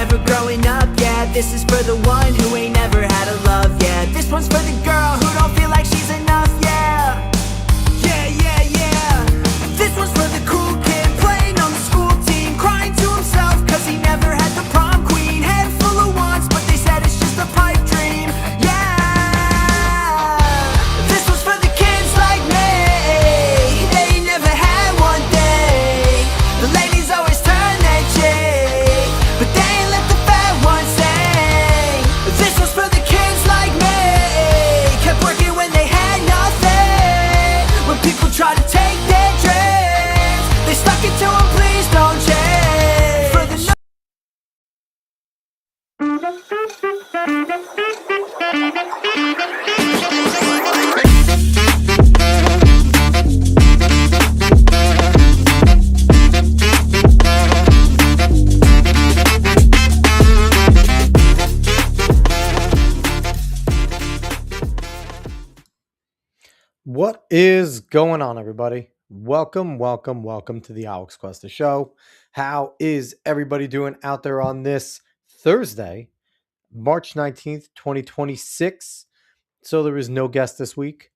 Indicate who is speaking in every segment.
Speaker 1: never growing up, yeah. This is for the one who ain't never had a love, yeah. This one's for the girl who don't feel like she's enough, yeah. Yeah, yeah, yeah. This one's for the cool kid playing on the school team, crying to himself cause he never had the prom queen. Head full of wants, but they said it's just a pipe dream, yeah. This one's for the kids like me, they ain't never had one day. The ladies always turn their cheek, but they ain't let the fat ones sing. This one's for the kids like me, kept working when they had nothing. When people try to take their dreams, they stuck it to them, please don't change. For the
Speaker 2: What is going on, everybody? Welcome to the Alex Cuesta Show. How is everybody doing out there on this Thursday, March 19th, 2026? So there is no guest this week.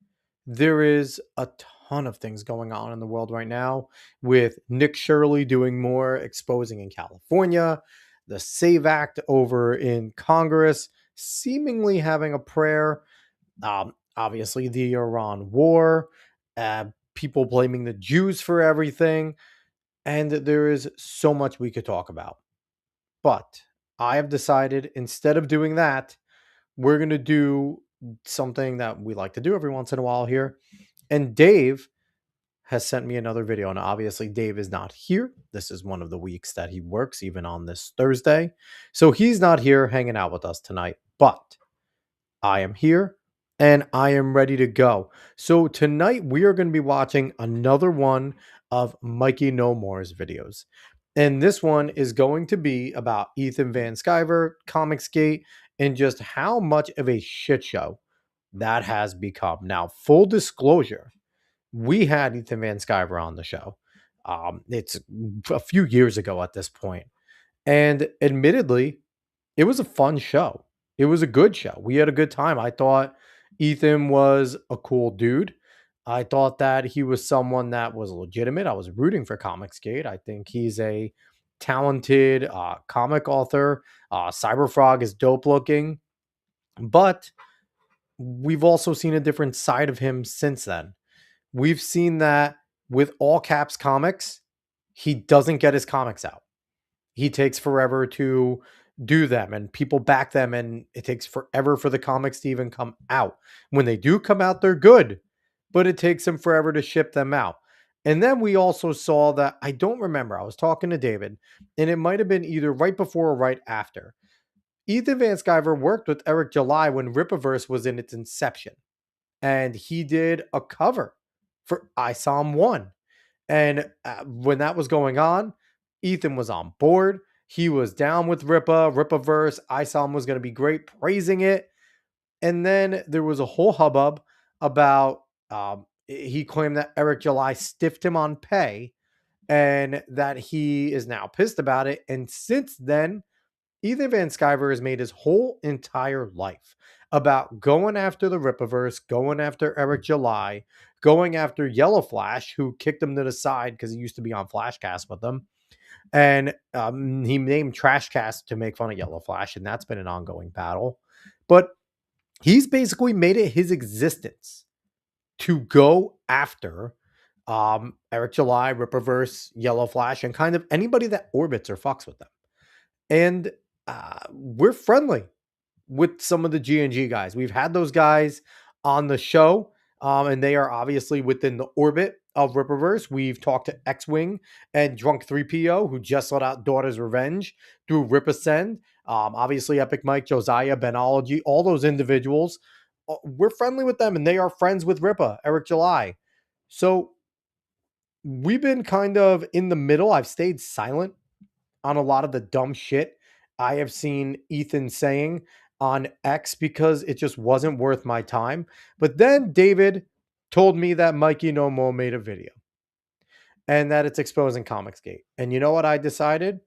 Speaker 2: There is a ton of things going on in the world right now, with Nick Shirley doing more exposing in California, the SAVE Act over in Congress, seemingly having a prayer. Obviously, the Iran war, people blaming the Jews for everything, and there is so much we could talk about. But I have decided, instead of doing that, we're going to do something that we like to do every once in a while here. And Dave has sent me another video, and obviously Dave is not here. This is one of the weeks that he works, even on this Thursday. So he's not here hanging out with us tonight, but I am here and I am ready to go. So tonight we are going to be watching another one of MikeyNohMore's videos. And this one is going to be about Ethan Van Sciver, Comicsgate, and just how much of a shit show that has become. Now, full disclosure, we had Ethan Van Sciver on the show. It's a few years ago at this point. And admittedly, it was a fun show. It was a good show. We had a good time. I thought Ethan was a cool dude. I thought that he was someone that was legitimate. I was rooting for Comicsgate. I think he's a talented comic author. Cyberfrog is dope looking. But we've also seen a different side of him since then. We've seen that with All Caps Comics, he doesn't get his comics out. He takes forever to do them, and people back them, and it takes forever for the comics to even come out. When they do come out, they're good, but it takes them forever to ship them out. And then we also saw that, I don't remember, I was talking to David, and it might have been either right before or right after. Ethan Van Sciver worked with Eric July when Rippoffverse was in its inception, and he did a cover for ISOM 1. And when that was going on, Ethan was on board. He was down with Rippoffverse. ISOM was going to be great, praising it. And then there was a whole hubbub about, he claimed that Eric July stiffed him on pay and that he is now pissed about it. And since then, Ethan Van Sciver has made his whole entire life about going after the Rippoffverse, going after Eric July, going after Yellow Flash, who kicked him to the side because he used to be on Flashcast with them. And he named Trashcast to make fun of Yellow Flash, and that's been an ongoing battle. But he's basically made it his existence to go after Eric July, Rippoffverse, Yellow Flash, and kind of anybody that orbits or fucks with them. And we're friendly with some of the G&G guys. We've had those guys on the show, and they are obviously within the orbit of Rippoffverse. We've talked to X-Wing and Drunk 3PO, who just let out Daughter's Revenge through Rip Ascend. Obviously, Epic Mike, Josiah, Benology, all those individuals. We're friendly with them, and they are friends with Rippa, Eric July. So we've been kind of in the middle. I've stayed silent on a lot of the dumb shit I have seen Ethan saying on X because it just wasn't worth my time. But then David told me that MikeyNohMore made a video and that it's exposing Comicsgate. And you know what I decided?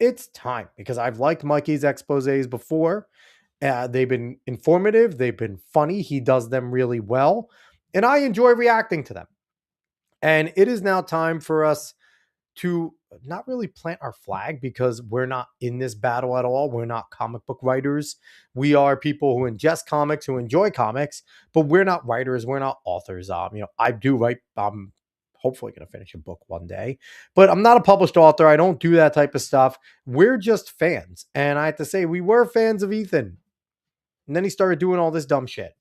Speaker 2: it's time, because I've liked Mikey's exposés before. They've been informative, they've been funny. He does them really well, and I enjoy reacting to them. And it is now time for us to not really plant our flag, because we're not in this battle at all. We're not comic book writers. We are people who ingest comics, who enjoy comics, but we're not writers. We're not authors. I do write. I'm hopefully going to finish a book one day, but I'm not a published author. I don't do that type of stuff. We're just fans. And I have to say, we were fans of Ethan. And then he started doing all this dumb shit.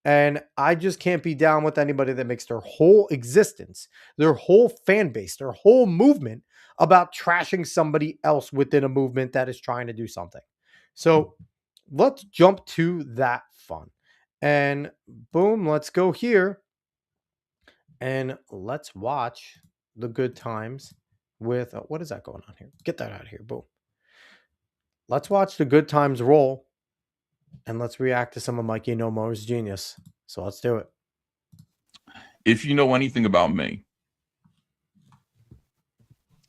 Speaker 2: And I just can't be down with anybody that makes their whole existence, their whole fan base, their whole movement about trashing somebody else within a movement that is trying to do something. So let's jump to that fun. And boom, let's go here. And let's watch The Good Times with, what is that going on here? Get that out of here. Boom. Let's watch The Good Times roll. And let's react to some of MikeyNohMore's genius. So let's do it.
Speaker 3: If you know anything about me,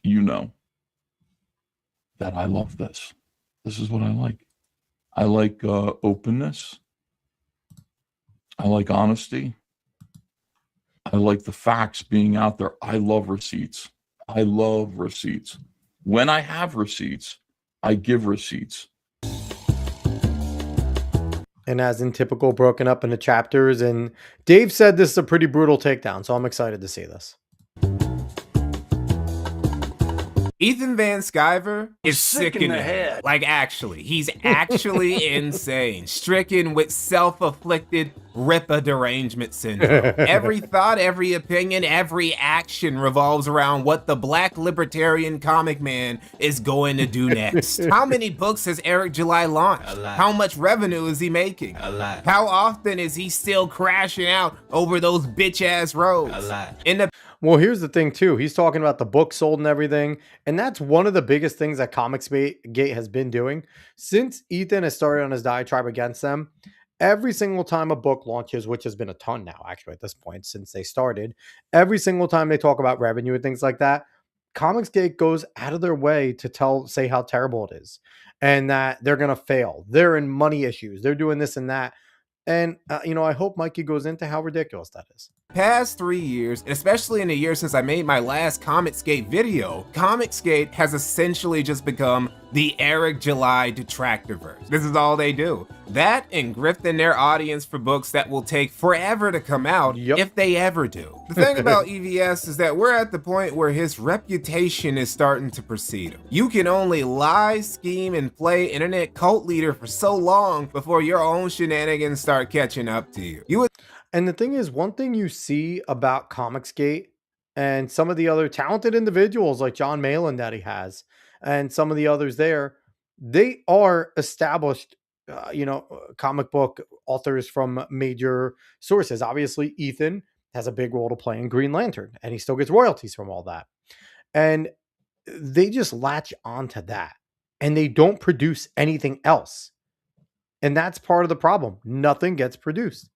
Speaker 3: you know that I love this. This is what I like. I like openness. I like honesty. I like the facts being out there. I love receipts. I love receipts. When I have receipts, I give receipts.
Speaker 2: And as in typical, broken up into chapters. And Dave said this is a pretty brutal takedown, so I'm excited to see this.
Speaker 4: Ethan Van Sciver is sick in the head. Like, actually, he's actually insane, stricken with self-afflicted Rippa derangement syndrome. Every thought, every opinion, every action revolves around what the black libertarian comic man is going to do next. How many books has Eric July launched? How much revenue is he making? How often is he still crashing out over those bitch-ass roads?
Speaker 2: Well, here's the thing, too. He's talking about the book sold and everything. And that's one of the biggest things that Comicsgate has been doing. Since Ethan has started on his diatribe against them, every single time a book launches, which has been a ton now, actually, at this point, since they started, every single time they talk about revenue and things like that, Comicsgate goes out of their way to say how terrible it is and that they're going to fail. They're in money issues. They're doing this and that. And, I hope Mikey goes into how ridiculous that is.
Speaker 4: Past 3 years, and especially in the year since I made my last Comicsgate video, Comicsgate has essentially just become the Eric July detractorverse. This is all they do. That and grifting their audience for books that will take forever to come out, if they ever do. The thing about EVS is that we're at the point where his reputation is starting to precede him. You can only lie, scheme, and play internet cult leader for so long before your own shenanigans start catching up to you.
Speaker 2: And the thing is, one thing you see about Comicsgate and some of the other talented individuals like John Malin that he has, and some of the others there, they are established, comic book authors from major sources. Obviously, Ethan has a big role to play in Green Lantern, and he still gets royalties from all that. And they just latch onto that, and they don't produce anything else. And that's part of the problem. Nothing gets produced.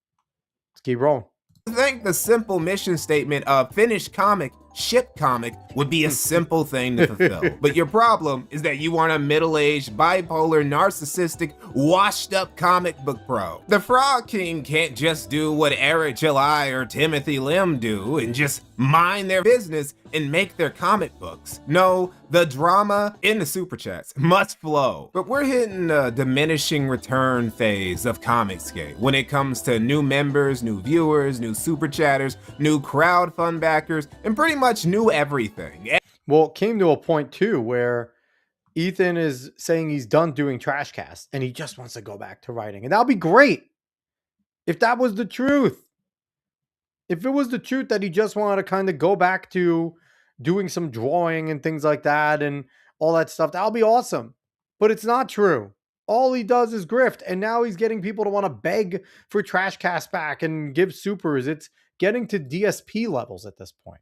Speaker 2: Let's keep rolling.
Speaker 4: I think the simple mission statement of finished comic, ship comic would be a simple thing to fulfill. But your problem is that you aren't a middle-aged, bipolar, narcissistic, washed-up comic book pro. The Frog King can't just do what Eric July or Timothy Lim do and just mind their business and make their comic books. No, the drama in the super chats must flow. But we're hitting a diminishing return phase of Comicsgate when it comes to new members, new viewers, new super chatters, new crowd fund backers, and pretty much new everything.
Speaker 2: Well, it came to a point too where Ethan is saying he's done doing trash casts and he just wants to go back to writing. And that'll be great if that was the truth. If it was the truth that he just wanted to kind of go back to doing some drawing and things like that and all that stuff, that'll be awesome. But it's not true. All he does is grift, and now he's getting people to want to beg for trash cast back and give supers. It's getting to DSP levels at this point.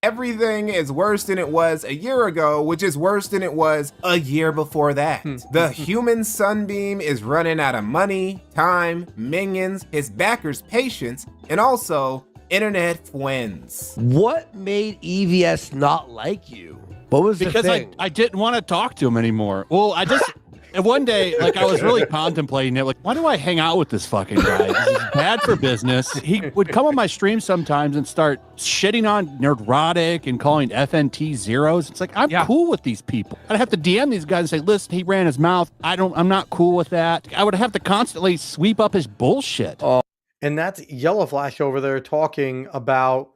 Speaker 4: Everything is worse than it was a year ago, which is worse than it was a year before that. The human sunbeam is running out of money, time, minions, his backers' patience, and also internet friends.
Speaker 5: What made EVS not like you? What was
Speaker 6: because
Speaker 5: the thing?
Speaker 6: I didn't want to talk to him anymore. Well, I just and one day, like I was really contemplating it. Like, why do I hang out with this fucking guy? This is bad for business. He would come on my stream sometimes and start shitting on Nerdrotic and calling FNT zeros. It's like I'm cool with these people. I'd have to DM these guys and say, "Listen, he ran his mouth. I'm not cool with that." I would have to constantly sweep up his bullshit.
Speaker 2: And that's Yellow Flash over there talking about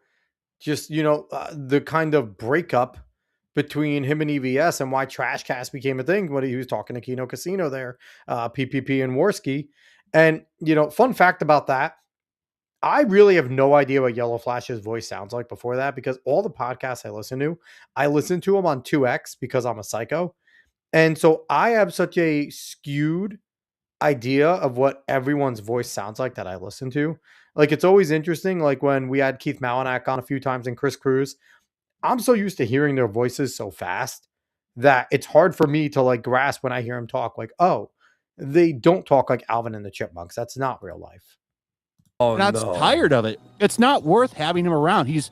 Speaker 2: just, the kind of breakup between him and EVS and why Trashcast became a thing. When he was talking to Kino Casino there, PPP and Worski. And, fun fact about that, I really have no idea what Yellow Flash's voice sounds like before that, because all the podcasts I listen to them on 2X because I'm a psycho. And so I have such a skewed idea of what everyone's voice sounds like that I listen to. Like, it's always interesting. Like when we had Keith Malinak on a few times and Chris Cruz, I'm so used to hearing their voices so fast that it's hard for me to like grasp when I hear them talk, like, oh, they don't talk like Alvin and the Chipmunks. That's not real life.
Speaker 5: Oh,
Speaker 6: And I'm tired of it. It's not worth having him around. He's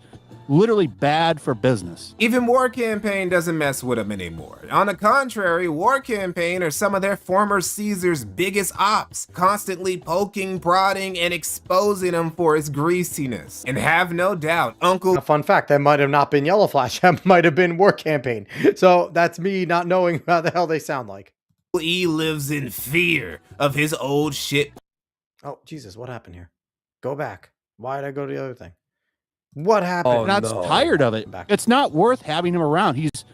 Speaker 6: literally bad for business.
Speaker 4: Even War Campaign doesn't mess with him anymore. On the contrary, War Campaign are some of their former Caesar's biggest ops, constantly poking, prodding, and exposing him for his greasiness. And have no doubt, Uncle
Speaker 2: A fun fact, that might have not been Yellow Flash. That might have been War Campaign. So that's me not knowing how the hell they sound like.
Speaker 4: E lives in fear of his old shit.
Speaker 2: Oh, Jesus, what happened here? Go back. Why did I go to the other thing? What happened?
Speaker 6: And I'm tired of it. It's not worth having him around. He's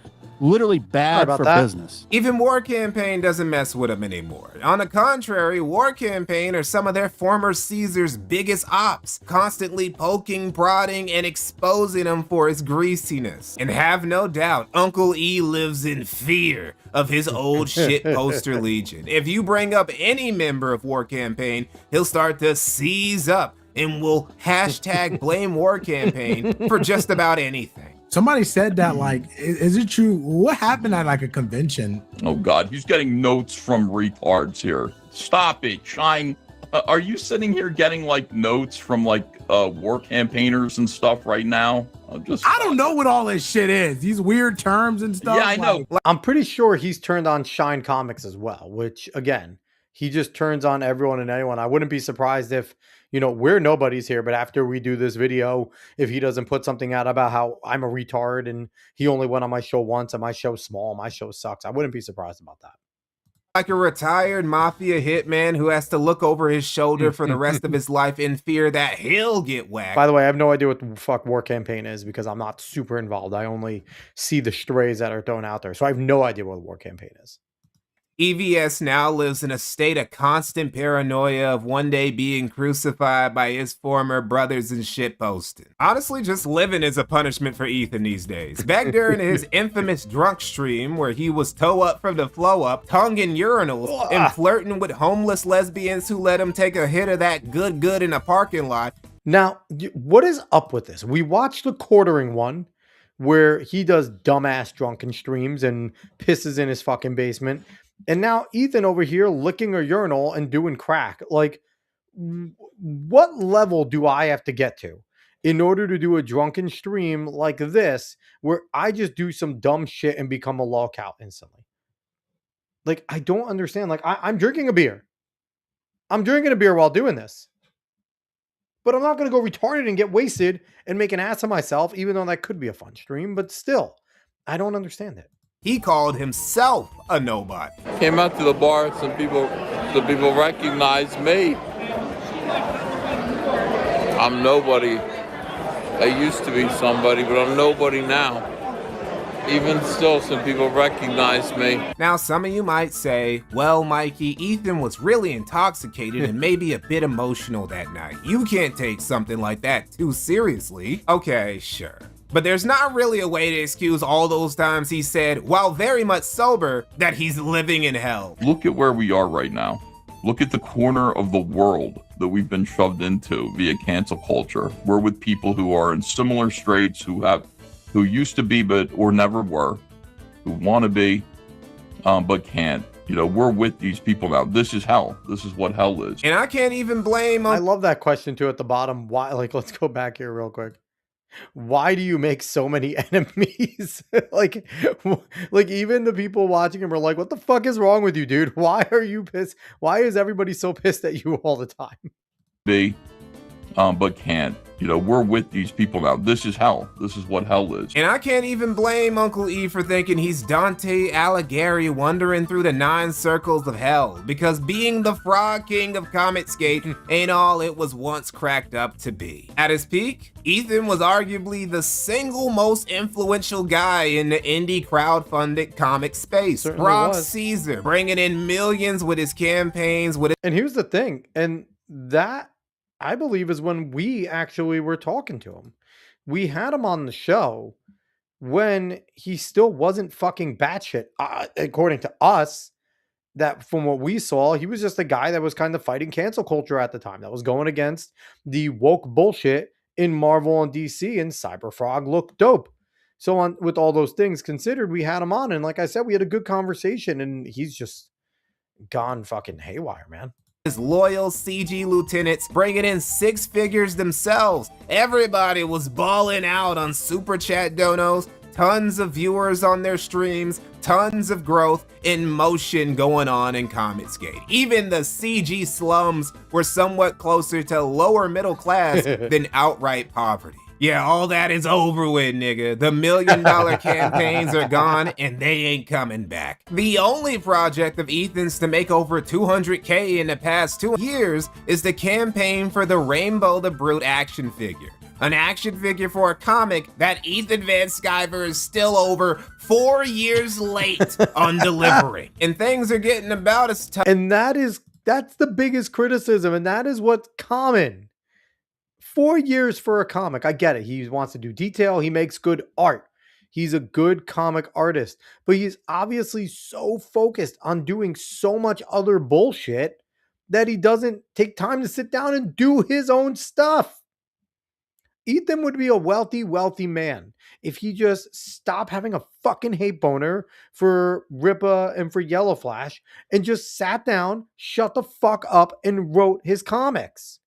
Speaker 6: literally bad for business.
Speaker 4: Even War Campaign doesn't mess with him anymore. On the contrary, War Campaign are some of their former Caesar's biggest ops, constantly poking, prodding, and exposing him for his greasiness. And have no doubt, Uncle E lives in fear of his old shit poster legion. If you bring up any member of War Campaign, he'll start to seize up and will hashtag blame War Campaign for just about anything.
Speaker 7: Somebody said that, like, is it true? What happened at like a convention?
Speaker 3: Oh God, he's getting notes from retards here. Stop it, Shine. Are you sitting here getting like notes from like war campaigners and stuff right now?
Speaker 7: I don't know what all this shit is. These weird terms and stuff.
Speaker 3: Yeah, I know.
Speaker 2: I'm pretty sure he's turned on Shine Comics as well, which again, he just turns on everyone and anyone. I wouldn't be surprised if, we're nobodies here, but after we do this video, if he doesn't put something out about how I'm a retard and he only went on my show once and my show's small, my show sucks, I wouldn't be surprised about that.
Speaker 4: Like a retired mafia hitman who has to look over his shoulder for the rest of his life in fear that he'll get whacked.
Speaker 2: By the way, I have no idea what the fuck War Campaign is because I'm not super involved. I only see the strays that are thrown out there. So I have no idea what the War Campaign is.
Speaker 4: EVS now lives in a state of constant paranoia of one day being crucified by his former brothers and shitposting. Honestly, just living is a punishment for Ethan these days. Back during his infamous drunk stream where he was toe up from the flow up, tongue in urinals, and flirting with homeless lesbians who let him take a hit of that good in a parking lot.
Speaker 2: Now, what is up with this? We watched the quartering one where he does dumbass drunken streams and pisses in his fucking basement. And now Ethan over here licking a urinal and doing crack. Like, what level do I have to get to in order to do a drunken stream like this, where I just do some dumb shit and become a lolcow instantly? Like, I don't understand. Like, I'm drinking a beer. I'm drinking a beer while doing this. But I'm not going to go retarded and get wasted and make an ass of myself, even though that could be a fun stream. But still, I don't understand it.
Speaker 4: He called himself a nobody.
Speaker 8: Came out to the bar, some people recognized me. I'm nobody. I used to be somebody, but I'm nobody now. Even still, some people recognize me.
Speaker 4: Now, some of you might say, well, Mikey, Ethan was really intoxicated and maybe a bit emotional that night. You can't take something like that too seriously. Okay, sure. But there's not really a way to excuse all those times he said, while very much sober, that he's living in hell.
Speaker 3: Look at where we are right now. Look at the corner of the world that we've been shoved into via cancel culture. We're with people who are in similar straits, who used to be or never were, who want to be, but can't. We're with these people now. This is hell. This is what hell is.
Speaker 4: And I can't even blame him.
Speaker 2: I love that question too at the bottom. Why? Like, let's go back here real quick. why do you make so many enemies? like, like even the people watching him are like, what the fuck is wrong with you, dude? Why are you pissed? Why is everybody so pissed at you all the time?
Speaker 3: Be, but can't. You know, we're with these people now. This is hell. This is what hell is.
Speaker 4: And I can't even blame Uncle E for thinking he's Dante Alighieri wandering through the 9 circles of hell, because being the Frog King of Comicsgate ain't all it was once cracked up to be. At his peak, Ethan was arguably the single most influential guy in the indie crowdfunded comic space.
Speaker 2: Certainly
Speaker 4: Brock
Speaker 2: was.
Speaker 4: Caesar, bringing in millions with his campaigns,
Speaker 2: And here's the thing, and that I believe is when we actually were talking to him. We had him on the show when he still wasn't fucking batshit, according to us. That from what we saw, he was just a guy that was kind of fighting cancel culture at the time, that was going against the woke bullshit in Marvel and DC, and Cyberfrog looked dope. So on with all those things considered, we had him on, and like I said, we had a good conversation, and he's just gone fucking haywire, man.
Speaker 4: his loyal CG lieutenants bringing in 6 figures themselves. Everybody was balling out on Super Chat donos, tons of viewers on their streams, tons of growth in motion going on in Comicsgate. Even the CG slums were somewhat closer to lower middle class than outright poverty. Yeah, all that is over with, nigga. The $1 million campaigns are gone and they ain't coming back. The only project of Ethan's to make over $200K in the past 2 years is the campaign for the Rainbow the Brute action figure. An action figure for a comic that Ethan Van Sciver is still over 4 years late on delivering. And things are getting about as tough.
Speaker 2: And that's the biggest criticism, and that is what's common. 4 years for a comic. I get it. He wants to do detail. He makes good art. He's a good comic artist, but he's obviously so focused on doing so much other bullshit that he doesn't take time to sit down and do his own stuff. Ethan would be a wealthy, wealthy man if he just stopped having a fucking hate boner for Rippa and for Yellow Flash and just sat down, shut the fuck up, and wrote his comics.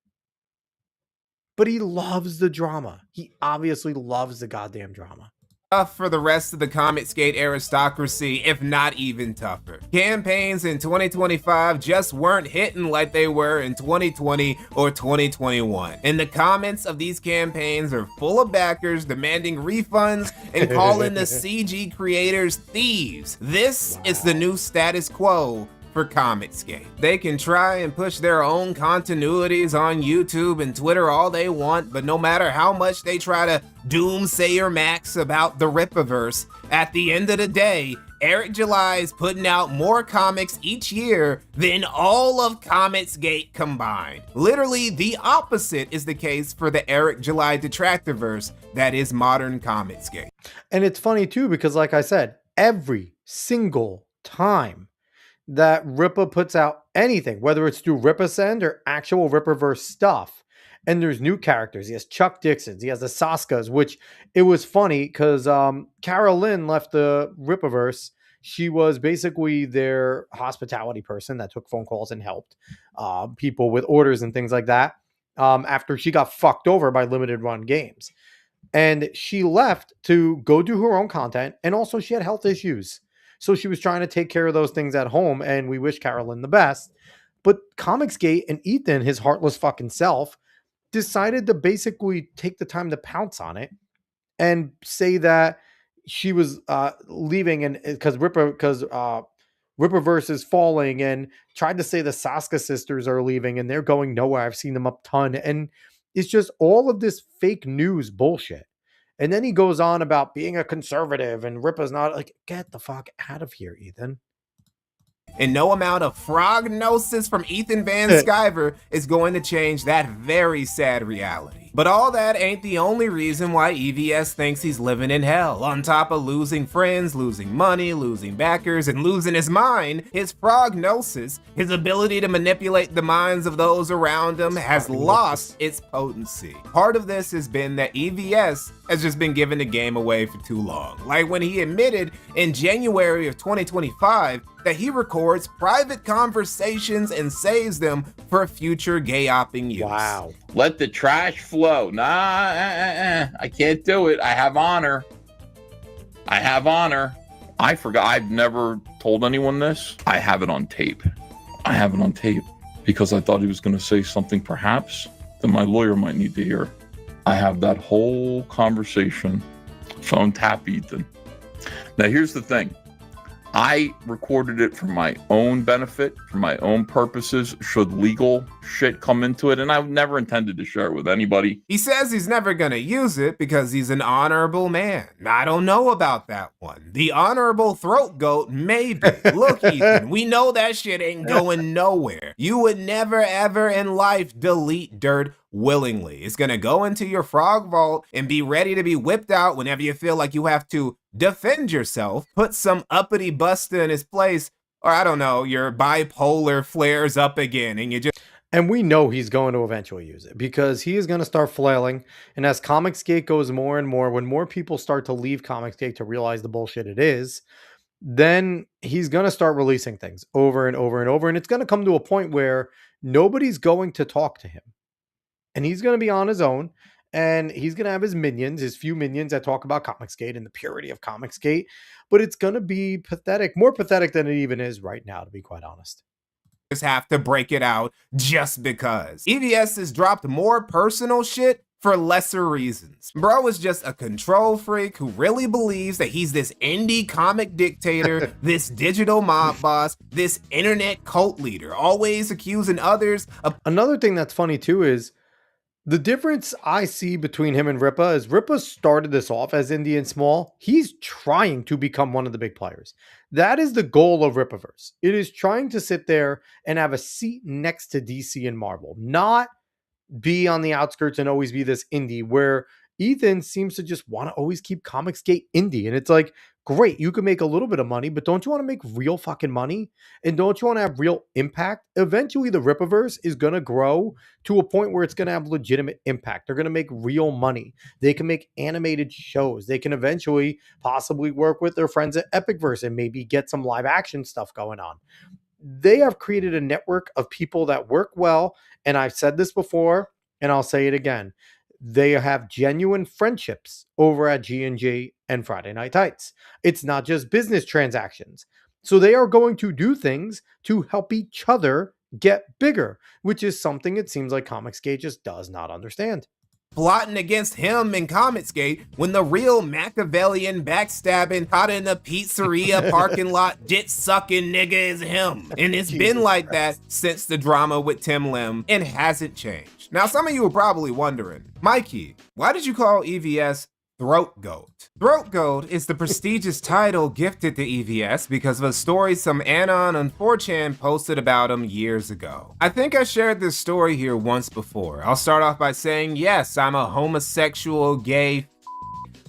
Speaker 2: But he loves the drama. He obviously loves the goddamn drama.
Speaker 4: Tough for the rest of the Comicsgate aristocracy, if not even tougher. Campaigns in 2025 just weren't hitting like they were in 2020 or 2021. And the comments of these campaigns are full of backers demanding refunds and calling the CG creators thieves. This is the new status quo for Comicsgate. They can try and push their own continuities on YouTube and Twitter all they want, but no matter how much they try to doomsayer max about the Rippoffverse, at the end of the day, Eric July is putting out more comics each year than all of Comicsgate combined. Literally, the opposite is the case for the Eric July Detractorverse that is modern Comicsgate.
Speaker 2: And it's funny too, because like I said, every single time that Rippa puts out anything, whether it's through Rippasend or actual Rippoverse stuff, and there's new characters. He has Chuck Dixons, he has the Saskas, which it was funny because Carol Lynn left the Rippoverse. She was basically their hospitality person that took phone calls and helped people with orders and things like that after she got fucked over by limited run games. And she left to go do her own content, and also she had health issues. So she was trying to take care of those things at home, and we wish Carolyn the best. But Comicsgate and Ethan, his heartless fucking self, decided to basically take the time to pounce on it and say that she was leaving, and because Rippoverse is falling, and tried to say the Saska sisters are leaving and they're going nowhere. I've seen them a ton, and it's just all of this fake news bullshit. And then he goes on about being a conservative and Rippa's not, like, get the fuck out of here, Ethan.
Speaker 4: And no amount of frognosis from Ethan Van Sciver is going to change that very sad reality. But all that ain't the only reason why EVS thinks he's living in hell. On top of losing friends, losing money, losing backers, and losing his mind, his prognosis, his ability to manipulate the minds of those around him, has lost its potency. Part of this has been that EVS has just been giving the game away for too long. Like when he admitted in January of 2025 that he records private conversations and saves them for future gay-opping use.
Speaker 2: Wow.
Speaker 3: Let the trash flow. Nah, I can't do it. I have honor. I forgot. I've never told anyone this. I have it on tape. Because I thought he was going to say something perhaps that my lawyer might need to hear. I have that whole conversation. Phone tap Ethan. Now here's the thing. I recorded it for my own benefit, for my own purposes, should legal shit come into it, and I've never intended to share it with anybody.
Speaker 4: He says he's never gonna use it because he's an honorable man. I don't know about that one. The honorable throat goat, maybe. Look, Ethan, we know that shit ain't going nowhere. You would never ever in life delete dirt willingly. It's gonna go into your frog vault and be ready to be whipped out whenever you feel like you have to defend yourself, put some uppity buster in his place, or I don't know, your bipolar flares up again and you just...
Speaker 2: And we know he's going to eventually use it because he is going to start flailing. And as Comicsgate goes more and more, when more people start to leave Comicsgate to realize the bullshit it is, then he's going to start releasing things over and over and over. And it's going to come to a point where nobody's going to talk to him. And he's going to be on his own. And he's going to have his minions, his few minions that talk about Comicsgate and the purity of Comicsgate. But it's going to be pathetic, more pathetic than it even is right now, to be quite honest.
Speaker 4: Just have to break it out just because. EVS has dropped more personal shit for lesser reasons. Bro is just a control freak who really believes that he's this indie comic dictator, this digital mob boss, this internet cult leader, always accusing others of...
Speaker 2: Another thing that's funny too is the difference I see between him and Rippa is Rippa started this off as indie and small. He's trying to become one of the big players. That is the goal of Rippoffverse. It is trying to sit there and have a seat next to DC and Marvel, not be on the outskirts and always be this indie where Ethan seems to just want to always keep Comicsgate indie. And it's like, great, you can make a little bit of money, but don't you want to make real fucking money? And don't you want to have real impact? Eventually, the Rippoffverse is going to grow to a point where it's going to have legitimate impact. They're going to make real money. They can make animated shows. They can eventually possibly work with their friends at Epicverse and maybe get some live action stuff going on. They have created a network of people that work well. And I've said this before, and I'll say it again. They have genuine friendships over at G&G and Friday Night Tights. It's not just business transactions. So they are going to do things to help each other get bigger, which is something it seems like Comicsgate just does not understand.
Speaker 4: Plotting against him in Comicsgate when the real Machiavellian backstabbing caught in a pizzeria parking lot dit sucking nigga is him. And it's been like that since the drama with Tim Lim and hasn't changed. Now some of you are probably wondering, Mikey, why did you call EVS Throat Goat? Throat Goat is the prestigious title gifted to EVS because of a story some Anon on 4chan posted about him years ago. I think I shared this story here once before. I'll start off by saying, yes, I'm a homosexual, gay,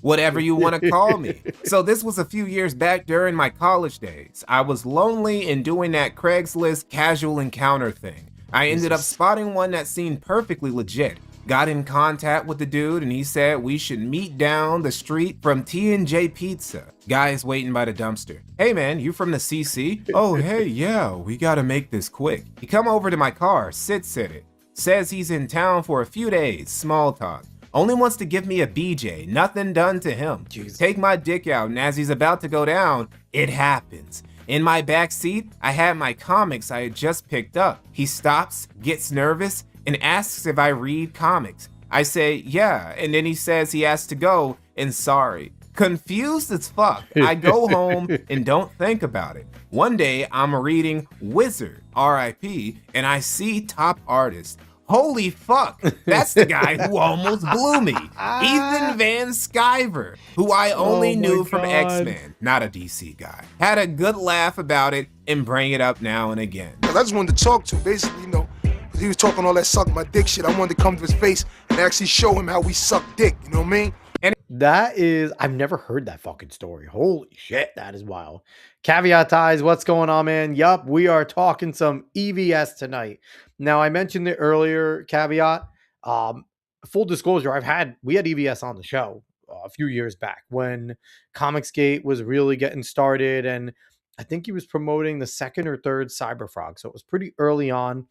Speaker 4: whatever you want to call me. So this was a few years back during my college days. I was lonely and doing that Craigslist casual encounter thing. I ended up spotting one that seemed perfectly legit. Got in contact with the dude and he said we should meet down the street from T&J Pizza. Guy's waiting by the dumpster. Hey man, you from the CC? Oh hey, yeah, we gotta make this quick. He come over to my car, sits in it. Says he's in town for a few days, small talk. Only wants to give me a BJ, nothing done to him.
Speaker 2: Jesus.
Speaker 4: Take my dick out and as he's about to go down, it happens. In my back seat, I had my comics I had just picked up. He stops, gets nervous, and asks if I read comics. I say, yeah, and then he says he has to go, and sorry. Confused as fuck, I go home and don't think about it. One day, I'm reading Wizard, R.I.P., and I see Top Artist. Holy fuck, that's the guy who almost blew me. Ethan Van Sciver, who I only knew from X-Men, not a DC guy. Had a good laugh about it and bring it up now and again.
Speaker 5: I just wanted to talk to him, basically, you know, because he was talking all that suck my dick shit. I wanted to come to his face and actually show him how we suck dick, you know what I mean?
Speaker 2: That is, I've never heard that fucking story. Holy shit, that is wild. Caveat Ties, what's going on, man? Yup, we are talking some EVS tonight. Now, I mentioned it earlier, Caveat. Full disclosure, we had EVS on the show a few years back when Comicsgate was really getting started, and I think he was promoting the second or third Cyberfrog. So it was pretty early on.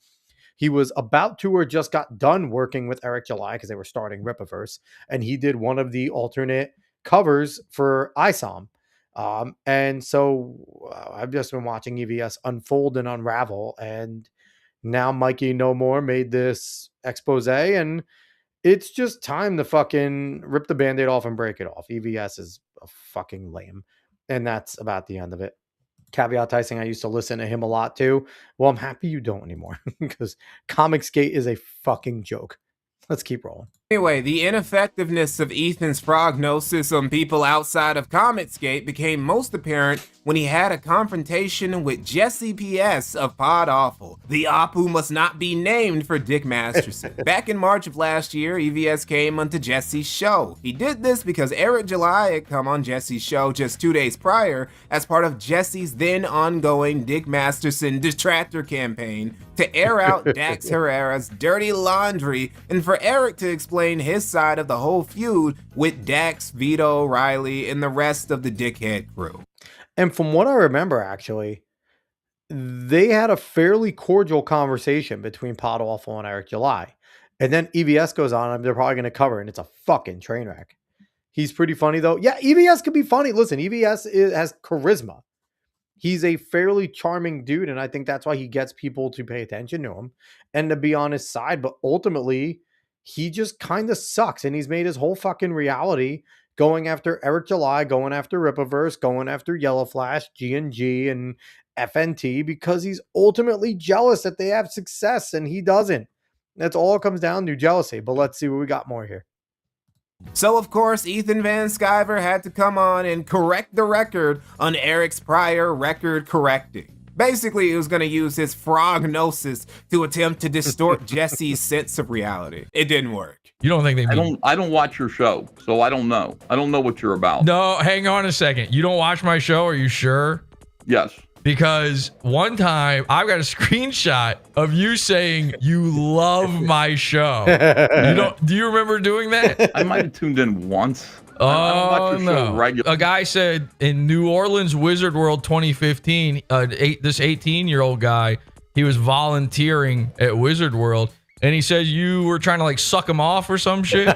Speaker 2: He was about to or just got done working with Eric July because they were starting Rippoffverse, and he did one of the alternate covers for ISOM. And so I've just been watching EVS unfold and unravel, and now MikeyNohMore made this expose, and it's just time to fucking rip the Band-Aid off and break it off. EVS is a fucking lame, and that's about the end of it. Caveat Tyson, I used to listen to him a lot too. Well, I'm happy you don't anymore because Comicsgate is a fucking joke. Let's keep rolling.
Speaker 4: Anyway, the ineffectiveness of Ethan's prognosis on people outside of Comicsgate became most apparent when he had a confrontation with Jesse PS of Pod Awful, the op who must not be named for Dick Masterson. Back in March of last year, EVS came onto Jesse's show. He did this because Eric July had come on Jesse's show just 2 days prior as part of Jesse's then ongoing Dick Masterson detractor campaign to air out Dax Herrera's dirty laundry and for Eric to explain his side of the whole feud with Dax, Vito, Riley, and the rest of the dickhead crew.
Speaker 2: And from what I remember, actually, they had a fairly cordial conversation between Pod Awful and Eric July. And then EVS goes on, and they're probably going to cover, and it's a fucking train wreck. He's pretty funny, though. Yeah, EVS could be funny. Listen, EVS has charisma. He's a fairly charming dude, and I think that's why he gets people to pay attention to him and to be on his side. But ultimately, he just kind of sucks, and he's made his whole fucking reality going after Eric July, going after Rippoffverse, going after Yellow Flash, G&G, and FNT because he's ultimately jealous that they have success, and he doesn't. That's all it comes down to, jealousy. But let's see what we got more here.
Speaker 4: So, of course, Ethan Van Sciver had to come on and correct the record on Eric's prior record correcting. Basically, he was going to use his frognosis to attempt to distort Jesse's sense of reality. It didn't work.
Speaker 9: You don't think they mean...
Speaker 3: I don't watch your show, so I don't know. I don't know what you're about.
Speaker 9: No, hang on a second. You don't watch my show? Are you sure?
Speaker 3: Yes.
Speaker 9: Because one time I've got a screenshot of you saying you love my show. Do you remember doing that?
Speaker 3: I might have tuned in once.
Speaker 9: Oh,
Speaker 3: I don't watch your show regularly.
Speaker 9: A guy said in New Orleans Wizard World 2015, this 18-year-old guy, he was volunteering at Wizard World, and he said you were trying to like suck him off or some shit.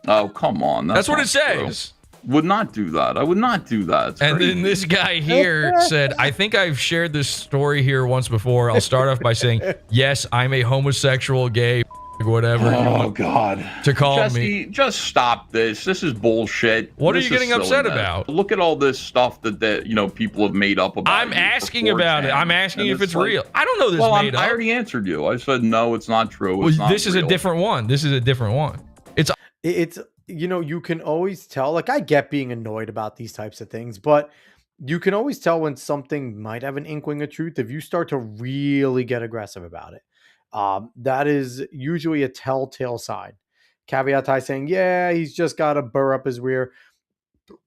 Speaker 3: Oh, come on.
Speaker 9: That's what it
Speaker 3: true.
Speaker 9: says.
Speaker 3: Would not do that. I would not do that. It's
Speaker 9: and
Speaker 3: crazy.
Speaker 9: then this guy here said, I think I've shared this story here once before. I'll start off by saying, yes, I'm a homosexual, gay, whatever.
Speaker 3: Oh, God.
Speaker 9: To call
Speaker 3: Jesse,
Speaker 9: me.
Speaker 3: Just stop this. This is bullshit.
Speaker 9: What
Speaker 3: this
Speaker 9: are you getting upset about?
Speaker 3: Look at all this stuff that people have made up about
Speaker 9: I'm asking about it. I'm asking if it's
Speaker 3: like,
Speaker 9: real. I don't know this made up.
Speaker 3: I already answered you. I said, no, it's not true.
Speaker 9: Well, this is a different one. This is a different one.
Speaker 2: It's you can always tell, like, I get being annoyed about these types of things, but you can always tell when something might have an inkling of truth if you start to really get aggressive about it. That is usually a telltale sign. Caveat I saying, yeah, he's just got to burr up his rear.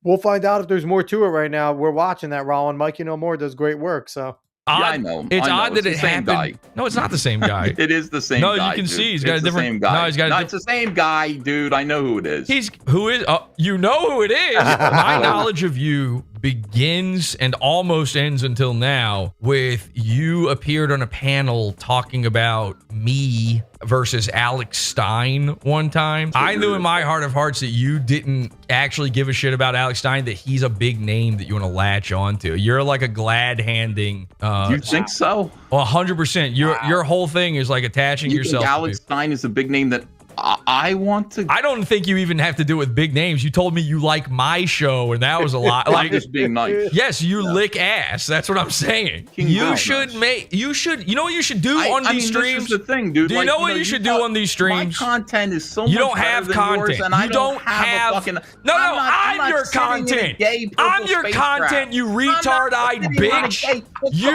Speaker 2: We'll find out if there's more to it right now. We're watching that, Rollin. MikeyNohMore does great work, so.
Speaker 3: Yeah, I know.
Speaker 9: It's
Speaker 3: I know.
Speaker 9: odd that it happened. Guy. No, it's not the same guy.
Speaker 3: It is the same
Speaker 9: guy.
Speaker 3: guy.
Speaker 9: No, you can see he's got a different.
Speaker 3: Same guy.
Speaker 9: No, he's got.
Speaker 3: It's the same guy, dude. I know who it is.
Speaker 9: Who is? You know who it is. My knowledge of you begins and almost ends until now with you appeared on a panel talking about me versus Alex Stein one time. I knew in my heart of hearts that you didn't actually give a shit about Alex Stein, that he's a big name that you want to latch onto. You're like a glad handing.
Speaker 3: You think so?
Speaker 9: Well, 100%. Your whole thing is like attaching yourself.
Speaker 3: Think Alex Stein is a big name that I want to.
Speaker 9: I don't think you even have to do it with big names. You told me you like my show, and that was a lot. Like
Speaker 3: just being nice.
Speaker 9: Yes, you lick ass. That's what I'm saying. You should. You know what you should do on these streams?
Speaker 3: This is the thing, dude.
Speaker 9: Do you know what you should do on these streams?
Speaker 3: My content is so
Speaker 9: you
Speaker 3: much
Speaker 9: don't have
Speaker 3: better than
Speaker 9: content.
Speaker 3: Yours, and I don't have
Speaker 9: fucking. No, I'm your content. I'm your content. You retard-eyed bitch. You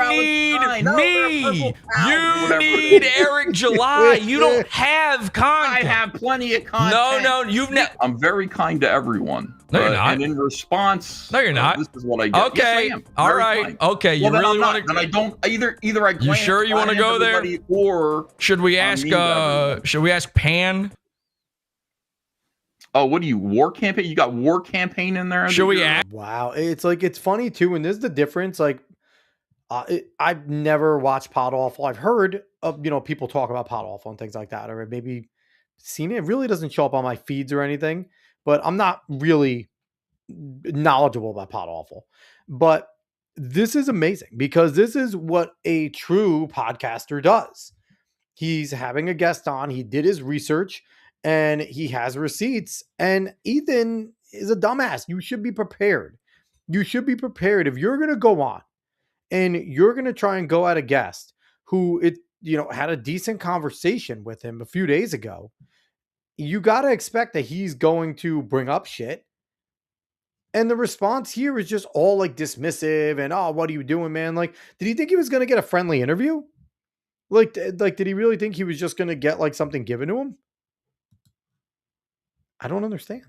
Speaker 9: need me. You need Eric July. You don't have content.
Speaker 3: I have plenty of content.
Speaker 9: No, you've never.
Speaker 3: I'm very kind to everyone.
Speaker 9: No, you're not.
Speaker 3: And in response,
Speaker 9: no, you're not.
Speaker 3: This is what I get.
Speaker 9: Okay,
Speaker 3: yes,
Speaker 9: all right.
Speaker 3: Kind.
Speaker 9: Okay, you really want to?
Speaker 3: And I don't either. I
Speaker 9: you sure you want to go there?
Speaker 3: Or
Speaker 9: should we ask? Should we ask Pan?
Speaker 3: Oh, what do you war campaign? You got war campaign in there?
Speaker 9: Should we ask?
Speaker 2: Wow, it's funny too, and this is the difference. Like, I've never watched Pod Awful. I've heard of, people talk about Pod Awful and things like that, or maybe seen it. It really doesn't show up on my feeds or anything, but I'm not really knowledgeable about Pod Awful. But this is amazing because this is what a true podcaster does. He's having a guest on, he did his research, and he has receipts. And Ethan is a dumbass. You should be prepared. You should be prepared if you're going to go on and you're going to try and go at a guest who had a decent conversation with him a few days ago. You got to expect that he's going to bring up shit. And the response here is just all like dismissive and, oh, what are you doing, man? Like, did he think he was going to get a friendly interview? Like, did he really think he was just going to get like something given to him? I don't understand.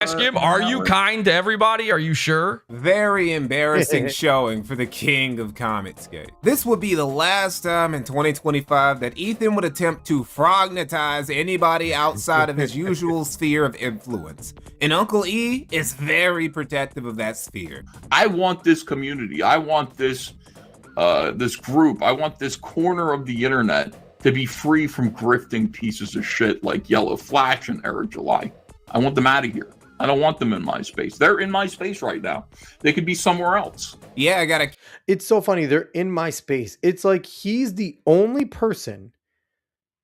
Speaker 9: Ask him, are you kind to everybody? Are you sure?
Speaker 4: Very embarrassing showing for the king of Comicsgate. This would be the last time in 2025 that Ethan would attempt to frognatize anybody outside of his usual sphere of influence. And Uncle E is very protective of that sphere.
Speaker 3: I want this community. I want this this group. I want this corner of the internet to be free from grifting pieces of shit like Yellow Flash and Eric July. I want them out of here. I don't want them in my space. They're in my space right now. They could be somewhere else.
Speaker 4: Yeah,
Speaker 2: It's so funny. They're in my space. It's like he's the only person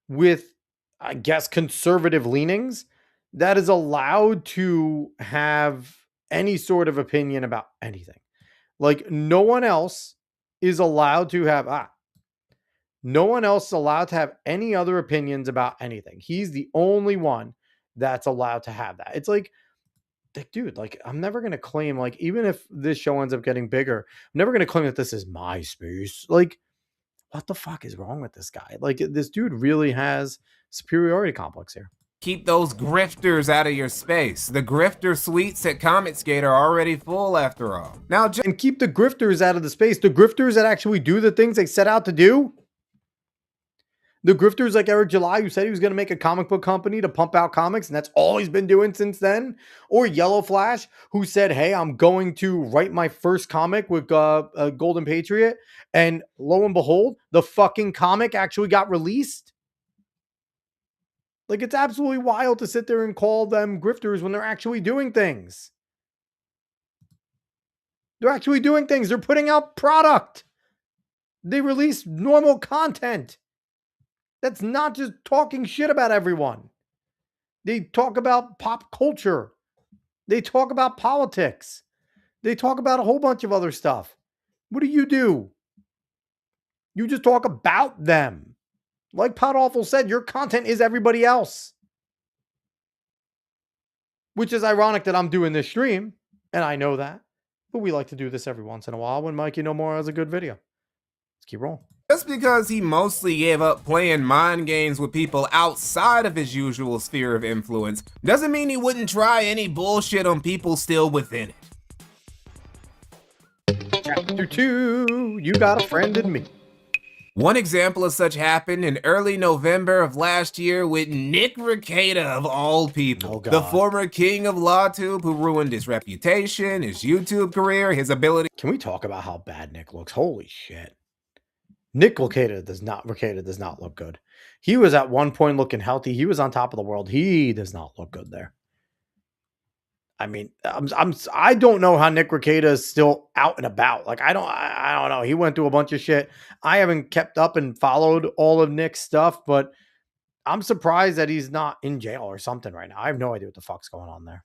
Speaker 2: with, I guess, conservative leanings that is allowed to have any sort of opinion about anything. Like no one else is allowed to have, no one else is allowed to have any other opinions about anything. He's the only one that's allowed to have that. It's like, dude, like I'm never going to claim, like, even if this show ends up getting bigger, I'm never going to claim that this is my space. Like, what the fuck is wrong with this guy? Like, this dude really has superiority complex here.
Speaker 4: Keep those grifters out of your space. The grifter suites at Comicsgate are already full after all. Now,
Speaker 2: and keep the grifters out of the space. The grifters that actually do the things they set out to do. The grifters like Eric July, who said he was going to make a comic book company to pump out comics, and that's all he's been doing since then. Or Yellow Flash, who said, hey, I'm going to write my first comic with Golden Patriot. And lo and behold, the fucking comic actually got released. Like, it's absolutely wild to sit there and call them grifters when they're actually doing things. They're actually doing things. They're putting out product. They release normal content. That's not just talking shit about everyone. They talk about pop culture. They talk about politics. They talk about a whole bunch of other stuff. What do? You just talk about them. Like Pod Awful said, your content is everybody else. Which is ironic that I'm doing this stream, and I know that. But we like to do this every once in a while when MikeyNohMore has a good video. Let's keep rolling.
Speaker 4: Just because he mostly gave up playing mind games with people outside of his usual sphere of influence doesn't mean he wouldn't try any bullshit on people still within it.
Speaker 2: Chapter 2, you got a friend in me.
Speaker 4: One example of such happened in early November of last year with Nick Rekieta of all people. The former king of LawTube who ruined his reputation, his YouTube career, his ability.
Speaker 2: Can we talk about how bad Nick looks? Holy shit. Nick Rekieta does not look good. He was at one point looking healthy. He was on top of the world. He does not look good there. I mean, I don't know how Nick Rekieta is still out and about. Like, I don't know. He went through a bunch of shit. I haven't kept up and followed all of Nick's stuff, but I'm surprised that he's not in jail or something right now. I have no idea what the fuck's going on there.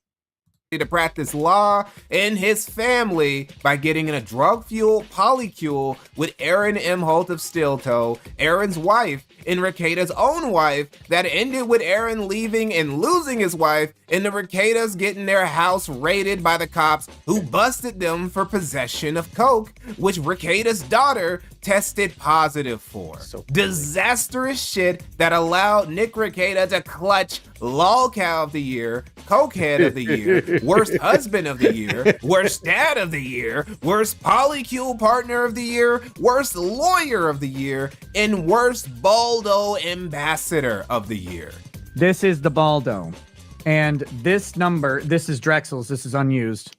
Speaker 4: To practice law in his family by getting in a drug-fueled polycule with Erin M. Holt of Steel Toe, Erin's wife, and Rekieta's own wife, that ended with Erin leaving and losing his wife, and the Rekieta's getting their house raided by the cops who busted them for possession of coke, which Rekieta's daughter tested positive for. Disastrous shit that allowed Nick Rekieta to clutch Lolcow of the Year, Cokehead of the Year, Worst Husband of the Year, Worst Dad of the Year, Worst Polycule Partner of the Year, Worst Lawyer of the Year, and Worst Baldo Ambassador of the Year.
Speaker 10: This is the Baldo. And this number, this is Drexel's, this is unused.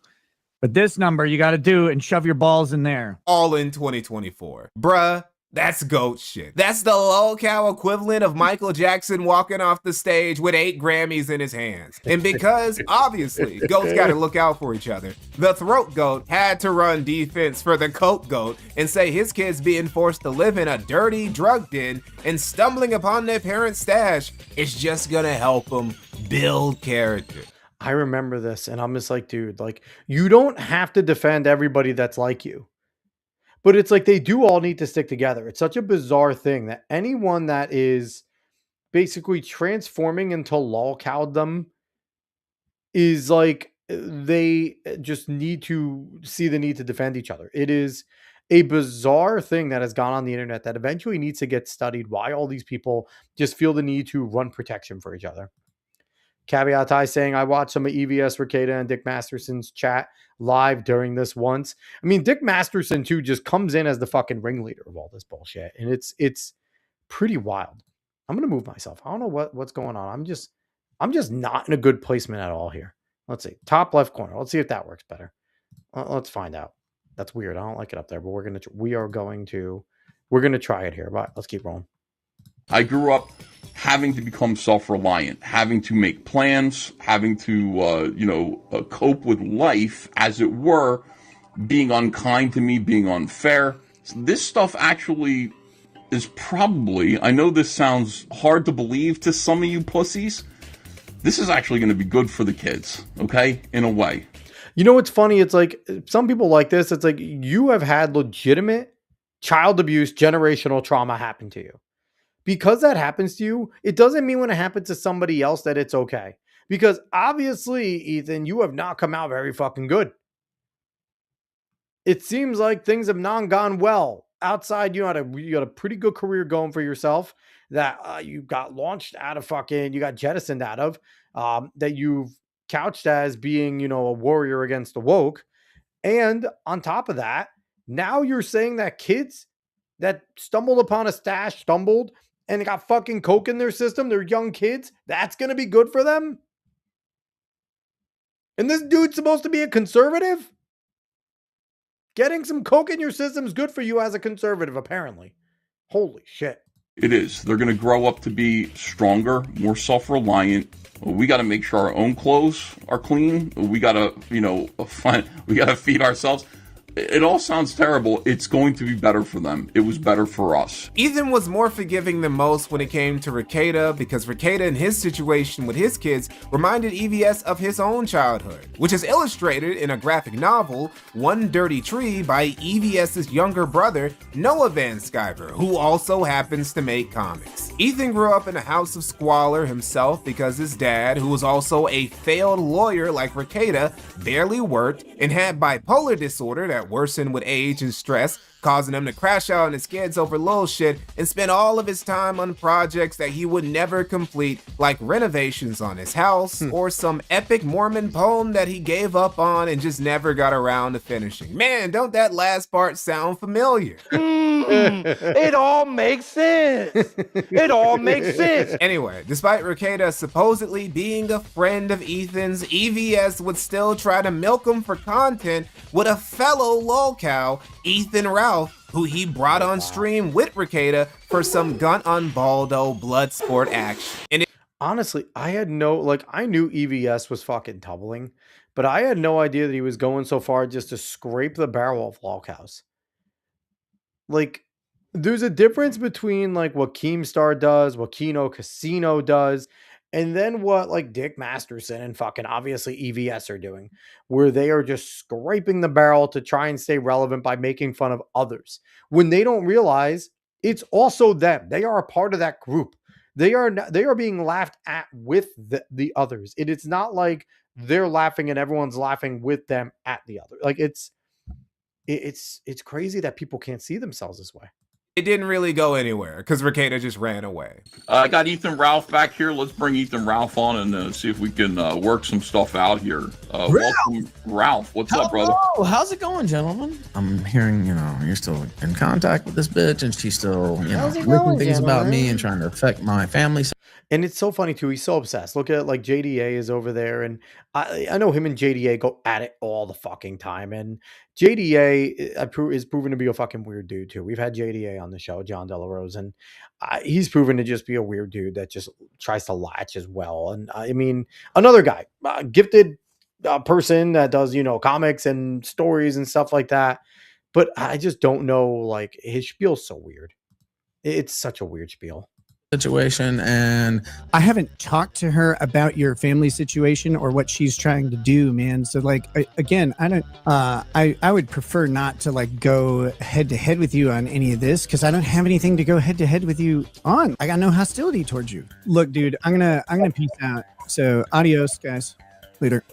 Speaker 10: But this number you got to do and shove your balls in there.
Speaker 4: All in 2024. Bruh, that's GOAT shit. That's the lol-cow equivalent of Michael Jackson walking off the stage with 8 Grammys in his hands. And because, obviously, GOATs gotta look out for each other, the throat goat had to run defense for the coke goat and say his kids being forced to live in a dirty drug den and stumbling upon their parents' stash is just gonna help them build character.
Speaker 2: I remember this, and I'm just like, dude, like, you don't have to defend everybody that's like you. But it's like they do all need to stick together. It's such a bizarre thing that anyone that is basically transforming into lolcowdom is like they just need to see the need to defend each other. It is a bizarre thing that has gone on the internet that eventually needs to get studied, why all these people just feel the need to run protection for each other. Caveat Ty saying, I watched some of EVS, Ricada, and Dick Masterson's chat live during this once. I mean, Dick Masterson, too, just comes in as the fucking ringleader of all this bullshit. And it's pretty wild. I'm going to move myself. I don't know what's going on. I'm just not in a good placement at all here. Let's see. Top left corner. Let's see if that works better. Let's find out. That's weird. I don't like it up there, but we're going to try it here. But let's keep rolling.
Speaker 3: I grew up having to become self-reliant, having to make plans, having to, cope with life, as it were, being unkind to me, being unfair. So this stuff actually is probably, I know this sounds hard to believe to some of you pussies, this is actually going to be good for the kids, okay, in a way.
Speaker 2: You know what's funny? It's like, some people like this, it's like you have had legitimate child abuse, generational trauma happen to you. Because that happens to you, it doesn't mean when it happens to somebody else that it's okay. Because obviously, Ethan, you have not come out very fucking good. It seems like things have not gone well. Outside, you had a pretty good career going for yourself that you got launched out of you got jettisoned out of, that you've couched as being, a warrior against the woke. And on top of that, now you're saying that kids that stumbled upon a stash, and they got fucking coke in their system, they're young kids, that's going to be good for them? And this dude's supposed to be a conservative? Getting some coke in your system is good for you as a conservative, apparently. Holy shit.
Speaker 3: It is. They're going to grow up to be stronger, more self-reliant. We got to make sure our own clothes are clean. We got to, we got to feed ourselves. It all sounds terrible. It's going to be better for them. It was better for us.
Speaker 4: Ethan was more forgiving than most when it came to Ricada, because Ricada and his situation with his kids reminded EVS of his own childhood, which is illustrated in a graphic novel, One Dirty Tree, by EVS's younger brother, Noah Van Sciver, who also happens to make comics. Ethan grew up in a house of squalor himself because his dad, who was also a failed lawyer like Ricada, barely worked and had bipolar disorder that worsened with age and stress, causing him to crash out on his kids over little shit and spend all of his time on projects that he would never complete, like renovations on his house or some epic Mormon poem that he gave up on and just never got around to finishing. Man, don't that last part sound familiar?
Speaker 11: It all makes sense. It all makes sense.
Speaker 4: Anyway, despite Ricada supposedly being a friend of Ethan's, EVS would still try to milk him for content with a fellow lolcow, Ethan Ralph, who he brought on stream with Ricada for some gun on Baldo blood sport action. And
Speaker 2: honestly, I knew EVS was fucking tumbling, but I had no idea that he was going so far just to scrape the barrel of lolcows. Like, there's a difference between like what Keemstar does, what Kino Casino does, and then what like Dick Masterson and fucking obviously EVS are doing, where they are just scraping the barrel to try and stay relevant by making fun of others when they don't realize it's also them. They are a part of that group. They are being laughed at with the others. It's not like they're laughing and everyone's laughing with them at the other. Like it's crazy that people can't see themselves this way.
Speaker 4: it didn't really go anywhere because Ricada just ran away.
Speaker 3: I got Ethan Ralph back here. Let's bring Ethan Ralph on and see if we can work some stuff out here. Welcome, Ralph. What's up, brother?
Speaker 12: How's it going, gentlemen? I'm hearing, you're still in contact with this bitch, and she's still, leaking things about me and trying to affect my family.
Speaker 2: And it's so funny too. He's so obsessed. Look at like JDA is over there, and I know him and JDA go at it all the fucking time. And JDA is proven to be a fucking weird dude too. We've had JDA on the show, John Delarose, and he's proven to just be a weird dude that just tries to latch as well. And I mean, another guy, gifted person that does, you know, comics and stories and stuff like that. But I just don't know, like, his spiel's so weird. It's such a weird spiel.
Speaker 12: Situation, and
Speaker 10: I haven't talked to her about your family situation or what she's trying to do, man. So like, again, I don't, I would prefer not to like go head to head with you on any of this, because I don't have anything to go head to head with you on. I got no hostility towards you. Look, dude, I'm gonna peace out. So adios, guys. Later.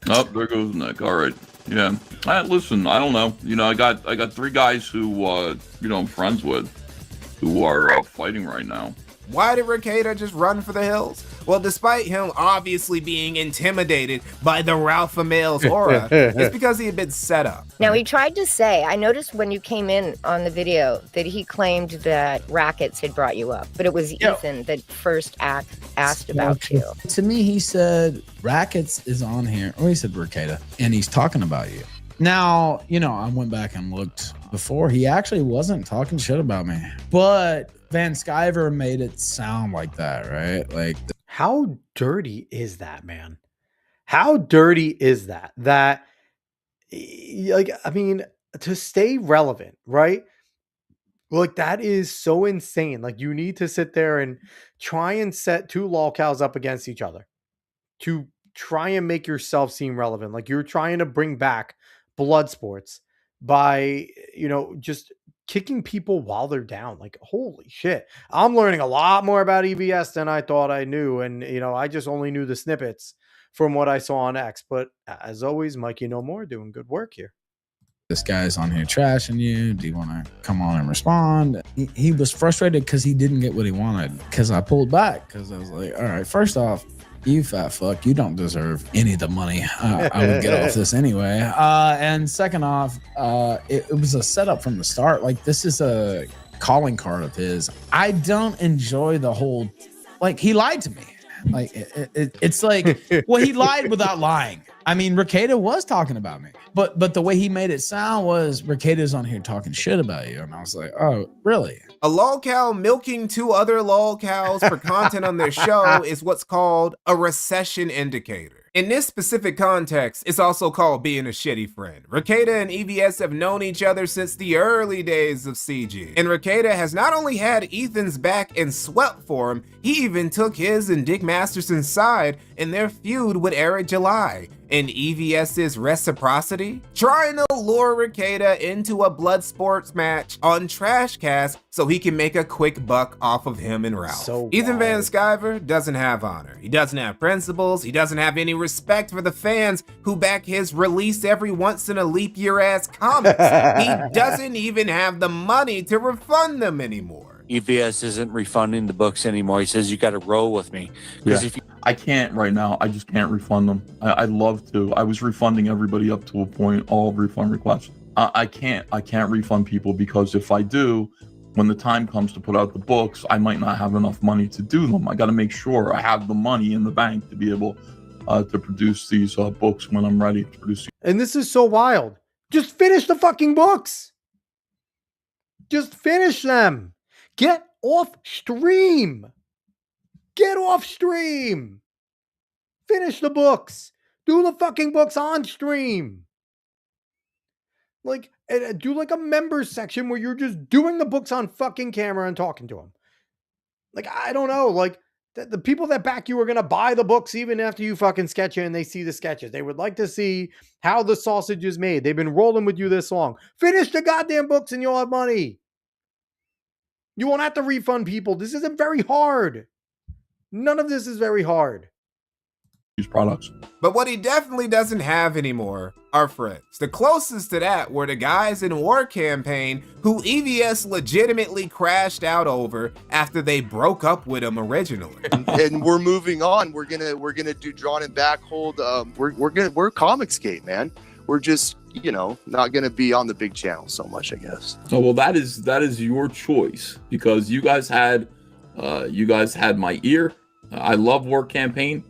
Speaker 3: Oh, there goes Nick. All right. Yeah. Listen, I don't know. You know, I got 3 guys who, you know, I'm friends with, who are fighting right now.
Speaker 4: Why did Rekieta just run for the hills? Well, despite him obviously being intimidated by the Ralph Male's aura, it's because he had been set up.
Speaker 13: Now, he tried to say, I noticed when you came in on the video that he claimed that Rackets had brought you up, but it was Ethan that first asked about you.
Speaker 12: To me, he said Rackets is on here, or he said Rekieta, and he's talking about you. Now, you know, I went back and looked before. He actually wasn't talking shit about me, but Van Sciver made it sound like that, right? Like,
Speaker 2: how dirty is that, man? How dirty is that? That, like, I mean, to stay relevant, right? Like, that is so insane. Like, you need to sit there and try and set 2 lolcows up against each other to try and make yourself seem relevant. Like, you're trying to bring back blood sports by, you know, just kicking people while they're down. Like, holy shit. I'm learning a lot more about EVS than I thought I knew. And, you know, I just only knew the snippets from what I saw on X. But as always, MikeyNohMore doing good work here.
Speaker 12: This guy's on here trashing you. Do you want to come on and respond? He was frustrated because he didn't get what he wanted, because I pulled back, because I was like, all right, first off, you fat fuck, you don't deserve any of the money. I would get off this anyway. And second off, it was a setup from the start. Like, this is a calling card of his. I don't enjoy the whole, like, he lied to me. Like, it's like, well, he lied without lying. I mean, Rekieta was talking about me, but the way he made it sound was Rekieta's on here talking shit about you. And I was like, oh, really?
Speaker 4: A lolcow milking 2 other lolcows for content on their show is what's called a recession indicator. In this specific context, it's also called being a shitty friend. Rekieta and EVS have known each other since the early days of CG. And Rekieta has not only had Ethan's back and swept for him, he even took his and Dick Masterson's side in their feud with Eric July. And EVS's reciprocity? Trying to lure Rekieta into a blood sports match on Trashcast so he can make a quick buck off of him and Ralph. Ethan Van Sciver doesn't have honor. He doesn't have principles. He doesn't have any respect for the fans who back his release every once in a leap year ass comics. He doesn't even have the money to refund them anymore.
Speaker 14: EVS isn't refunding the books anymore. He says you got to roll with me.
Speaker 3: Yeah. I can't right now. I just can't refund them. I'd love to. I was refunding everybody up to a point, all refund requests. I can't refund people, because if I do, when the time comes to put out the books, I might not have enough money to do them. I got to make sure I have the money in the bank to be able to produce these books when I'm ready to produce.
Speaker 2: And this is so wild. Just finish the fucking books. Just finish them. Get off stream. Get off stream. Finish the books. Do the fucking books on stream. Like, do like a members section where you're just doing the books on fucking camera and talking to them. Like, I don't know. Like, the people that back you are going to buy the books even after you fucking sketch it and they see the sketches. They would like to see how the sausage is made. They've been rolling with you this long. Finish the goddamn books and you'll have money. You won't have to refund people. This isn't very hard. None of this is very hard.
Speaker 3: These products.
Speaker 4: But what he definitely doesn't have anymore are friends. The closest to that were the guys in War Campaign who EVS legitimately crashed out over after they broke up with him originally.
Speaker 15: And we're moving on. We're gonna do Drawn and Back Hold. We're Comicsgate, man. We're just, you know, not gonna be on the big channel so much, I guess.
Speaker 3: Oh, well, that is your choice, because you guys had You guys had my ear. I love Work Campaign.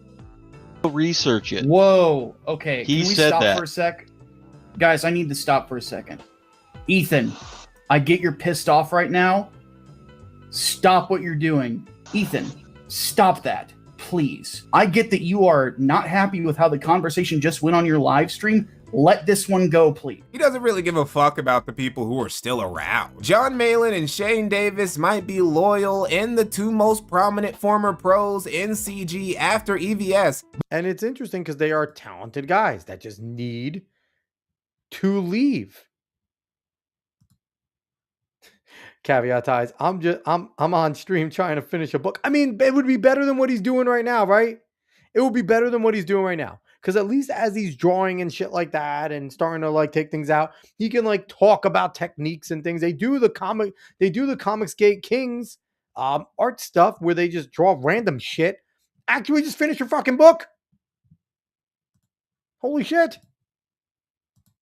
Speaker 16: Research it.
Speaker 17: Whoa. Okay.
Speaker 16: He
Speaker 17: Can we
Speaker 16: said
Speaker 17: stop
Speaker 16: that.
Speaker 17: for a sec? Guys, I need to stop for a second. Ethan, I get you're pissed off right now. Stop what you're doing. Ethan, stop that, please. I get that you are not happy with how the conversation just went on your live stream. Let this one go, please.
Speaker 4: He doesn't really give a fuck about the people who are still around. John Malin and Shane Davis might be loyal and the two most prominent former pros in CG after EVS.
Speaker 2: And it's interesting because they are talented guys that just need to leave. Caveat ties. I'm on stream trying to finish a book. I mean, it would be better than what he's doing right now, right? It would be better than what he's doing right now. Because at least as he's drawing and shit like that and starting to like take things out, he can like talk about techniques and things. They do the Comicsgate Kings art stuff where they just draw random shit. Actually, just finish your fucking book. Holy shit.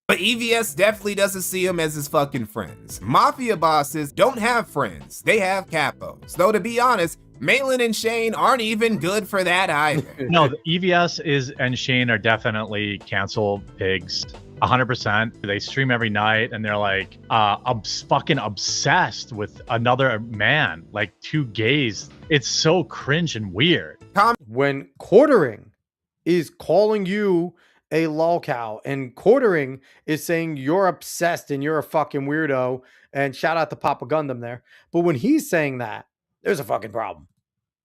Speaker 4: But EVS definitely doesn't see him as his fucking friends. Mafia bosses don't have friends. They have capos. Though to be honest, Malin and Shane aren't even good for that either.
Speaker 18: No, the EVS and Shane are definitely cancel pigs. 100%. They stream every night and they're like fucking obsessed with another man, like two gays. It's so cringe and weird.
Speaker 2: When Quartering is calling you a lolcow and Quartering is saying you're obsessed and you're a fucking weirdo, and shout out to Papa Gundam there. But when he's saying that, there's a fucking problem.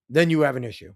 Speaker 2: Then you have an issue.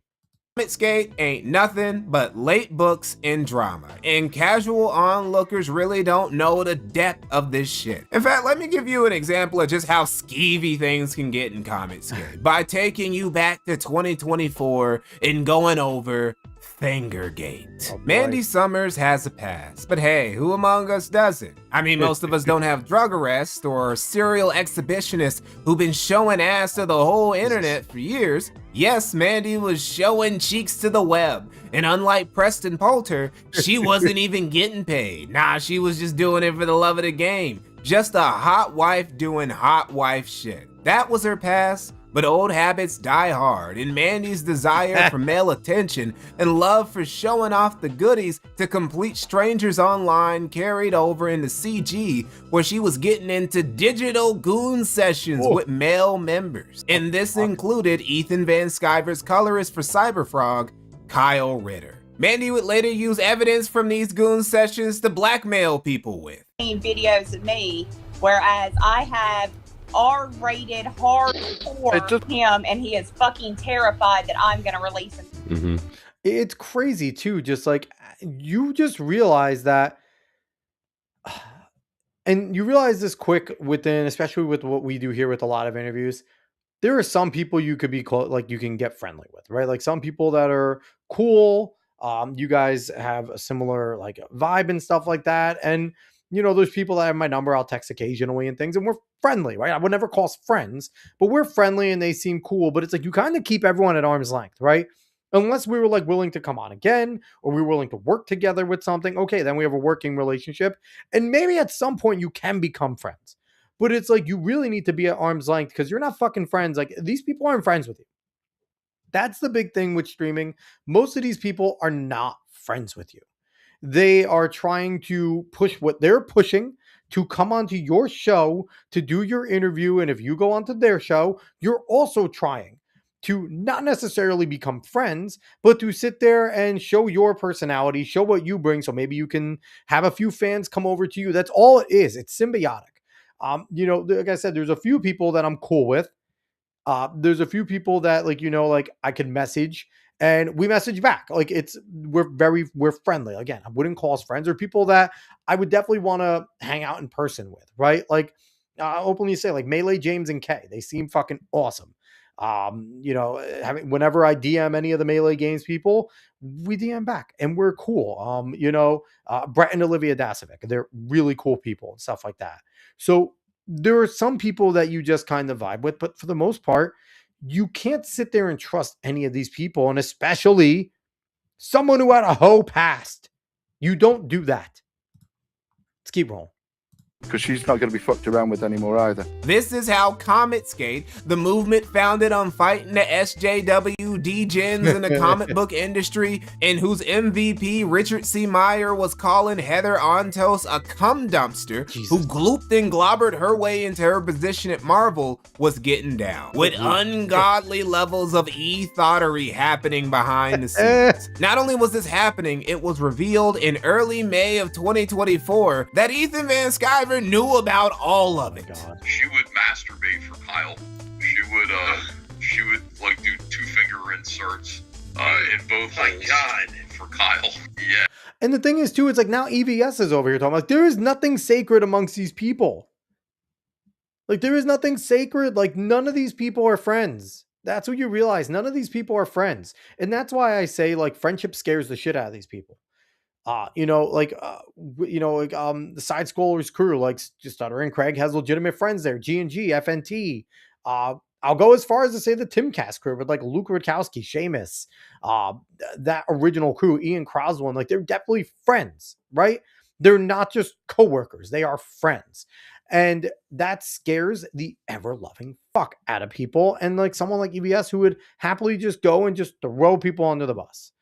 Speaker 4: Comicsgate ain't nothing but late books and drama, and casual onlookers really don't know the depth of this shit. In fact, let me give you an example of just how skeevy things can get in Comicsgate by taking you back to 2024 and going over Fingergate. Mandy Summers has a past, but hey, who among us doesn't? I mean, most of us don't have drug arrests or serial exhibitionists who've been showing ass to the whole internet for years. Yes, Mandy was showing cheeks to the web, and unlike Preston Poulter, she wasn't even getting paid. Nah, she was just doing it for the love of the game. Just a hot wife doing hot wife shit. That was her past. But old habits die hard, and Mandy's desire for male attention and love for showing off the goodies to complete strangers online carried over into CG, where she was getting into digital goon sessions with male members. And this included Ethan Van Sciver's colorist for Cyberfrog, Kyle Ritter. Mandy would later use evidence from these goon sessions to blackmail people with.
Speaker 19: Videos of me, whereas I have R-rated hardcore him, and he is fucking terrified that I'm gonna release him.
Speaker 2: It's crazy too. Just like you just realize that, and you realize this quick within, especially with what we do here with a lot of interviews. There are some people you could be like you can get friendly with, right? Like some people that are cool. You guys have a similar like vibe and stuff like that, and you know, there's people that have my number, I'll text occasionally and things, and we're friendly, right? I would never call us friends, but we're friendly and they seem cool. But it's like you kind of keep everyone at arm's length, right? Unless we were like willing to come on again, or we were willing to work together with something. Okay, then we have a working relationship. And maybe at some point you can become friends. But it's like you really need to be at arm's length because you're not fucking friends. Like these people aren't friends with you. That's the big thing with streaming. Most of these people are not friends with you. They are trying to push what they're pushing to come onto your show to do your interview. And if you go onto their show, you're also trying to not necessarily become friends, but to sit there and show your personality, show what you bring. So maybe you can have a few fans come over to you. That's all it is. It's symbiotic. You know, like I said, there's a few people that I'm cool with. There's a few people that like, you know, like I can message and we message back. Like we're friendly. Again, I wouldn't call us friends, or people that I would definitely want to hang out in person with, right? Like I openly say like Melee, James, and Kay, they seem fucking awesome. You know, whenever I DM any of the Melee Games people, we DM back and we're cool. You know, Brett and Olivia Dasovic, they're really cool people and stuff like that. So there are some people that you just kind of vibe with, but for the most part, you can't sit there and trust any of these people, and especially someone who had a hoe past. You don't do that. Let's keep rolling.
Speaker 20: because she's not going to be fucked around with anymore either.
Speaker 4: This is how Cometscape, the movement founded on fighting the SJW degens in the comic book industry, and whose MVP Richard C. Meyer was calling Heather Antos a cum dumpster, who glooped and globbered her way into her position at Marvel, was getting down. With ungodly levels of e-thottery happening behind the scenes. Not only was this happening, it was revealed in early May of 2024 that Ethan Van Sciver knew about all of it.
Speaker 3: She would masturbate for Kyle. She would like do 2-finger inserts in both holes for Kyle. Yeah.
Speaker 2: And the thing is too, it's like now EVS is over here talking like there is nothing sacred amongst these people. Like there is nothing sacred. Like none of these people are friends. That's what you realize. None of these people are friends. And that's why I say like friendship scares the shit out of these people. The Side Scrollers crew, like just Stuttering Craig has legitimate friends there. G&G, FNT. I'll go as far as to say the Timcast crew with like Luke Rutkowski, Seamus, that original crew, Ian Croswell, like they're definitely friends, right? They're not just coworkers. They are friends. And that scares the ever-loving fuck out of people. And like someone like EBS who would happily just go and just throw people under the bus.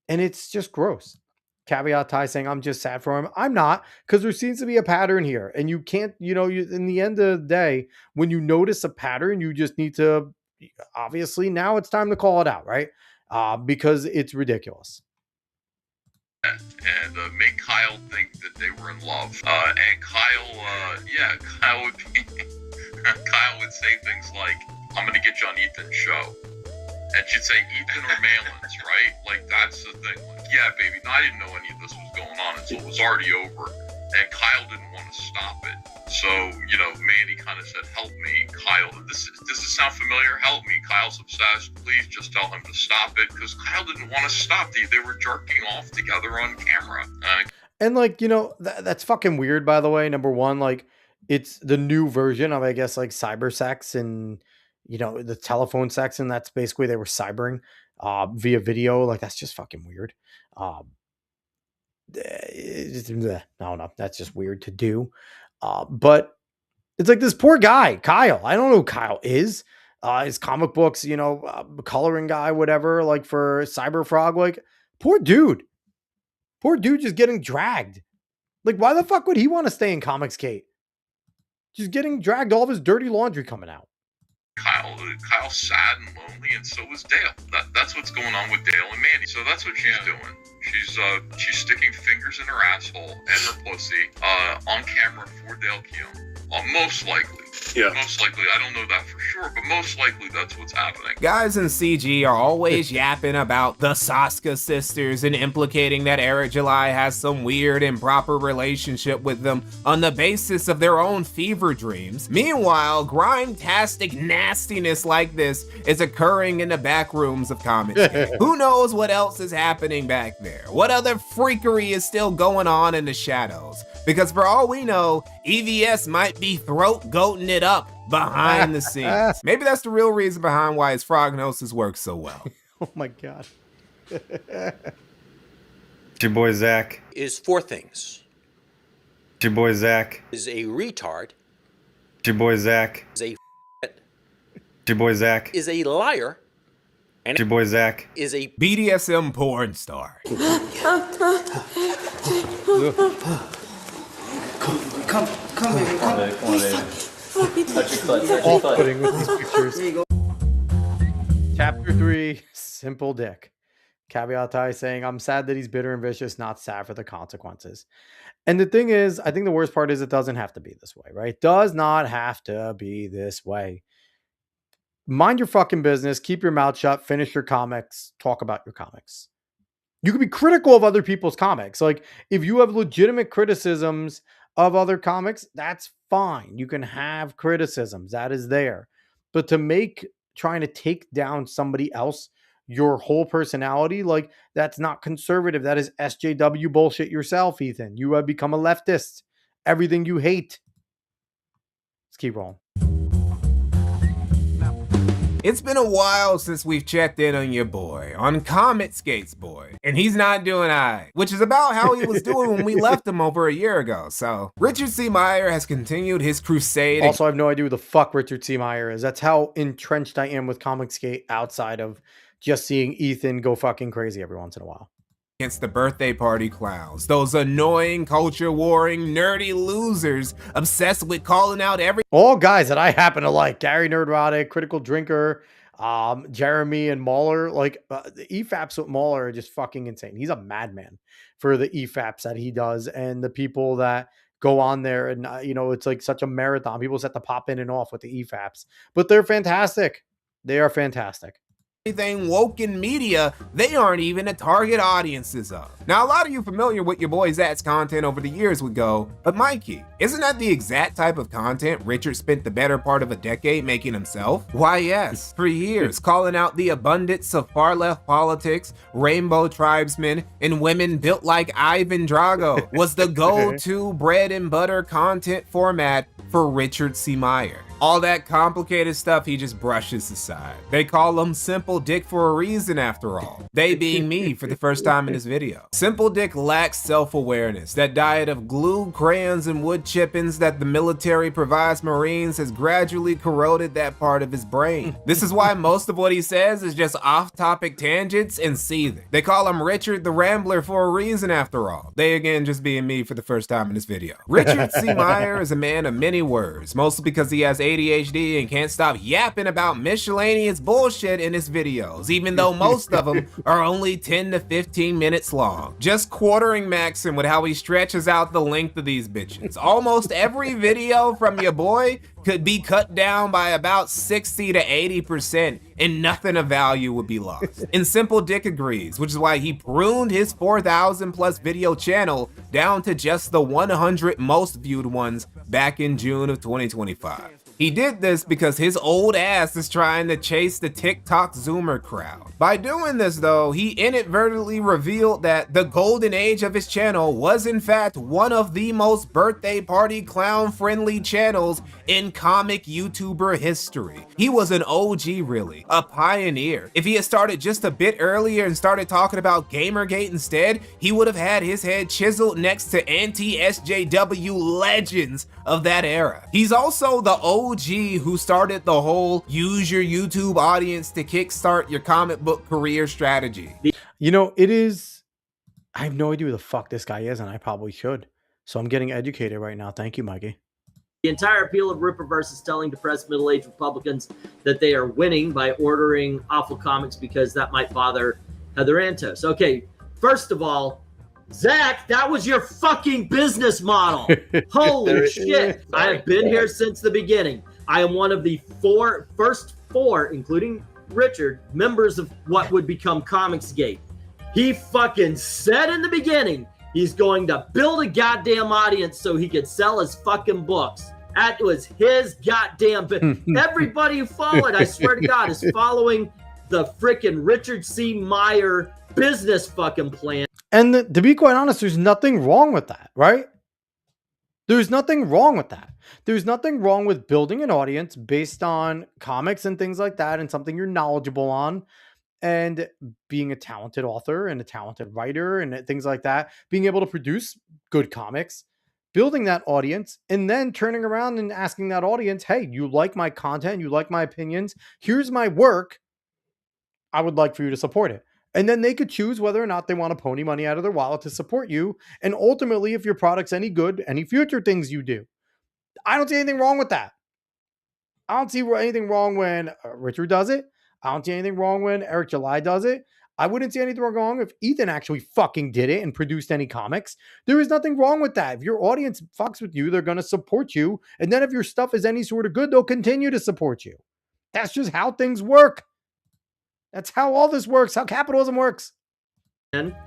Speaker 2: And it's just gross. Caveat Ty saying, I'm just sad for him. I'm not, because there seems to be a pattern here. And you can't, in the end of the day, when you notice a pattern, you just need to, obviously, now it's time to call it out, right? Because it's ridiculous.
Speaker 3: And make Kyle think that they were in love. And Kyle would be, Kyle would say things like, I'm going to get you on Ethan's show. And she'd say Ethan or Malin's, right? Like, that's the thing. Like, yeah, baby, I didn't know any of this was going on until it was already over. And Kyle didn't want to stop it. So, Mandy kind of said, help me, Kyle. Does this sound familiar? Help me. Kyle's obsessed. Please just tell him to stop it. Because Kyle didn't want to stop. They were jerking off together on camera.
Speaker 2: And, like, that's fucking weird, by the way. Number one, like, it's the new version of, I guess, like, cyber sex and... the telephone sex, and that's basically they were cybering via video. Like, that's just fucking weird. No, that's just weird to do. But it's like this poor guy, Kyle. I don't know who Kyle is. His comic books, coloring guy, whatever, like for Cyberfrog. Like, poor dude just getting dragged. Like, why the fuck would he want to stay in Comicsgate? Just getting dragged, all of his dirty laundry coming out.
Speaker 3: Kyle's sad and lonely, and so is Dale. That's what's going on with Dale and Mandy. So that's what she's doing. She's sticking fingers in her asshole and her pussy on camera for Dale Keown. Most likely. Yeah. Most likely. I don't know that for sure, but most likely that's what's happening.
Speaker 4: Guys in CG are always yapping about the Saska sisters and implicating that Eric July has some weird improper relationship with them on the basis of their own fever dreams. Meanwhile, grime-tastic nastiness like this is occurring in the back rooms of Comicsgate. Who knows what else is happening back there? What other freakery is still going on in the shadows? Because for all we know, EVS might be throat-goating it up behind the scenes. Maybe that's the real reason behind why his prognosis works so well.
Speaker 2: Oh my God. It's your boy Zach.
Speaker 21: Is 4 things.
Speaker 2: It's your boy Zach.
Speaker 21: Is a retard.
Speaker 2: It's your boy Zach.
Speaker 21: Is a
Speaker 2: It's your boy Zach.
Speaker 21: Is a liar. And
Speaker 2: it's your boy Zach.
Speaker 21: Is a
Speaker 4: BDSM porn star.
Speaker 1: Come, baby, come.
Speaker 2: Off-putting with these pictures. Chapter 3, Simple Dick. Caveat Ty saying, I'm sad that he's bitter and vicious, not sad for the consequences. And the thing is, I think the worst part is it doesn't have to be this way, right? It does not have to be this way. Mind your fucking business, keep your mouth shut, finish your comics, talk about your comics. You can be critical of other people's comics. Like, if you have legitimate criticisms of other comics, that's fine. You can have criticisms. That is there. But to make trying to take down somebody else, your whole personality, like, that's not conservative. That is SJW bullshit yourself, Ethan. You have become a leftist. Everything you hate. Let's keep rolling.
Speaker 4: It's been a while since we've checked in on your boy, on Comicsgate's boy. and he's not doing alright, which is about how he was doing when we left him over a year ago. So Richard C. Meyer has continued his crusade.
Speaker 2: Also, I have no idea who the fuck Richard C. Meyer is. That's how entrenched I am with Comicsgate outside of just seeing Ethan go fucking crazy every once in a while.
Speaker 4: Against the birthday party clowns, those annoying, culture warring, nerdy losers obsessed with calling out every—
Speaker 2: all guys that I happen to like. Gary Nerdrotic, Critical Drinker, Jeremy and Mauler. Like the EFAPs with Mauler are just fucking insane. He's a madman for the EFAPs that he does, and the people that go on there, and you know, it's like such a marathon. People just have to pop in and off with the EFAPs, but they're fantastic. They are fantastic.
Speaker 4: Everything woke in media they aren't even the target audiences of. Now, a lot of you familiar with your boy Zat's content over the years would go, but Mikey, isn't that the exact type of content Richard spent the better part of a decade making himself? Why yes, for years, calling out the abundance of far-left politics, rainbow tribesmen, and women built like Ivan Drago was the go-to bread and butter content format for Richard C. Meyer. All that complicated stuff he just brushes aside. They call him Simple Dick for a reason, after all. They being me for the first time in this video. Simple Dick lacks self-awareness. That diet of glue, crayons, and wood chippings that the military provides Marines has gradually corroded that part of his brain. This is why most of what he says is just off-topic tangents and seething. They call him Richard the Rambler for a reason, after all. They again just being me for the first time in this video. Richard C. Meyer is a man of many words, mostly because he has ADHD and can't stop yapping about miscellaneous bullshit in his videos, even though most of them are only 10 to 15 minutes long. Just quartering Maxim with how he stretches out the length of these bitches. Almost every video from your boy could be cut down by about 60 to 80% and nothing of value would be lost. And Simple Dick agrees, which is why he pruned his 4,000 plus video channel down to just the 100 most viewed ones back in June of 2025. He did this because his old ass is trying to chase the TikTok Zoomer crowd. By doing this though, he inadvertently revealed that the golden age of his channel was in fact one of the most birthday party clown friendly channels in comic YouTuber history. He was an OG really, a pioneer. If he had started just a bit earlier and started talking about Gamergate instead, he would have had his head chiseled next to anti-SJW legends of that era. He's also the OG who started the whole use your YouTube audience to kickstart your comic book career strategy.
Speaker 2: You know, it is, I have no idea who the fuck this guy is, and I probably should. So I'm getting educated right now. Thank you, Mikey.
Speaker 6: The entire appeal of Rippoffverse is telling depressed middle-aged Republicans that they are winning by ordering awful comics because that might bother Heather Antos. Okay, first of all, Zach, that was your fucking business model. Holy shit. I have been here since the beginning. I am one of the first four, including Richard, members of what would become Comicsgate. He fucking said in the beginning he's going to build a goddamn audience so he could sell his fucking books. That was his goddamn everybody who followed, I swear to God, is following the freaking Richard C. Meyer business fucking plan.
Speaker 2: And to be quite honest, there's nothing wrong with that, right? There's nothing wrong with that. There's nothing wrong with building an audience based on comics and things like that and something you're knowledgeable on, and being a talented author and a talented writer and things like that, being able to produce good comics, building that audience, and then turning around and asking that audience, hey, you like my content, you like my opinions, here's my work, I would like for you to support it. And then they could choose whether or not they want to pony money out of their wallet to support you. And ultimately, if your product's any good, any future things you do, I don't see anything wrong with that. I don't see anything wrong when Richard does it. I don't see anything wrong when Eric July does it. I wouldn't see anything wrong if Ethan actually fucking did it and produced any comics. There is nothing wrong with that. If your audience fucks with you, they're going to support you. And then if your stuff is any sort of good, they'll continue to support you. That's just how things work. That's how all this works, how capitalism works.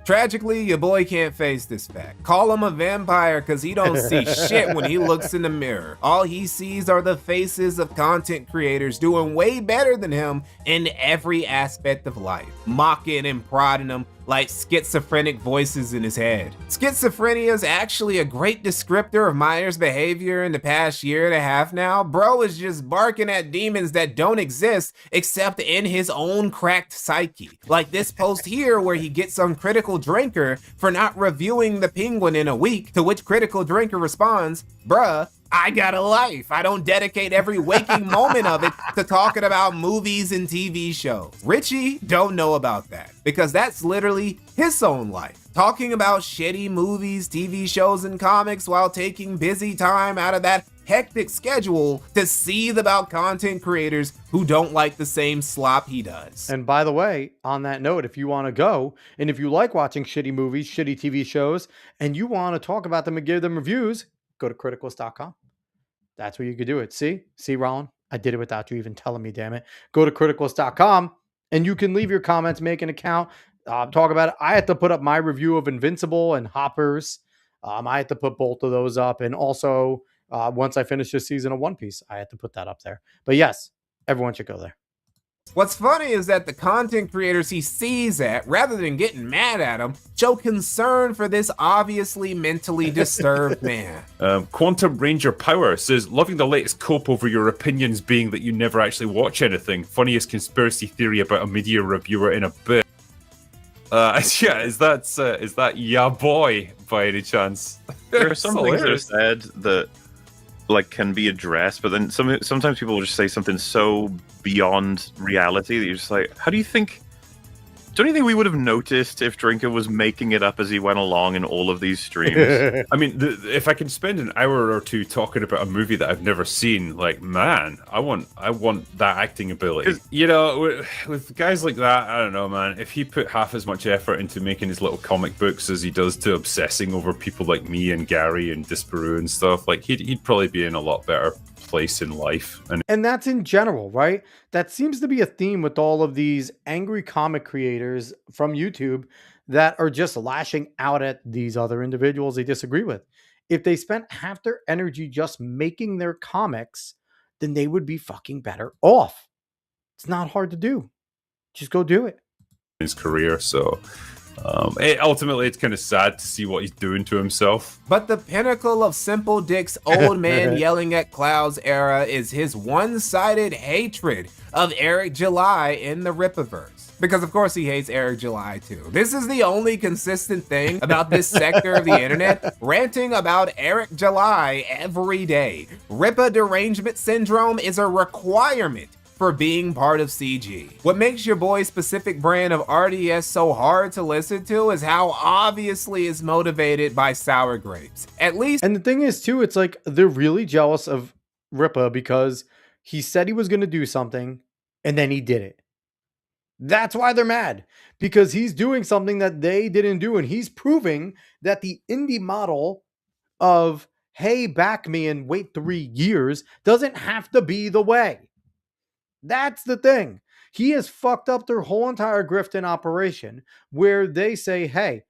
Speaker 4: Tragically, your boy can't face this fact. Call him a vampire because he don't see shit when he looks in the mirror. All he sees are the faces of content creators doing way better than him in every aspect of life, mocking and prodding him, like schizophrenic voices in his head. Schizophrenia is actually a great descriptor of Myers' behavior in the past year and a half now. Bro is just barking at demons that don't exist except in his own cracked psyche. Like this post here where he gets on Critical Drinker for not reviewing The Penguin in a week, to which Critical Drinker responds, bruh, I got a life. I don't dedicate every waking moment of it to talking about movies and TV shows. Richie don't know about that because that's literally his own life. Talking about shitty movies, TV shows, and comics while taking busy time out of that hectic schedule to seethe about content creators who don't like the same slop he does.
Speaker 2: And by the way, on that note, if you want to go, and if you like watching shitty movies, shitty TV shows, and you want to talk about them and give them reviews, go to criticalist.com. That's where you could do it. See, Rollin? I did it without you even telling me, damn it. Go to criticalist.com and you can leave your comments, make an account, talk about it. I had to put up my review of Invincible and Hoppers. I had to put both of those up. And also, once I finish this season of One Piece, I had to put that up there. But yes, everyone should go there.
Speaker 4: What's funny is that the content creators he sees at, rather than getting mad at him, show concern for this obviously mentally disturbed man.
Speaker 7: Quantum Ranger Power says, loving the latest cope over your opinions being that you never actually watch anything. Funniest conspiracy theory about a media reviewer in a bit. Yeah, is that ya boy by any chance?
Speaker 22: There are some things that are said that like can be addressed, but then sometimes people will just say something so beyond reality that you're just like, how do you think? Don't you think we would have noticed if Drinker was making it up as he went along in all of these streams?
Speaker 7: I mean, if I can spend an hour or two talking about a movie that I've never seen, like, man, I want that acting ability. You know, with guys like that, I don't know, man. If he put half as much effort into making his little comic books as he does to obsessing over people like me and Gary and Disparu and stuff, like he'd probably be in a lot better place in life.
Speaker 2: And that's in general, right? That seems to be a theme with all of these angry comic creators from YouTube that are just lashing out at these other individuals they disagree with. If they spent half their energy just making their comics, then they would be fucking better off. It's not hard to do. Just go do it.
Speaker 7: His career, so ultimately it's kind of sad to see what he's doing to himself.
Speaker 4: But the pinnacle of Simple Dick's old man yelling at clouds era is his one-sided hatred of Eric July in the Rippoffverse. Because of course he hates Eric July too. This is the only consistent thing about this sector of the internet, ranting about Eric July every day. Rippa derangement syndrome is a requirement for being part of CG. What makes your boy's specific brand of RDS so hard to listen to is how obviously it's motivated by sour grapes. At least.
Speaker 2: And the thing is too, it's like they're really jealous of Rippa because he said he was going to do something and then he did it. That's why they're mad, because he's doing something that they didn't do. And he's proving that the indie model of, hey, back me and wait 3 years doesn't have to be the way. That's the thing. He has fucked up their whole entire Grifton operation where they say, hey,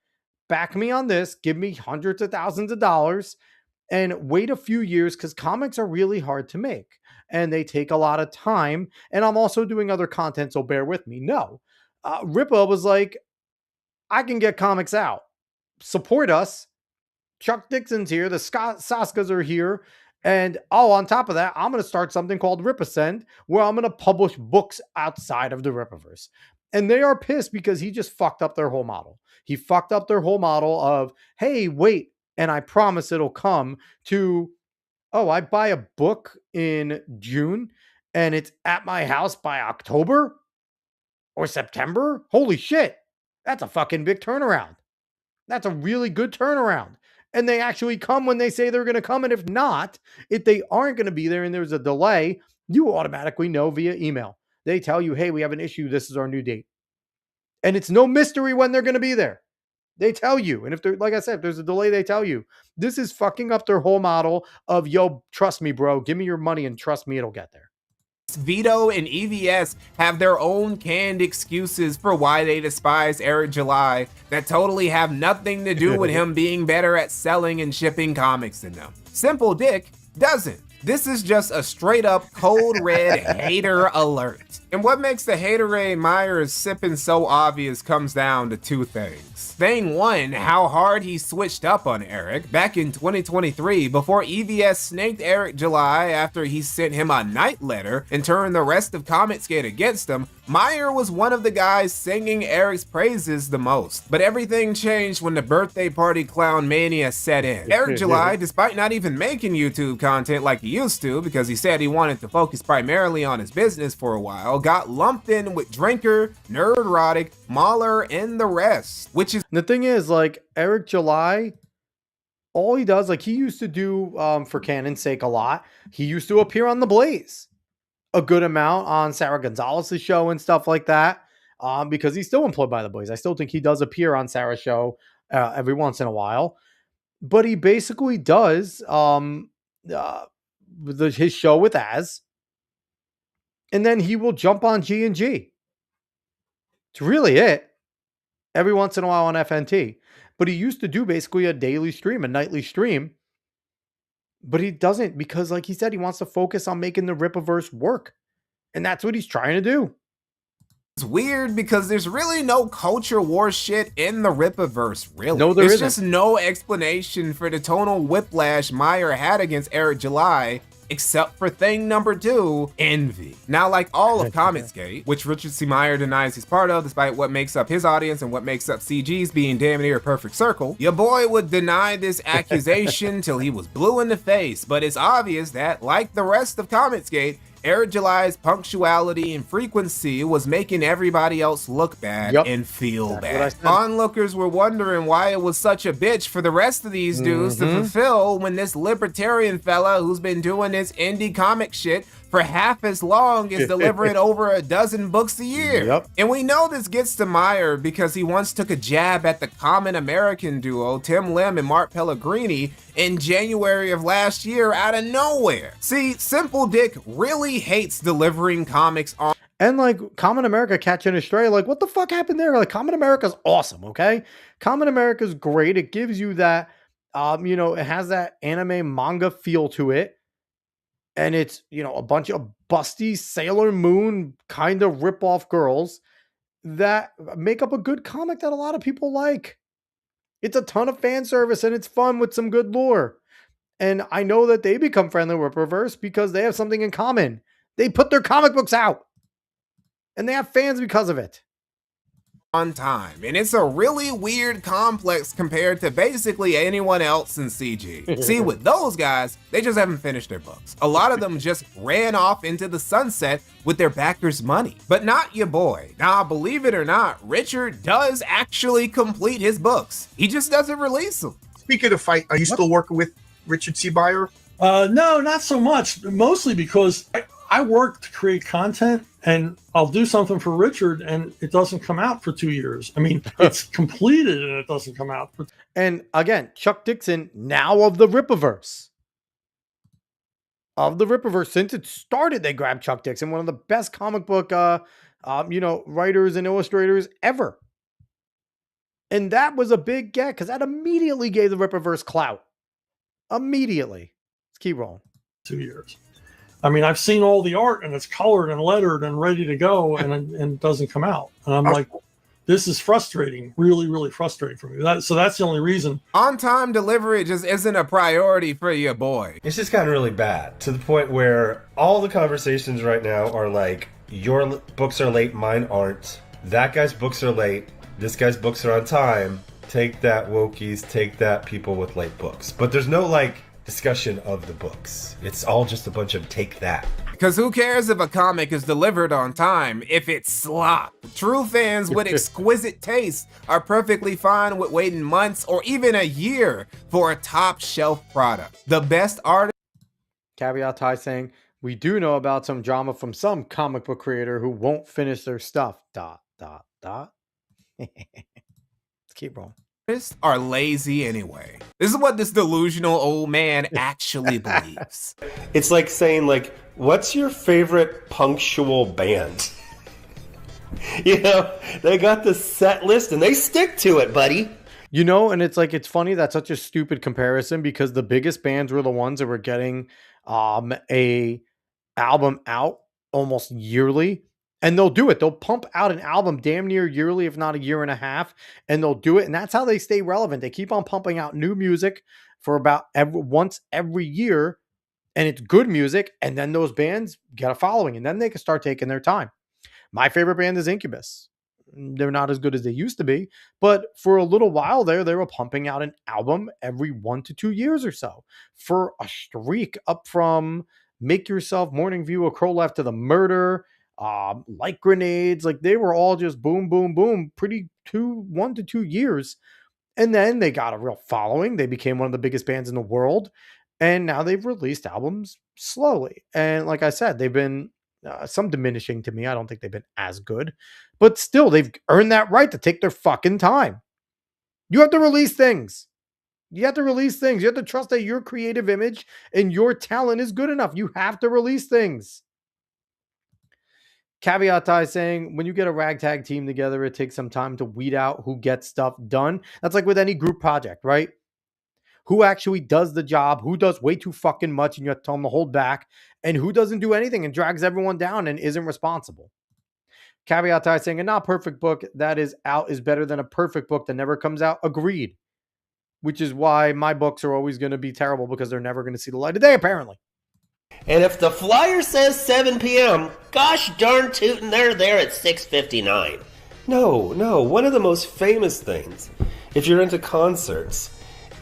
Speaker 2: back me on this, give me hundreds of thousands of dollars and wait a few years because comics are really hard to make and they take a lot of time. And I'm also doing other content, so bear with me. No, Rippa was like, I can get comics out. Support us. Chuck Dixon's here. The Saskas are here. And on top of that, I'm going to start something called Ripascend, where I'm going to publish books outside of the Rippoverse. And they are pissed because he just fucked up their whole model. He fucked up their whole model of, hey, wait, and I promise it'll come, to, oh, I buy a book in June and it's at my house by October or September. Holy shit. That's a fucking big turnaround. That's a really good turnaround. And they actually come when they say they're going to come. And if not, if they aren't going to be there and there's a delay, you automatically know via email. They tell you, hey, we have an issue. This is our new date. And it's no mystery when they're going to be there. They tell you. And if they're, like I said, if there's a delay, they tell you. This is fucking up their whole model of, yo, trust me, bro. Give me your money and trust me, it'll get there.
Speaker 4: Vito and EVS have their own canned excuses for why they despise Eric July that totally have nothing to do with him being better at selling and shipping comics than them. Simple Dick doesn't. This is just a straight up code red hater alert. And what makes the haterade Myers sipping so obvious comes down to two things. Thing one, how hard he switched up on Eric back in 2023 before EVS snaked Eric July after he sent him a night letter and turned the rest of Comicsgate against him. Meyer was one of the guys singing Eric's praises the most. But everything changed when the birthday party clown mania set in. Eric July, despite not even making YouTube content like he used to because he said he wanted to focus primarily on his business for a while, got lumped in with Drinker, Nerdrotic, Mahler, and the rest, which is...
Speaker 2: The thing is, like, Eric July, all he does, like, he used to do, for Canon's sake, a lot. He used to appear on The Blaze a good amount on Sarah Gonzalez's show and stuff like that, because he's still employed by The Blaze. I still think he does appear on Sarah's show every once in a while. But he basically does his show with Az, and then he will jump on G&G. It's really it. Every once in a while on FNT. But he used to do basically a daily stream, a nightly stream. But he doesn't because, like he said, he wants to focus on making the Rippoffverse work. And that's what he's trying to do.
Speaker 4: It's weird because there's really no culture war shit in the Rippoffverse, really.
Speaker 2: No,
Speaker 4: There's
Speaker 2: isn't.
Speaker 4: just no explanation for the tonal whiplash Meyer had against Eric July, except for thing number two, envy. Now, like all of Comicsgate, which Richard C. Meyer denies he's part of, despite what makes up his audience and what makes up CG's being damn near a perfect circle, your boy would deny this accusation till he was blue in the face. But it's obvious that, like the rest of Comicsgate, Eric July's punctuality and frequency was making everybody else look bad and feel bad. Onlookers were wondering why it was such a bitch for the rest of these dudes to fulfill when this libertarian fella who's been doing this indie comic shit for half as long is delivering over a dozen books a year. And we know this gets to Meyer because he once took a jab at the common American duo Tim Lim and Mark Pellegrini in January of last year out of nowhere. See, Simple Dick really hates delivering comics on...
Speaker 2: And like Common America catching a stray, like what the fuck happened there? Like Common America's awesome, okay? Common America's great. It gives you that, you know, it has that anime manga feel to it. And it's, you know, a bunch of busty Sailor Moon kind of rip-off girls that make up a good comic that a lot of people like. It's a ton of fan service and it's fun with some good lore. And I know that they become friendly with Rippoffverse because they have something in common. They put their comic books out. And they have fans because of it.
Speaker 4: On time, and it's a really weird complex compared to basically anyone else in CG. See, with those guys, they just haven't finished their books. A lot of them just ran off into the sunset with their backers' money. But not your boy. Now, believe it or not, Richard does actually complete his books. He just doesn't release them.
Speaker 5: Speaking of fight, are you still working with Richard C. Meyer?
Speaker 8: No, not so much. Mostly because I work to create content, and I'll do something for Richard, and it doesn't come out for 2 years. I mean, it's completed, and it doesn't come out.
Speaker 2: And again, Chuck Dixon, now of the Rippoffverse. Of the Rippoffverse, since it started, they grabbed Chuck Dixon, one of the best comic book, you know, writers and illustrators ever. And that was a big get because that immediately gave the Rippoffverse clout. Immediately. Let's keep rolling.
Speaker 8: 2 years. I mean, I've seen all the art and it's colored and lettered and ready to go, and it doesn't come out. And I'm like, this is frustrating, really, really frustrating for me. So that's the only reason.
Speaker 4: On-time delivery just isn't a priority for your boy.
Speaker 23: It's just gotten really bad to the point where all the conversations right now are like, your books are late, mine aren't. That guy's books are late, this guy's books are on time. Take that, wokies, take that, people with late books. But there's no, like, discussion of the books. It's all just a bunch of take that.
Speaker 4: Because who cares if a comic is delivered on time if it's slop? True fans with exquisite taste are perfectly fine with waiting months or even a year for a top shelf product. The best artist...
Speaker 2: Caveat Ty saying, we do know about some drama from some comic book creator who won't finish their stuff. ... Let's keep rolling.
Speaker 4: Are lazy anyway. This is what this delusional old man actually believes.
Speaker 23: It's like saying, like, what's your favorite punctual band? You know, they got the set list and they stick to it, buddy.
Speaker 2: You know, and it's like, it's funny, that's such a stupid comparison because the biggest bands were the ones that were getting a album out almost yearly, and they'll do it. They'll pump out an album damn near yearly, if not a year and a half, and they'll do it. And that's how they stay relevant. They keep on pumping out new music for about once every year, and it's good music. And then those bands get a following, and then they can start taking their time. My favorite band is Incubus. They're not as good as they used to be, but for a little while there, they were pumping out an album every 1 to 2 years or so for a streak, up from Make Yourself, Morning View, A Crow Left to the Murder, Like Grenades. Like, they were all just boom, boom, boom, 1 to 2 years. And then they got a real following. They became one of the biggest bands in the world. And now they've released albums slowly. And like I said, they've been some diminishing to me. I don't think they've been as good, but still, they've earned that right to take their fucking time. You have to release things. You have to release things. You have to trust that your creative image and your talent is good enough. You have to release things. Caveat Ty saying, when you get a ragtag team together, it takes some time to weed out who gets stuff done. That's like with any group project, right? Who actually does the job, who does way too fucking much and you have to tell them to hold back, and who doesn't do anything and drags everyone down and isn't responsible. Caveat Ty saying, a not perfect book that is out is better than a perfect book that never comes out. Agreed. Which is why my books are always going to be terrible, because they're never going to see the light of day, apparently.
Speaker 9: And if the flyer says 7 p.m., gosh darn tootin', they're there at 6:59.
Speaker 23: No. One of the most famous things, if you're into concerts,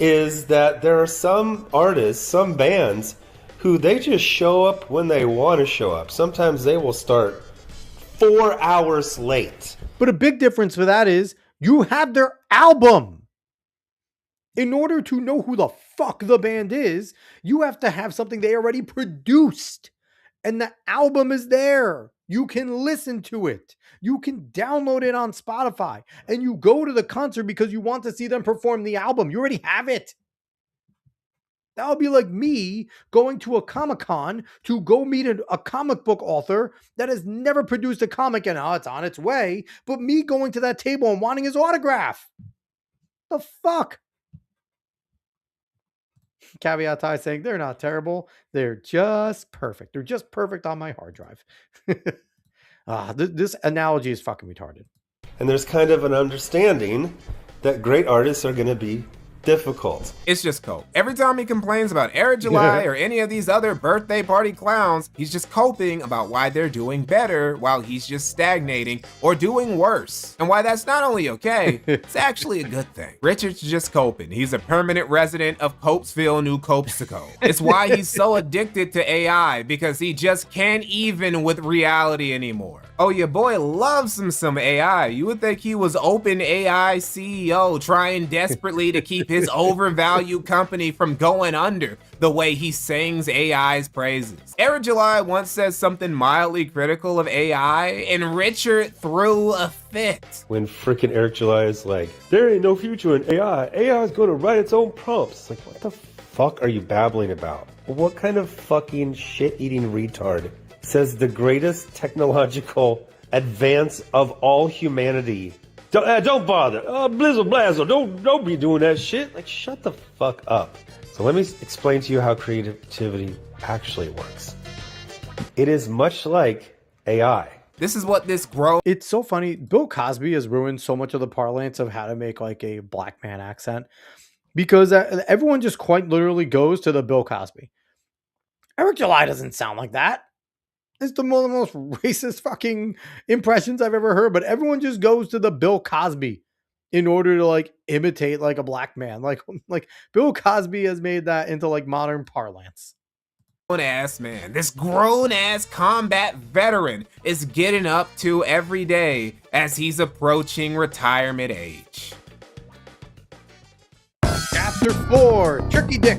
Speaker 23: is that there are some artists, some bands, who they just show up when they want to show up. Sometimes they will start 4 hours late.
Speaker 2: But a big difference for that is you have their album. In order to know who the fuck the band is, you have to have something they already produced. And the album is there. You can listen to it. You can download it on Spotify. And you go to the concert because you want to see them perform the album. You already have it. That would be like me going to a Comic-Con to go meet a comic book author that has never produced a comic, and it's on its way. But me going to that table and wanting his autograph. The fuck? Caveat Ty saying, they're not terrible. They're just perfect. They're just perfect on my hard drive. This analogy is fucking retarded.
Speaker 23: And there's kind of an understanding that great artists are going to be difficult.
Speaker 4: It's just cope. Every time he complains about Eric July or any of these other birthday party clowns, he's just coping about why they're doing better while he's just stagnating or doing worse. And why that's not only okay, it's actually a good thing. Richard's just coping. He's a permanent resident of Copesville, New Copesico. It's why he's so addicted to AI, because he just can't even with reality anymore. Oh, your boy loves him some AI. You would think he was OpenAI CEO trying desperately to keep his overvalued company from going under the way he sings AI's praises. Eric July once said something mildly critical of AI, and Richard threw a fit.
Speaker 23: When freaking Eric July is like, there ain't no future in AI. AI is going to write its own prompts. Like, what the fuck are you babbling about? What kind of fucking shit-eating retard says the greatest technological advance of all humanity? Don't bother. Blizzle blazzle. Don't be doing that shit. Like, shut the fuck up. So let me explain to you how creativity actually works. It is much like AI.
Speaker 4: This is what this grow.
Speaker 2: It's so funny. Bill Cosby has ruined so much of the parlance of how to make like a black man accent, because everyone just quite literally goes to the Bill Cosby. Eric July doesn't sound like that. It's the most racist fucking impressions I've ever heard, but everyone just goes to the Bill Cosby in order to like imitate like a black man. Like Bill Cosby has made that into like modern parlance.
Speaker 4: Ass man, this grown ass combat veteran is getting up to every day as he's approaching retirement age.
Speaker 2: Chapter 4, Turkey Dick.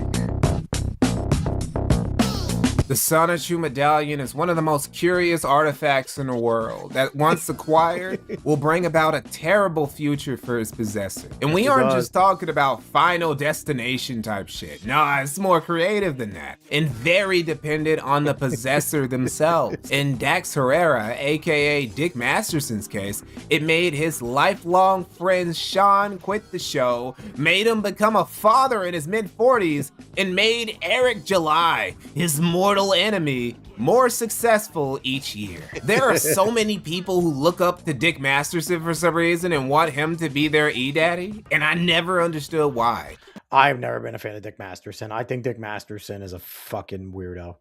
Speaker 4: The Sonichu medallion is one of the most curious artifacts in the world that, once acquired, will bring about a terrible future for its possessor. And we aren't just talking about Final Destination type shit. Nah, it's more creative than that, and very dependent on the possessor themselves. In Dax Herrera, aka Dick Masterson's case, it made his lifelong friend Sean quit the show, made him become a father in his mid-40s, and made Eric July, his mortal enemy, more successful each year. There are so many people who look up to Dick Masterson for some reason and want him to be their E-daddy, and I never understood why.
Speaker 2: I've never been a fan of Dick Masterson. I think Dick Masterson is a fucking weirdo.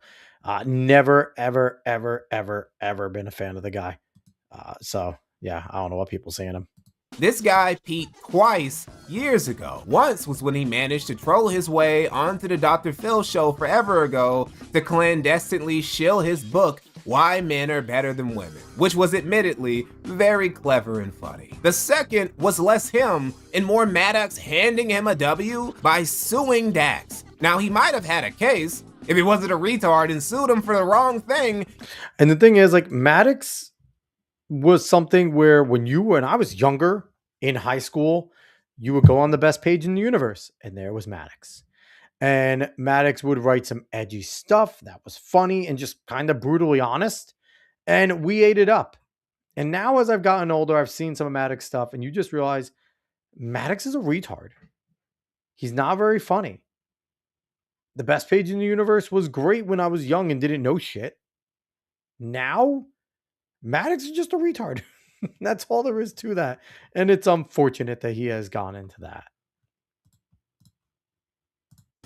Speaker 2: Never, ever, ever, ever, ever been a fan of the guy. So, yeah, I don't know what people say in him.
Speaker 4: This guy peaked twice years ago. Once was when he managed to troll his way onto the Dr. Phil show forever ago to clandestinely shill his book, Why Men Are Better Than Women, which was admittedly very clever and funny. The second was less him and more Maddox handing him a W by suing Dax. Now, he might have had a case if he wasn't a retard and sued him for the wrong thing.
Speaker 2: And the thing is, like, Maddox was something where when I was younger in high school, you would go on the best page in the universe, and there was Maddox. And Maddox would write some edgy stuff that was funny and just kind of brutally honest, and we ate it up. And now as I've gotten older, I've seen some of Maddox stuff, and you just realize Maddox is a retard. He's not very funny. The best page in the universe was great when I was young and didn't know shit. Now, Maddox is just a retard. That's all there is to that. And it's unfortunate that he has gone into that.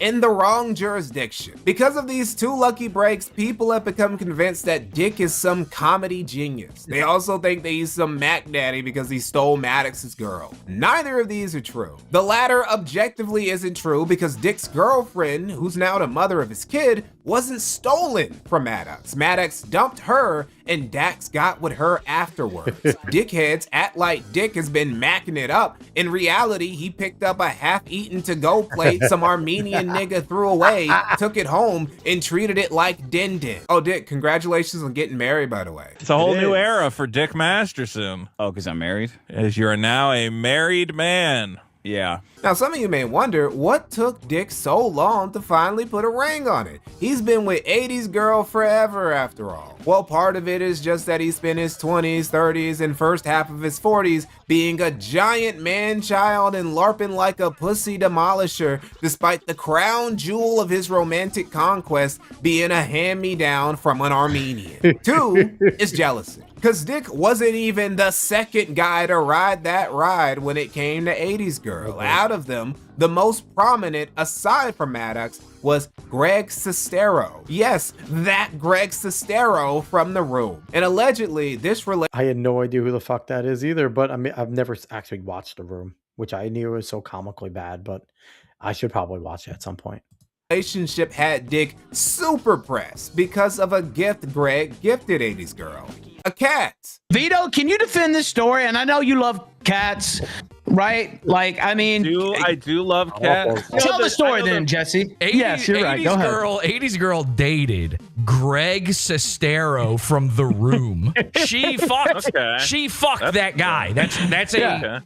Speaker 4: In the wrong jurisdiction. Because of these two lucky breaks, people have become convinced that Dick is some comedy genius. They also think that he's some Mac Daddy because he stole Maddox's girl. Neither of these are true. The latter objectively isn't true because Dick's girlfriend, who's now the mother of his kid, wasn't stolen from Maddox. Maddox dumped her and Dax got with her afterwards. Dickheads act like Dick has been macking it up. In reality, he picked up a half-eaten to-go plate some Armenian nigga threw away, took it home, and treated it like Din Din. Oh, Dick, congratulations on getting married, by the way.
Speaker 10: It's a whole new era for Dick Masterson. Oh, because I'm married? As you're now a married man. Yeah.
Speaker 4: Now, some of you may wonder, what took Dick so long to finally put a ring on it? He's been with 80s girl forever, after all. Well, part of it is just that he spent his 20s, 30s, and first half of his 40s being a giant man-child and LARPing like a pussy demolisher, despite the crown jewel of his romantic conquest being a hand-me-down from an Armenian. Two is jealousy. Cause Dick wasn't even the second guy to ride that ride when it came to 80s girl. Out of them, the most prominent, aside from Maddox, was Greg Sestero. Yes, that Greg Sestero from The Room. And allegedly, this
Speaker 2: I had no idea who the fuck that is either, but I mean, I've never actually watched The Room, which I knew was so comically bad, but I should probably watch it at some point.
Speaker 4: Relationship had Dick super pressed because of a gift Greg gifted 80s girl. A cat.
Speaker 11: Vito, can you defend this story? And I know you love cats, right? Like, I mean,
Speaker 10: I do love cats.
Speaker 11: Tell the story then, Jesse. Yes, you're right. Go ahead.
Speaker 13: 80s girl dated Greg Sestero from The Room. She fucked that guy.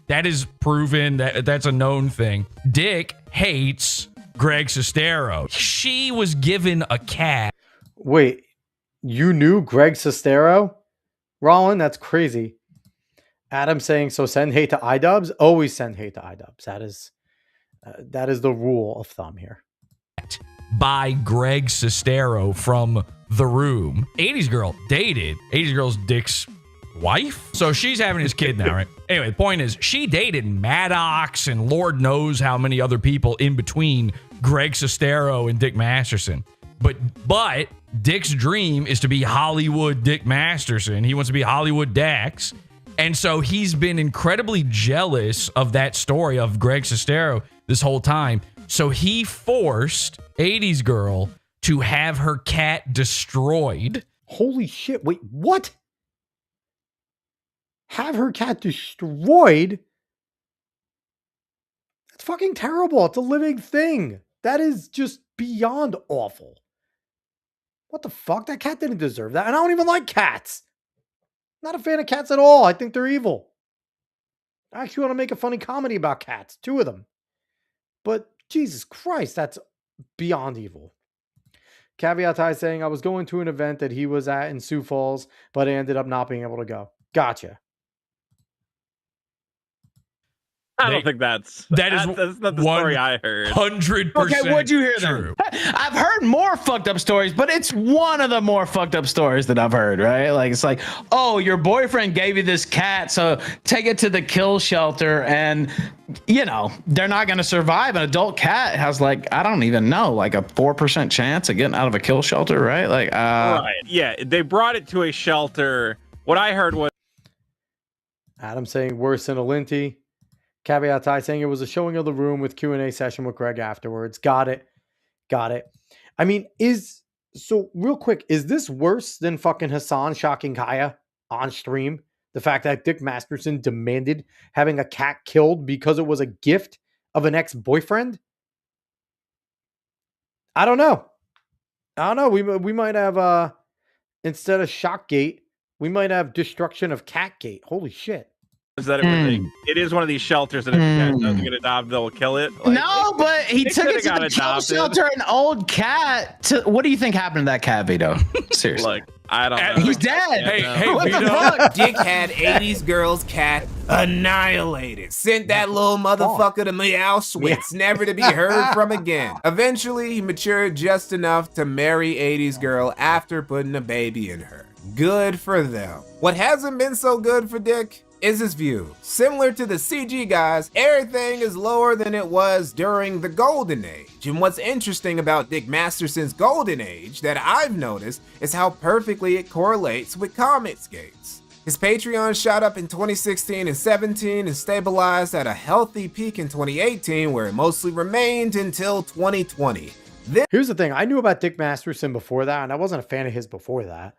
Speaker 13: That is proven. That's a known thing. Dick hates Greg Sestero. She was given a cat.
Speaker 2: Wait, you knew Greg Sestero? Rollin, that's crazy. Adam saying, so send hate to iDubbbz? Always send hate to iDubbbz. That is the rule of thumb here.
Speaker 13: By Greg Sestero from The Room. 80s girl dated 80s girl's Dick's wife. So she's having his kid now, right? Anyway, the point is, she dated Maddox and Lord knows how many other people in between Greg Sestero and Dick Masterson. But Dick's dream is to be Hollywood Dick Masterson. He wants to be Hollywood Dax. And so he's been incredibly jealous of that story of Greg Sestero this whole time. So he forced 80s girl to have her cat destroyed.
Speaker 2: Holy shit. Wait, what? Have her cat destroyed? That's fucking terrible. It's a living thing. That is just beyond awful. What the fuck? That cat didn't deserve that. And I don't even like cats. Not a fan of cats at all. I think they're evil. I actually want to make a funny comedy about cats. 2 of them. But Jesus Christ, that's beyond evil. Caveat Ty saying, I was going to an event that he was at in Sioux Falls, but I ended up not being able to go. Gotcha.
Speaker 10: I don't think that's not the story I heard.
Speaker 13: 100%.
Speaker 11: Okay, what'd you hear
Speaker 13: true.
Speaker 11: then? I've heard more fucked up stories, but it's one of the more fucked up stories that I've heard, right? Like, it's like, oh, your boyfriend gave you this cat, so take it to the kill shelter, and, you know, they're not going to survive. An adult cat has, like, I don't even know, like a 4% chance of getting out of a kill shelter, right? Like,
Speaker 10: right. Yeah, they brought it to a shelter. What I heard was
Speaker 2: Adam saying worse than a Linty. Caveat Ty saying it was a showing of the room with Q&A session with Greg afterwards. Got it. I mean, so real quick, is this worse than fucking Hassan shocking Kaya on stream? The fact that Dick Masterson demanded having a cat killed because it was a gift of an ex-boyfriend? I don't know. We might have, instead of Shockgate, we might have destruction of Catgate. Holy shit.
Speaker 10: that it is one of these shelters that if the cat doesn't get adopted, they'll kill it. Like,
Speaker 11: no, but he took it to the kill shelter, an old cat. What do you think happened to that cat, Vito? Seriously.
Speaker 10: Like, I don't know.
Speaker 11: He's dead.
Speaker 4: Hey, what the fuck? Dick had 80s girl's cat annihilated. Sent that little motherfucker to Meowswitz, never to be heard from again. Eventually, he matured just enough to marry 80s girl after putting a baby in her. Good for them. What hasn't been so good for Dick is his view. Similar to the CG guys, everything is lower than it was during the Golden Age. And what's interesting about Dick Masterson's Golden Age that I've noticed is how perfectly it correlates with Comicsgate. His Patreon shot up in 2016 and 17 and stabilized at a healthy peak in 2018 where it mostly remained until 2020.
Speaker 2: Here's the thing. I knew about Dick Masterson before that, and I wasn't a fan of his before that.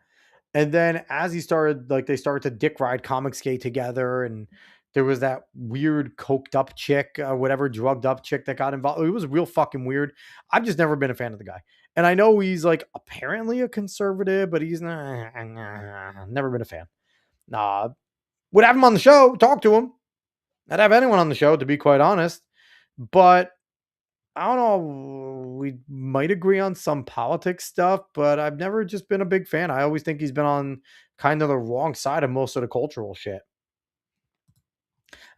Speaker 2: And then as he started, like, they started to dick ride Comicsgate together, and there was that weird coked up chick, whatever, drugged up chick that got involved. It was real fucking weird. I've just never been a fan of the guy. And I know he's like apparently a conservative, but he's never been a fan. Would have him on the show, talk to him. I'd have anyone on the show, to be quite honest. But I don't know, we might agree on some politics stuff, but I've never just been a big fan. I always think he's been on kind of the wrong side of most of the cultural shit.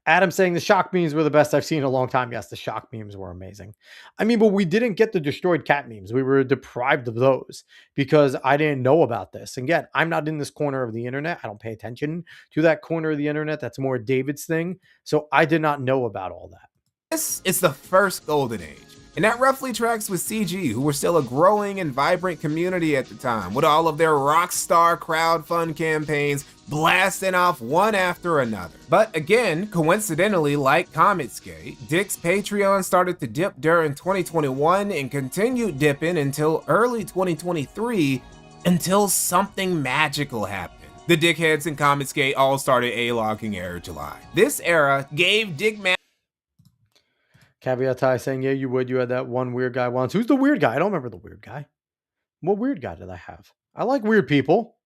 Speaker 2: Adam saying the shock memes were the best I've seen in a long time. Yes, the shock memes were amazing. I mean, but we didn't get the destroyed cat memes. We were deprived of those because I didn't know about this. And again, I'm not in this corner of the internet. I don't pay attention to that corner of the internet. That's more David's thing. So I did not know about all that.
Speaker 4: This is the first Golden Age. And that roughly tracks with CG, who were still a growing and vibrant community at the time, with all of their rockstar crowdfund campaigns blasting off one after another. But again, coincidentally, like Comicsgate, Dick's Patreon started to dip during 2021 and continued dipping until early 2023, until something magical happened. The dickheads in Comicsgate all started A-logging Era July. This era gave Dick
Speaker 2: Caveat Ty saying, yeah, you would. You had that one weird guy once. Who's the weird guy? I don't remember the weird guy. What weird guy did I have? I like weird people.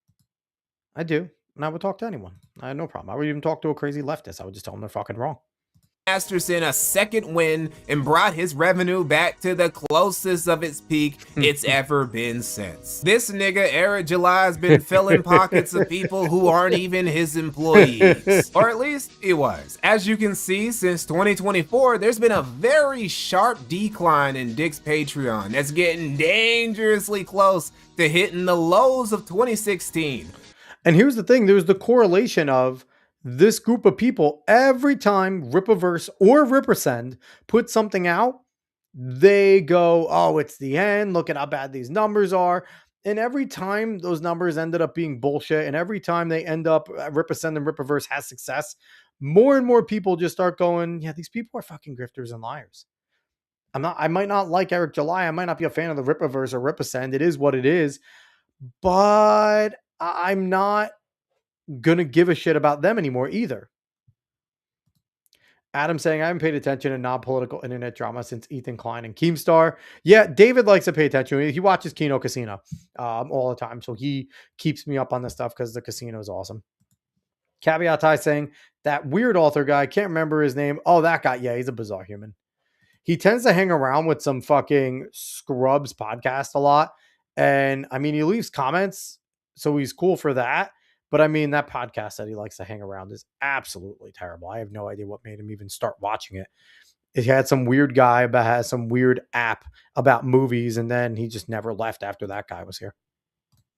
Speaker 2: I do. And I would talk to anyone. I had no problem. I would even talk to a crazy leftist. I would just tell them they're fucking wrong.
Speaker 4: Masterson a second win and brought his revenue back to the closest of its peak it's ever been since. This nigga Era July has been filling pockets of people who aren't even his employees. Or at least he was. As you can see, since 2024, there's been a very sharp decline in Dick's Patreon that's getting dangerously close to hitting the lows of 2016.
Speaker 2: And here's the thing. There's the correlation of this group of people, every time Rippoffverse or Rippersend put something out, they go, oh, it's the end. Look at how bad these numbers are. And every time those numbers ended up being bullshit, and every time they end up, Rippersend and Rippoffverse has success, more and more people just start going, yeah, these people are fucking grifters and liars. I might not like Eric July. I might not be a fan of the Rippoffverse or Rippersend. It is what it is. But I'm not gonna give a shit about them anymore either. Adam saying, I haven't paid attention to non-political internet drama since Ethan Klein and Keemstar. Yeah, David likes to pay attention. He watches Kino Casino all the time. So he keeps me up on this stuff because the casino is awesome. Caveat Ty saying, that weird author guy, can't remember his name. Oh, that guy. Yeah, he's a bizarre human. He tends to hang around with some fucking Scrubs podcast a lot. And I mean, he leaves comments, so he's cool for that. But I mean, that podcast that he likes to hang around is absolutely terrible. I have no idea what made him even start watching it. It had some weird guy that has some weird app about movies, and then he just never left after that guy was here.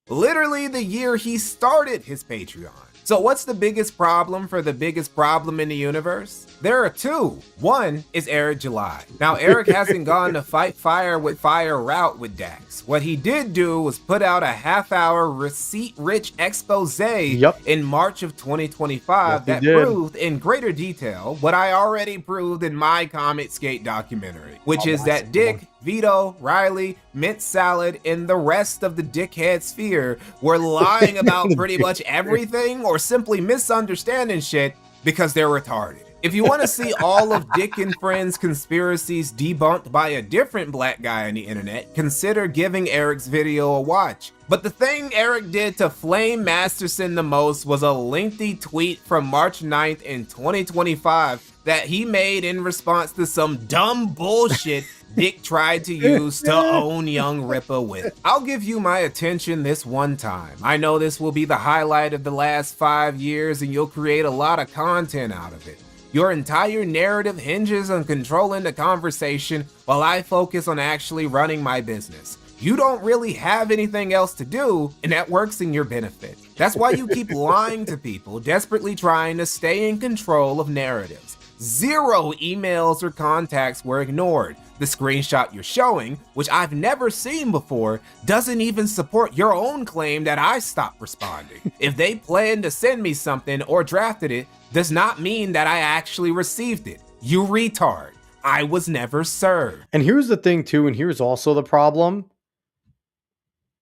Speaker 4: Literally the year he started his Patreon. So what's the biggest problem for the biggest problem in the universe? There are two. One is Eric July. Now, Eric hasn't gone to fight fire with fire route with Dax. What he did do was put out a half-hour receipt-rich expose in March of 2025 that proved in greater detail what I already proved in my Comic Skate documentary, which is that Dick, Vito, Riley, Mint Salad, and the rest of the dickhead sphere were lying about pretty much everything or simply misunderstanding shit because they're retarded. If you want to see all of Dick and Friends conspiracies debunked by a different black guy on the internet, consider giving Eric's video a watch. But the thing Eric did to flame Masterson the most was a lengthy tweet from March 9th in 2025 that he made in response to some dumb bullshit Dick tried to use to own young Ripper with. I'll give you my attention this one time. I know this will be the highlight of the last 5 years and you'll create a lot of content out of it. Your entire narrative hinges on controlling the conversation while I focus on actually running my business. You don't really have anything else to do, and that works in your benefit. That's why you keep lying to people, desperately trying to stay in control of narratives. 0 emails or contacts were ignored. The screenshot you're showing, which I've never seen before, doesn't even support your own claim that I stopped responding. If they planned to send me something or drafted it, does not mean that I actually received it. You retard. I was never served.
Speaker 2: And here's the thing too, and here's also the problem.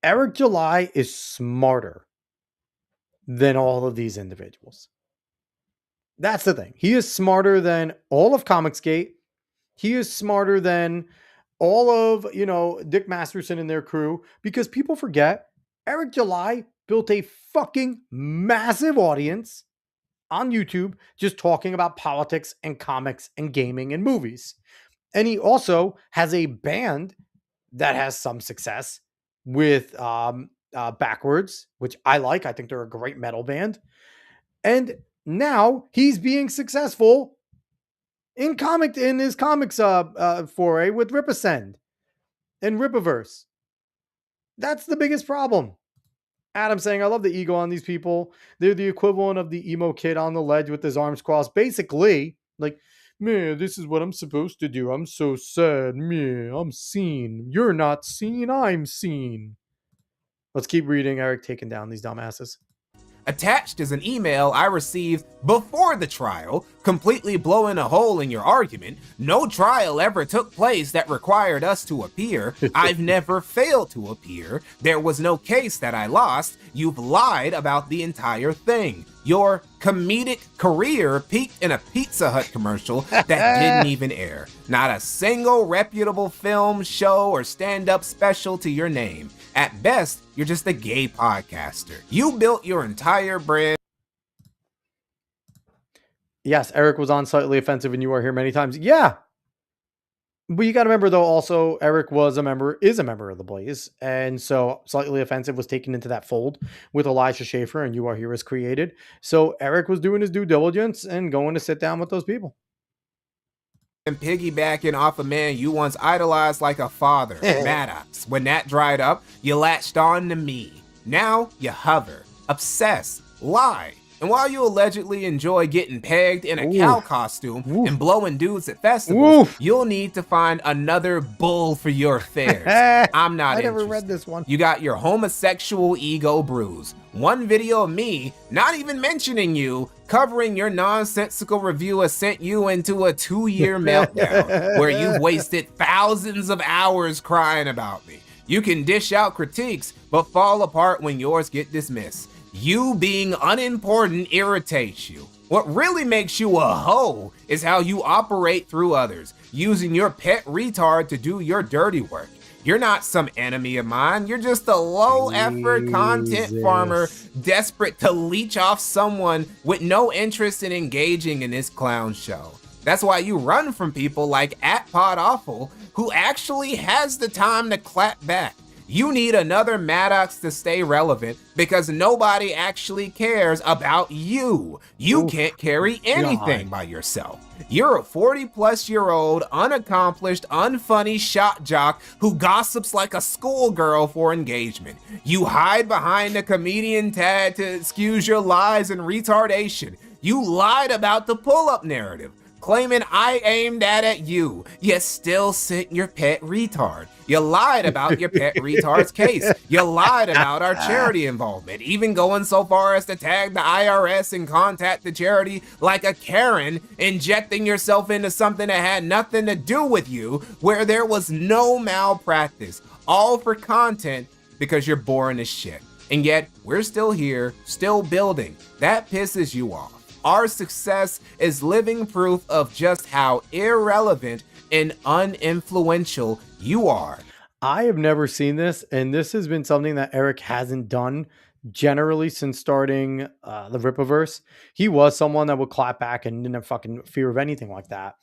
Speaker 2: Eric July is smarter than all of these individuals. That's the thing. He is smarter than all of Comicsgate. He is smarter than all of, Dick Masterson and their crew, because people forget Eric July built a fucking massive audience on YouTube just talking about politics and comics and gaming and movies. And he also has a band that has some success with Backwards, which I like. I think they're a great metal band. And now he's being successful in his comics foray with Ripascend and Rippoverse. That's the biggest problem. Adam saying, I love the ego on these people. They're the equivalent of the emo kid on the ledge with his arms crossed. Basically, like, man, this is what I'm supposed to do. I'm so sad. Man, I'm seen. You're not seen. I'm seen. Let's keep reading. Eric taking down these dumbasses.
Speaker 4: Attached is an email I received before the trial, completely blowing a hole in your argument. No trial ever took place that required us to appear. I've never failed to appear. There was no case that I lost. You've lied about the entire thing. Your comedic career peaked in a Pizza Hut commercial that didn't even air. Not a single reputable film, show, or stand-up special to your name. At best, you're just a gay podcaster. You built your entire brand.
Speaker 2: Yes, Eric was on Slightly Offensive and you are here many times. Yeah. But you got to remember, though, also, Eric is a member of the Blaze. And so Slightly Offensive was taken into that fold with Elijah Schaefer and You Are Here is created. So Eric was doing his due diligence and going to sit down with those people.
Speaker 4: And piggybacking off a man you once idolized like a father, Maddox. When that dried up, you latched on to me. Now you hover, obsess, lie. And while you allegedly enjoy getting pegged in a cow costume and blowing dudes at festivals, you'll need to find another bull for your affairs. I'm not interested. I never read
Speaker 2: this one.
Speaker 4: You got your homosexual ego bruised. One video of me, not even mentioning you, covering your nonsensical review has sent you into a 2-year meltdown where you've wasted thousands of hours crying about me. You can dish out critiques, but fall apart when yours get dismissed. You being unimportant irritates you. What really makes you a hoe is how you operate through others, using your pet retard to do your dirty work. You're not some enemy of mine. You're just a low-effort content farmer desperate to leech off someone with no interest in engaging in this clown show. That's why you run from people like @PodAwful, who actually has the time to clap back. You need another Maddox to stay relevant because nobody actually cares about you. You can't carry anything by yourself. You're a 40-plus-year-old, unaccomplished, unfunny shot jock who gossips like a schoolgirl for engagement. You hide behind a comedian tag to excuse your lies and retardation. You lied about the pull-up narrative, claiming I aimed that at you, yet still sent your pet retard. You lied about your pet retard's case. You lied about our charity involvement, even going so far as to tag the IRS and contact the charity like a Karen, injecting yourself into something that had nothing to do with you, where there was no malpractice, all for content because you're boring as shit. And yet, we're still here, still building. That pisses you off. Our success is living proof of just how irrelevant and uninfluential you are.
Speaker 2: I have never seen this, and this has been something that Eric hasn't done generally since starting the Rippoffverse. He was someone that would clap back and didn't have fucking fear of anything like that.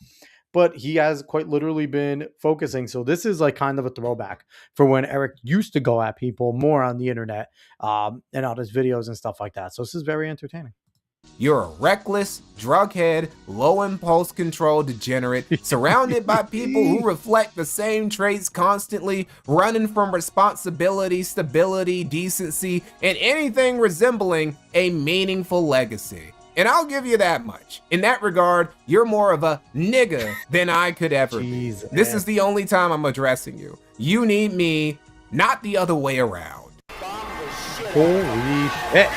Speaker 2: But he has quite literally been focusing. So this is like kind of a throwback for when Eric used to go at people more on the internet and on his videos and stuff like that. So this is very entertaining.
Speaker 4: You're a reckless, drughead, low impulse control degenerate, surrounded by people who reflect the same traits constantly, running from responsibility, stability, decency, and anything resembling a meaningful legacy. And I'll give you that much. In that regard, you're more of a nigga than I could ever be. This is the only time I'm addressing you. You need me, not the other way around.
Speaker 2: Holy shit.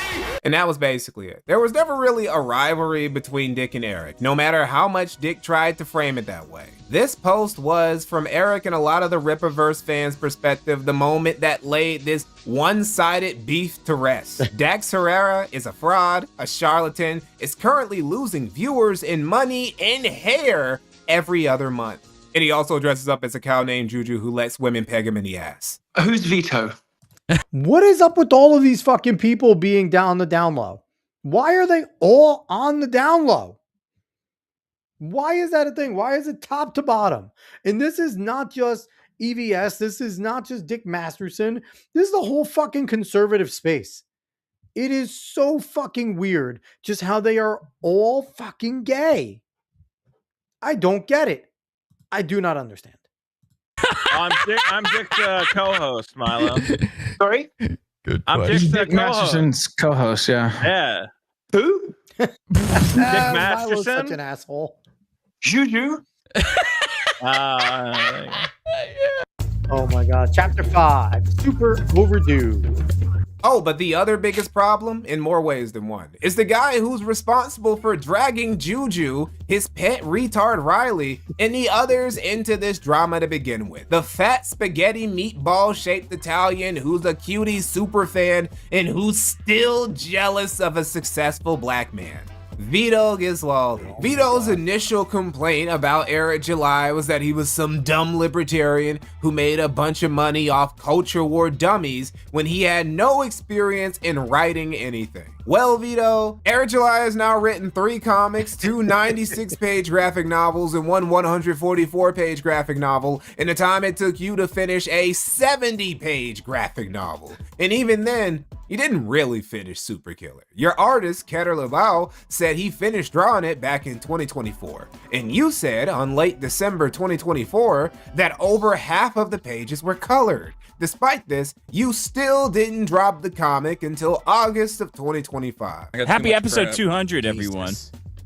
Speaker 4: And that was basically it. There was never really a rivalry between Dick and Eric, no matter how much Dick tried to frame it that way. This post was, from Eric and a lot of the Rippoffverse fans' perspective, the moment that laid this one-sided beef to rest. Dax Herrera is a fraud, a charlatan, is currently losing viewers and money and hair every other month. And he also dresses up as a cow named Juju who lets women peg him in the ass.
Speaker 12: Who's Vito?
Speaker 2: What is up with all of these fucking people being down the down low? Why are they all on the down low? Why is that a thing? Why is it top to bottom? And this is not just EVS. This is not just Dick Masterson. This is the whole fucking conservative space. It is so fucking weird just how they are all fucking gay. I don't get it. I do not understand.
Speaker 10: I'm Dick's co-host, Milo.
Speaker 12: Sorry?
Speaker 10: Good. I'm Dick's
Speaker 11: Dick Masterson's co-host, yeah.
Speaker 10: Yeah.
Speaker 12: Who?
Speaker 10: Dick
Speaker 2: Milo's
Speaker 10: Masterson?
Speaker 2: such an asshole.
Speaker 12: Juju?
Speaker 2: Oh my god. Chapter 5. Super overdue.
Speaker 4: Oh, but the other biggest problem, in more ways than one, is the guy who's responsible for dragging Juju, his pet retard Riley, and the others into this drama to begin with. The fat spaghetti meatball-shaped Italian who's a cutie superfan and who's still jealous of a successful black man. Vito Giswaldi. Vito's initial complaint about Eric July was that he was some dumb libertarian who made a bunch of money off culture war dummies when he had no experience in writing anything. Well, Vito, Eric July has now written 3 comics, 2 96-page graphic novels, and 1 144-page graphic novel in the time it took you to finish a 70-page graphic novel. And even then, you didn't really finish Super Killer. Your artist, Keter Laval, said he finished drawing it back in 2024. And you said on late December 2024 that over half of the pages were colored. Despite this, you still didn't drop the comic until August of 2025.
Speaker 10: Happy episode 200, everyone.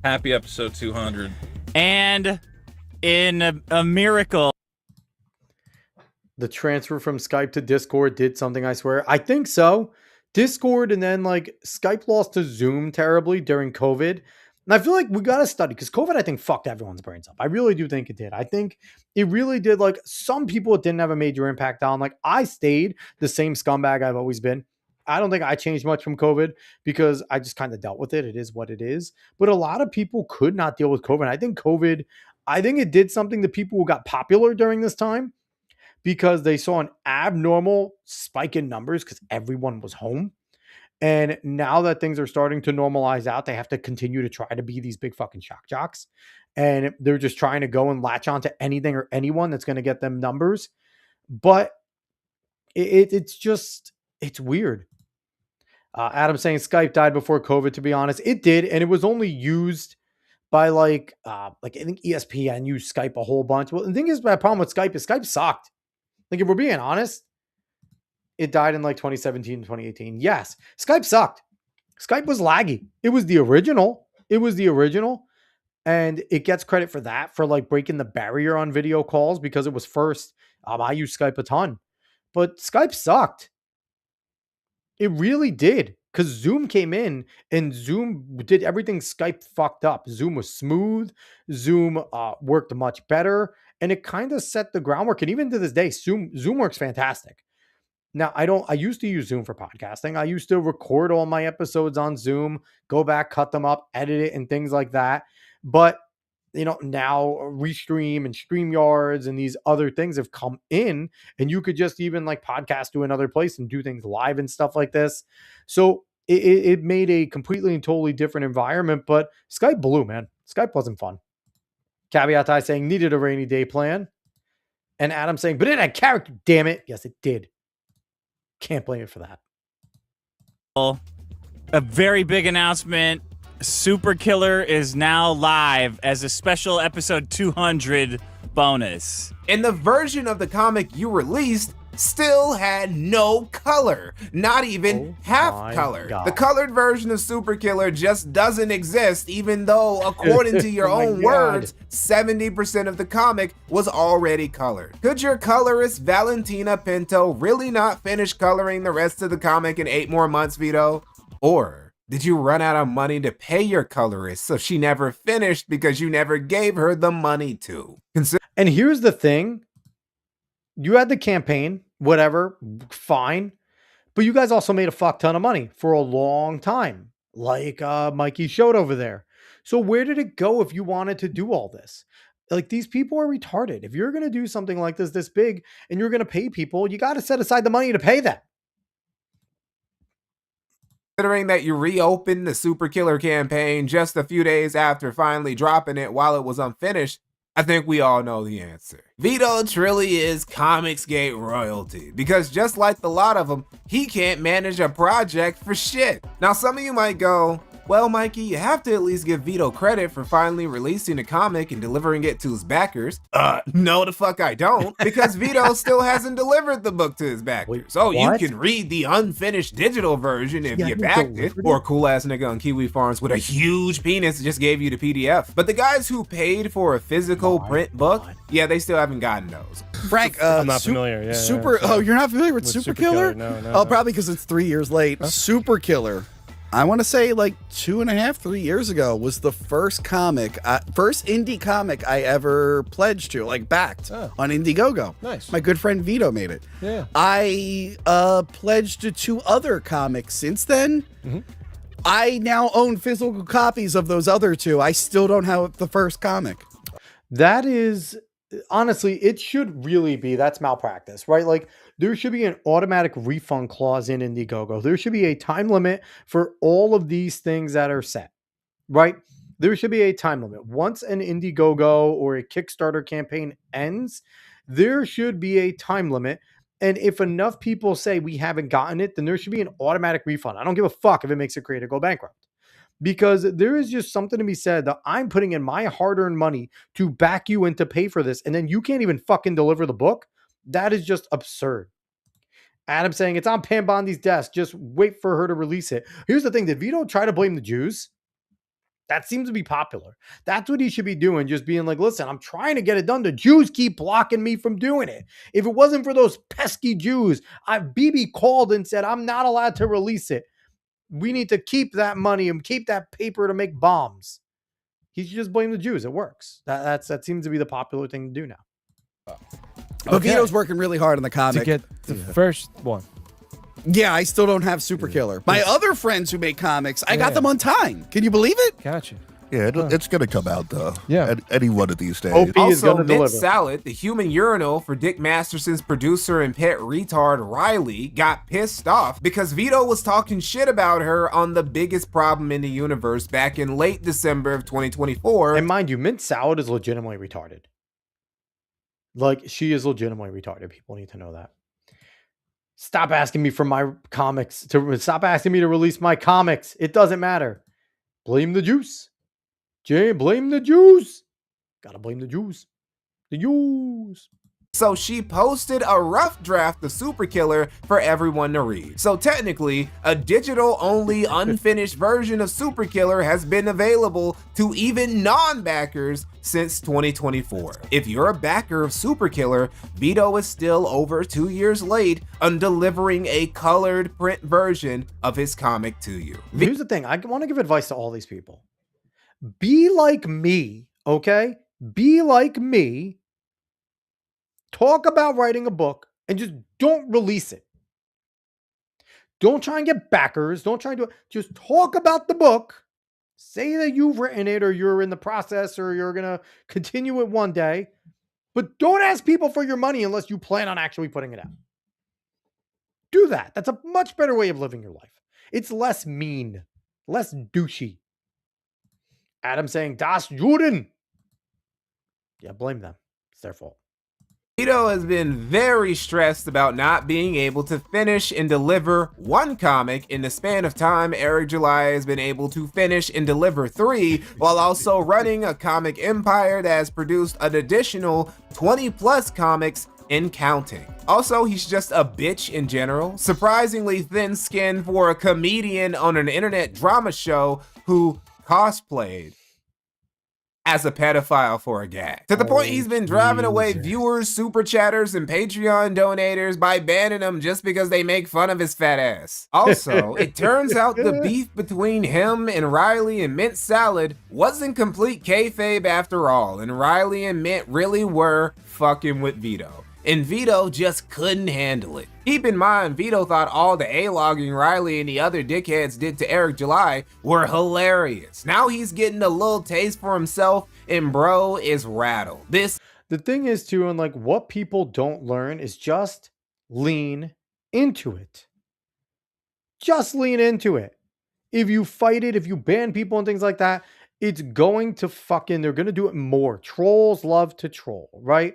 Speaker 10: Happy episode 200. And in a miracle.
Speaker 2: The transfer from Skype to Discord did something, I swear. I think so. Discord and then like Skype lost to Zoom terribly during COVID. And I feel like we got to study because COVID, I think, fucked everyone's brains up. I really do think it did. I think it really did. Like some people it didn't have a major impact on. Like I stayed the same scumbag I've always been. I don't think I changed much from COVID because I just kind of dealt with it. It is what it is. But a lot of people could not deal with COVID. I think it did something to people who got popular during this time because they saw an abnormal spike in numbers because everyone was home. And now that things are starting to normalize out, they have to continue to try to be these big fucking shock jocks. And they're just trying to go and latch on to anything or anyone that's going to get them numbers. But it's weird. Adam saying Skype died before COVID, to be honest. It did. And it was only used by like I think ESPN used Skype a whole bunch. Well, the thing is, my problem with Skype is Skype sucked. Like, if we're being honest, it died in like 2017, 2018. Yes, Skype sucked. Skype was laggy. It was the original. And it gets credit for that, for like breaking the barrier on video calls because it was first. I use Skype a ton. But Skype sucked. It really did. Because Zoom came in and Zoom did everything Skype fucked up. Zoom was smooth. Zoom worked much better. And it kind of set the groundwork. And even to this day, Zoom works fantastic. Now, I used to use Zoom for podcasting. I used to record all my episodes on Zoom, go back, cut them up, edit it, and things like that. But, now Restream and StreamYards and these other things have come in, and you could just even like podcast to another place and do things live and stuff like this. So it made a completely and totally different environment, but Skype blew, man. Skype wasn't fun. Caveat I saying needed a rainy day plan. And Adam saying, but it had character, damn it. Yes, it did. Can't blame it for that.
Speaker 14: A very big announcement. Super Killer is now live as a special episode 200 bonus.
Speaker 4: And the version of the comic you released still had no color, not even half color.
Speaker 2: God.
Speaker 4: The colored version of Super Killer just doesn't exist, even though, according to your own words, 70% of the comic was already colored. Could your colorist Valentina Pinto really not finish coloring the rest of the comic in 8 more months, Vito? Or did you run out of money to pay your colorist so she never finished because you never gave her the money to?
Speaker 2: And here's the thing. You had the campaign, whatever, fine. But you guys also made a fuck ton of money for a long time, like Mikey showed over there. So where did it go if you wanted to do all this? Like, these people are retarded. If you're going to do something like this big and you're going to pay people, you got to set aside the money to pay them.
Speaker 4: Considering that you reopened the Super Killer campaign just a few days after finally dropping it while it was unfinished, I think we all know the answer. Vito truly is Comicsgate royalty, because just like the lot of them, he can't manage a project for shit. Now, some of you might go, well, Mikey, you have to at least give Vito credit for finally releasing a comic and delivering it to his backers. No, the fuck I don't, because Vito still hasn't delivered the book to his backers. You can read the unfinished digital version if you backed it, or a cool ass nigga on Kiwi Farms with a huge penis just gave you the PDF. But the guys who paid for a physical print book, yeah, they still haven't gotten those.
Speaker 15: Frank,
Speaker 16: I'm not familiar. Yeah,
Speaker 15: Super. Oh, you're not familiar with Super Killer?
Speaker 16: No.
Speaker 15: Probably because it's 3 years late. Huh? Super Killer. I want to say like 2.5, 3 years ago was the first indie comic I ever pledged to, like backed on Indiegogo.
Speaker 16: Nice.
Speaker 15: My good friend Vito made it.
Speaker 16: Yeah.
Speaker 15: I pledged to 2 other comics since then. Mm-hmm. I now own physical copies of those other 2. I still don't have the first comic.
Speaker 2: That is, honestly, it should really be, that's malpractice, right? Like, there should be an automatic refund clause in Indiegogo. There should be a time limit for all of these things that are set, right? There should be a time limit. Once an Indiegogo or a Kickstarter campaign ends, there should be a time limit. And if enough people say we haven't gotten it, then there should be an automatic refund. I don't give a fuck if it makes a creator go bankrupt. Because there is just something to be said that I'm putting in my hard-earned money to back you and to pay for this, and then you can't even fucking deliver the book. That is just absurd. Adam saying it's on Pam Bondi's desk. Just wait for her to release it. Here's the thing. Did Vito try to blame the Jews? That seems to be popular. That's what he should be doing. Just being like, listen, I'm trying to get it done. The Jews keep blocking me from doing it. If it wasn't for those pesky Jews, BB called and said, I'm not allowed to release it. We need to keep that money and keep that paper to make bombs. He should just blame the Jews. It works. That seems to be the popular thing to do now.
Speaker 15: But Vito's working really hard on the comic.
Speaker 16: To get the first one.
Speaker 15: Yeah, I still don't have Super Killer. My other friends who make comics, I got them on time. Can you believe it?
Speaker 16: Gotcha.
Speaker 17: Yeah, it's going to come out, though.
Speaker 16: Yeah.
Speaker 17: Any one of these days.
Speaker 4: Also, Mint Salad, the human urinal for Dick Masterson's producer and pet retard Riley, got pissed off because Vito was talking shit about her on The Biggest Problem in the Universe back in late December of 2024.
Speaker 2: And mind you, Mint Salad is legitimately retarded. Like, she is legitimately retarded. People need to know that. Stop asking me for my comics. Stop asking me to release my comics. It doesn't matter. Blame the juice. Jay, blame the Jews. Gotta blame the Jews. The Jews.
Speaker 4: So she posted a rough draft of Super Killer for everyone to read. So technically, a digital-only unfinished version of Super Killer has been available to even non-backers since 2024. If you're a backer of Super Killer, Vito is still over 2 years late on delivering a colored print version of his comic to you.
Speaker 2: Here's the thing. I want to give advice to all these people. Be like me, okay? Be like me. Talk about writing a book and just don't release it. Don't try and get backers. Don't try and do it. Just talk about the book. Say that you've written it or you're in the process or you're going to continue it one day. But don't ask people for your money unless you plan on actually putting it out. Do that. That's a much better way of living your life. It's less mean, less douchey. Adam saying, Das Juden. Yeah, blame them. It's their fault.
Speaker 4: Vito has been very stressed about not being able to finish and deliver one comic in the span of time Eric July has been able to finish and deliver 3, while also running a comic empire that has produced an additional 20 plus comics and counting. Also, he's just a bitch in general, surprisingly thin-skinned for a comedian on an internet drama show who cosplayed as a pedophile for a gag. To the point he's been driving away viewers, super chatters, and Patreon donators by banning them just because they make fun of his fat ass. Also, it turns out the beef between him and Riley and Mint Salad wasn't complete kayfabe after all, and Riley and Mint really were fucking with Vito. And Vito just couldn't handle it. Keep in mind, Vito thought all the A-logging Riley and the other dickheads did to Eric July were hilarious. Now he's getting a little taste for himself, and bro is rattled.
Speaker 2: The thing is too, and like what people don't learn is just lean into it. Just lean into it. If you fight it, if you ban people and things like that, it's going to they're going to do it more. Trolls love to troll, right?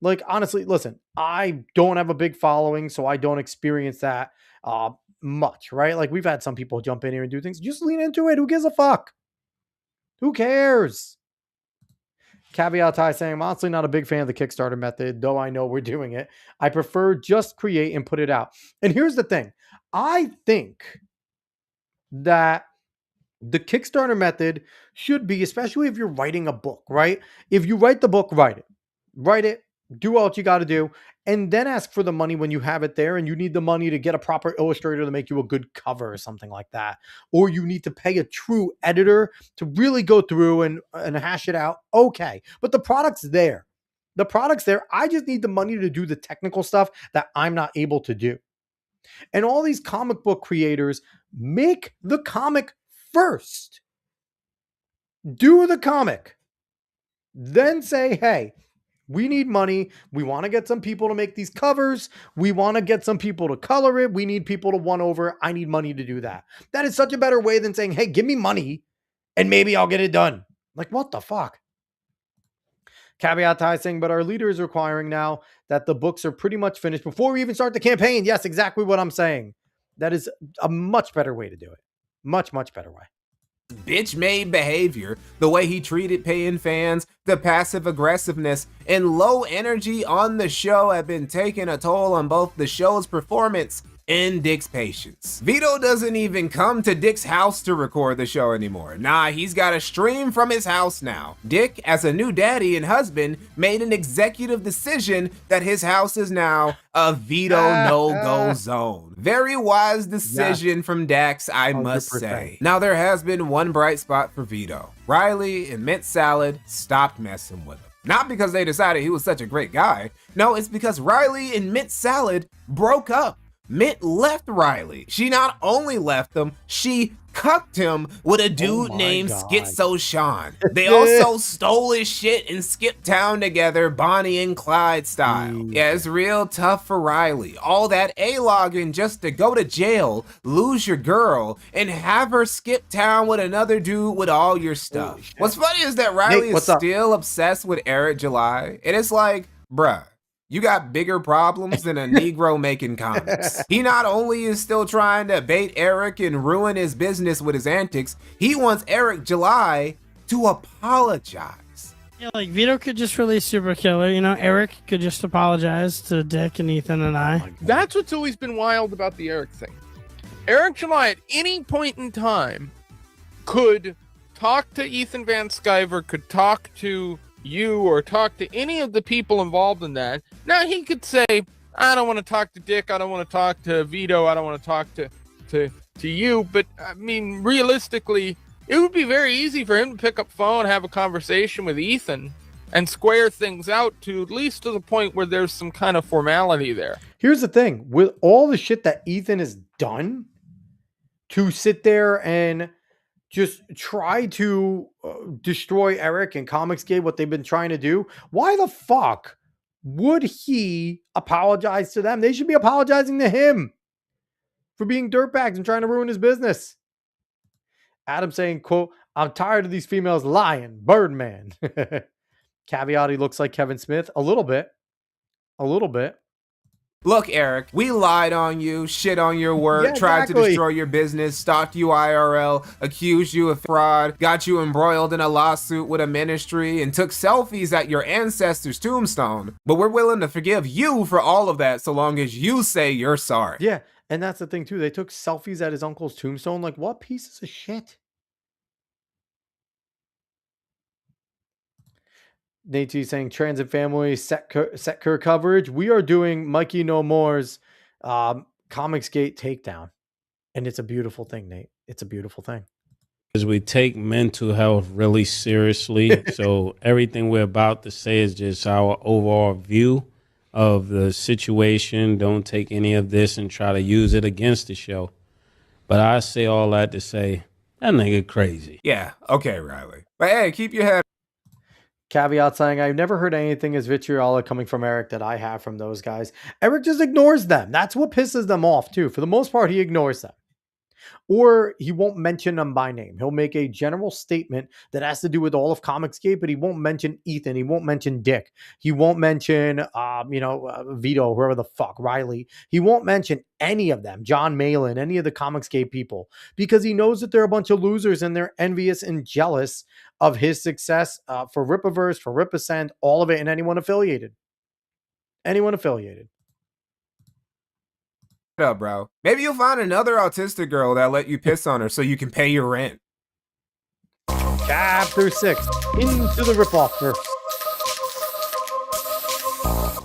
Speaker 2: Like, honestly, listen, I don't have a big following, so I don't experience that much, right? Like, we've had some people jump in here and do things. Just lean into it. Who gives a fuck? Who cares? Caveat Ty saying, I'm honestly not a big fan of the Kickstarter method, though I know we're doing it. I prefer just create and put it out. And here's the thing. I think that the Kickstarter method should be, especially if you're writing a book, right? If you write the book, write it. Write it. Do what you got to do, and then ask for the money when you have it there and you need the money to get a proper illustrator to make you a good cover or something like that. Or you need to pay a true editor to really go through and hash it out. Okay, but the product's there. The product's there. I just need the money to do the technical stuff that I'm not able to do. And all these comic book creators make the comic first. Do the comic. Then say, hey, we need money. We want to get some people to make these covers. We want to get some people to color it. We need people to one over. I need money to do that. That is such a better way than saying, hey, give me money and maybe I'll get it done. Like, what the fuck? Caveat Ty saying, but our leader is requiring now that the books are pretty much finished before we even start the campaign. Yes, exactly what I'm saying. That is a much better way to do it. Much, much better way.
Speaker 4: Bitch-made behavior, the way he treated paying fans, the passive aggressiveness, and low energy on the show have been taking a toll on both the show's performance and Dick's patience. Vito doesn't even come to Dick's house to record the show anymore. Nah, he's got a stream from his house now. Dick, as a new daddy and husband, made an executive decision that his house is now a Vito no-go zone. Very wise decision from Dax, I must say. Now, there has been one bright spot for Vito. Riley and Mint Salad stopped messing with him. Not because they decided he was such a great guy. No, it's because Riley and Mint Salad broke up. Mint left Riley. She not only left him, she cucked him with a dude named Schizo Sean. They also stole his shit and skipped town together, Bonnie and Clyde style. Yeah, it's real tough for Riley. All that A-logging just to go to jail, lose your girl, and have her skip town with another dude with all your stuff. What's funny is that Riley is still obsessed with Eric July, and it's like, bruh, you got bigger problems than a Negro making comics. He not only is still trying to bait Eric and ruin his business with his antics, he wants Eric July to apologize.
Speaker 16: Yeah, like Vito could just release Super Killer, you know, Eric could just apologize to Dick and Ethan and I.
Speaker 18: That's what's always been wild about the Eric thing. Eric July at any point in time could talk to Ethan Van Sciver, could talk to you or talk to any of the people involved in that. Now he could say, I don't want to talk to Dick, I don't want to talk to Vito, I don't want to talk to you, but I mean realistically it would be very easy for him to pick up phone, have a conversation with Ethan and square things out to at least to the point where there's some kind of formality there.
Speaker 2: Here's the thing, with all the shit that Ethan has done, to sit there and just try to destroy Eric and Comicsgate, what they've been trying to do, why the fuck would he apologize to them? They should be apologizing to him for being dirtbags and trying to ruin his business. Adam saying, quote, I'm tired of these females lying. Birdman. Caveat, he looks like Kevin Smith. A little bit. A little bit.
Speaker 4: Look, Eric, we lied on you, shit on your work, tried to destroy your business, stalked you IRL, accused you of fraud, got you embroiled in a lawsuit with a ministry, and took selfies at your ancestors' tombstone. But we're willing to forgive you for all of that so long as you say you're sorry.
Speaker 2: Yeah, and that's the thing too. They took selfies at his uncle's tombstone. Like, what pieces of shit? Nate T saying Transit Family set cur coverage. We are doing Mikey No More's Comicsgate takedown. And it's a beautiful thing, Nate. It's a beautiful thing.
Speaker 19: Because we take mental health really seriously. So everything we're about to say is just our overall view of the situation. Don't take any of this and try to use it against the show. But I say all that to say, that nigga crazy.
Speaker 4: Yeah, okay, Riley. But hey, keep your head.
Speaker 2: Caveat saying, I've never heard anything as vitriolic coming from Eric that I have from those guys. Eric just ignores them. That's what pisses them off too. For the most part, he ignores them. Or he won't mention them by name. He'll make a general statement that has to do with all of Comicsgate, but he won't mention Ethan. He won't mention Dick. He won't mention, Vito, whoever the fuck, Riley. He won't mention any of them, John Malin, any of the Comicsgate people, because he knows that they're a bunch of losers and they're envious and jealous of his success for Rippoffverse, for Ripascend, all of it, and anyone affiliated. Anyone affiliated.
Speaker 4: Up, bro. Maybe you'll find another autistic girl that'll let you piss on her so you can pay your rent.
Speaker 2: Chapter 6, into the Rippoffverse.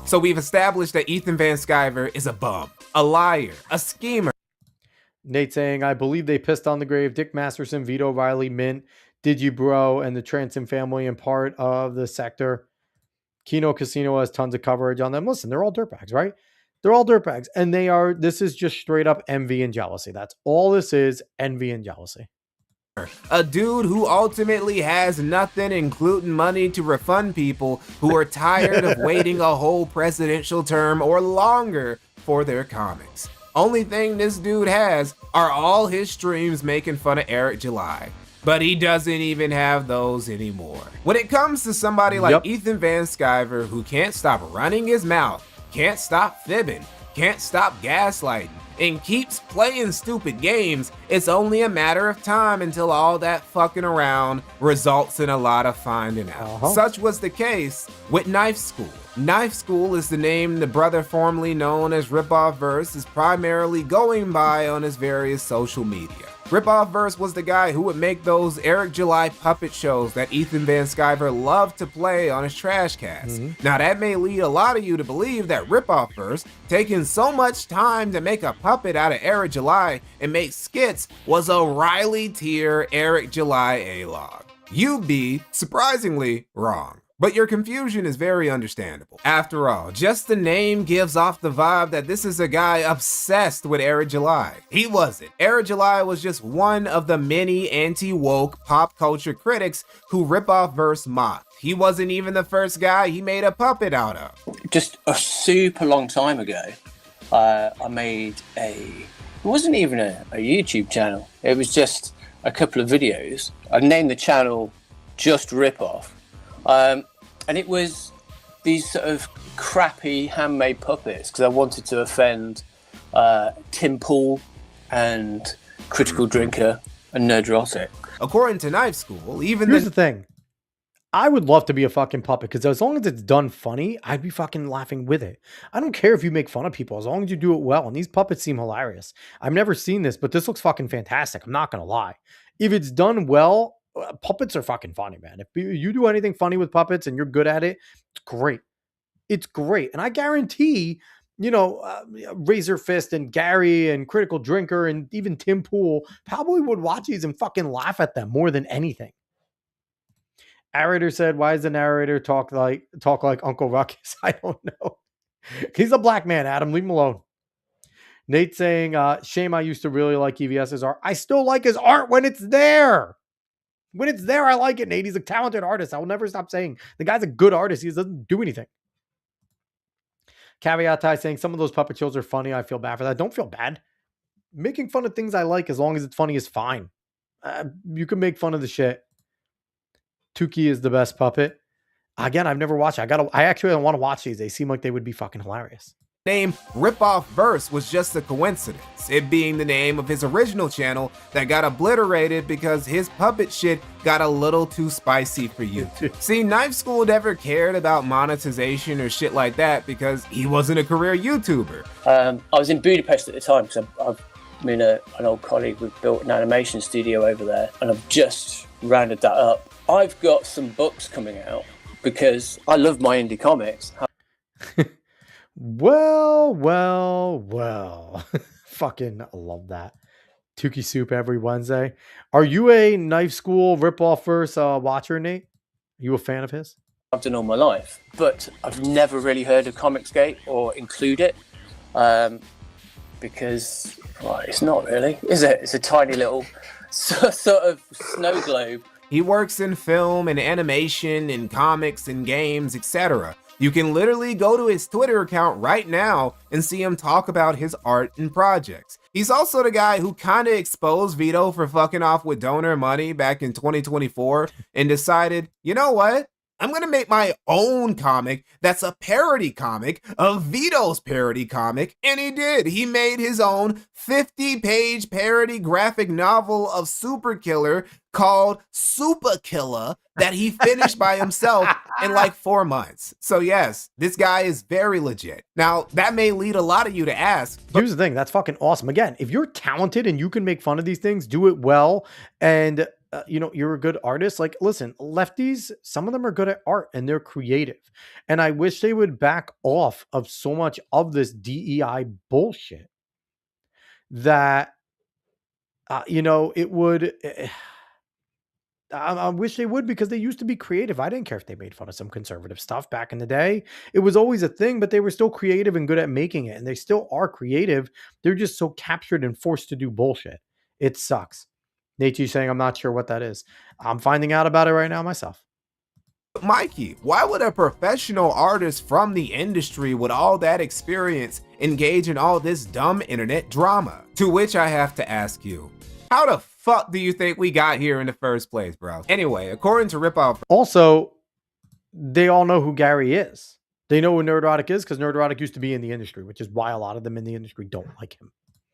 Speaker 4: So we've established that Ethan Van Sciver is a bum, a liar, a schemer.
Speaker 2: Nate saying, I believe they pissed on the grave. Dick Masterson, Vito, Riley, Mint, Did You Bro, and the Transom family and part of the sector. Kino Casino has tons of coverage on them. Listen, they're all dirtbags, right? They're all dirtbags. And this is just straight up envy and jealousy. That's all this is, envy and jealousy.
Speaker 4: A dude who ultimately has nothing, including money to refund people who are tired of waiting a whole presidential term or longer for their comics. Only thing this dude has are all his streams making fun of Eric July. But he doesn't even have those anymore. When it comes to somebody like Ethan Van Sciver, who can't stop running his mouth, can't stop fibbing, can't stop gaslighting, and keeps playing stupid games, it's only a matter of time until all that fucking around results in a lot of finding out. Such was the case with Knife School. Knife School is the name the brother formerly known as Rippoffverse is primarily going by on his various social media. Rippoffverse was the guy who would make those Eric July puppet shows that Ethan Van Sciver loved to play on his trash cast. Now that may lead a lot of you to believe that Rippoffverse, taking so much time to make a puppet out of Eric July and make skits, was a Riley tier Eric July A-log. You'd be surprisingly wrong. But your confusion is very understandable. After all, just the name gives off the vibe that this is a guy obsessed with Eric July. He wasn't. Eric July was just one of the many anti-woke pop culture critics who Rippoffverse mocked. He wasn't even the first guy he made a puppet out of.
Speaker 3: Just a super long time ago, I made it wasn't even a YouTube channel. It was just a couple of videos. I named the channel Just Ripoff. And it was these sort of crappy handmade puppets because I wanted to offend Tim Pool and Critical Drinker and Nerdrotic.
Speaker 4: According to Knife School,
Speaker 2: Here's the thing. I would love to be a fucking puppet because as long as it's done funny, I'd be fucking laughing with it. I don't care if you make fun of people as long as you do it well. And these puppets seem hilarious. I've never seen this, but this looks fucking fantastic. I'm not going to lie. If it's done well, puppets are fucking funny, man. If you do anything funny with puppets and you're good at it, it's great. It's great. And I guarantee, Razor Fist and Gary and Critical Drinker and even Tim Pool probably would watch these and fucking laugh at them more than anything. Narrator said, why does the narrator talk like Uncle Ruckus? I don't know. He's a black man, Adam. Leave him alone. Nate saying, shame, I used to really like EVS's art. I still like his art when it's there. When it's there, I like it, Nate. He's a talented artist. I will never stop saying the guy's a good artist. He doesn't do anything. Caveat Ty saying some of those puppet shows are funny. I feel bad for that. Don't feel bad. Making fun of things I like as long as it's funny is fine. You can make fun of the shit. Tuki is the best puppet. Again, I've never watched it. I actually want to watch these. They seem like they would be fucking hilarious.
Speaker 4: Name Rippoffverse was just a coincidence, it being the name of his original channel that got obliterated because his puppet shit got a little too spicy for YouTube. See, Knife School never cared about monetization or shit like that because he wasn't a career YouTuber.
Speaker 3: I was in Budapest at the time because an old colleague. We've built an animation studio over there and I've just rounded that up. I've got some books coming out because I love my indie comics.
Speaker 2: Well. Fucking love that. Tuki Soup every Wednesday. Are you a Knife School Rippoffverse watcher, Nate? Are you a fan of his?
Speaker 3: I've done all my life, but I've never really heard of Comicsgate or include it because it's not really, is it? It's a tiny little sort of snow globe.
Speaker 4: He works in film and animation and comics and games, etc. You can literally go to his Twitter account right now and see him talk about his art and projects. He's also the guy who kind of exposed Vito for fucking off with donor money back in 2024 and decided, you know what? I'm going to make my own comic that's a parody comic of Vito's parody comic. And he did. He made his own 50-page parody graphic novel of Super Killer called Super Killer that he finished by himself in like 4 months. So yes, this guy is very legit. Now, that may lead a lot of you to ask.
Speaker 2: Here's the thing. That's fucking awesome. Again, if you're talented and you can make fun of these things, do it well. And you're a good artist. Like, listen, lefties, some of them are good at art and they're creative. And I wish they would back off of so much of this DEI bullshit that, it would. I wish they would because they used to be creative. I didn't care if they made fun of some conservative stuff back in the day. It was always a thing, but they were still creative and good at making it. And they still are creative. They're just so captured and forced to do bullshit. It sucks. Nate saying, I'm not sure what that is. I'm finding out about it right now myself.
Speaker 4: Mikey, why would a professional artist from the industry with all that experience engage in all this dumb internet drama? To which I have to ask you, how the fuck do you think we got here in the first place, bro? Anyway, according to Rippoff...
Speaker 2: Also, they all know who Gary is. They know who Nerdrotic is because Nerdrotic used to be in the industry, which is why a lot of them in the industry don't like him.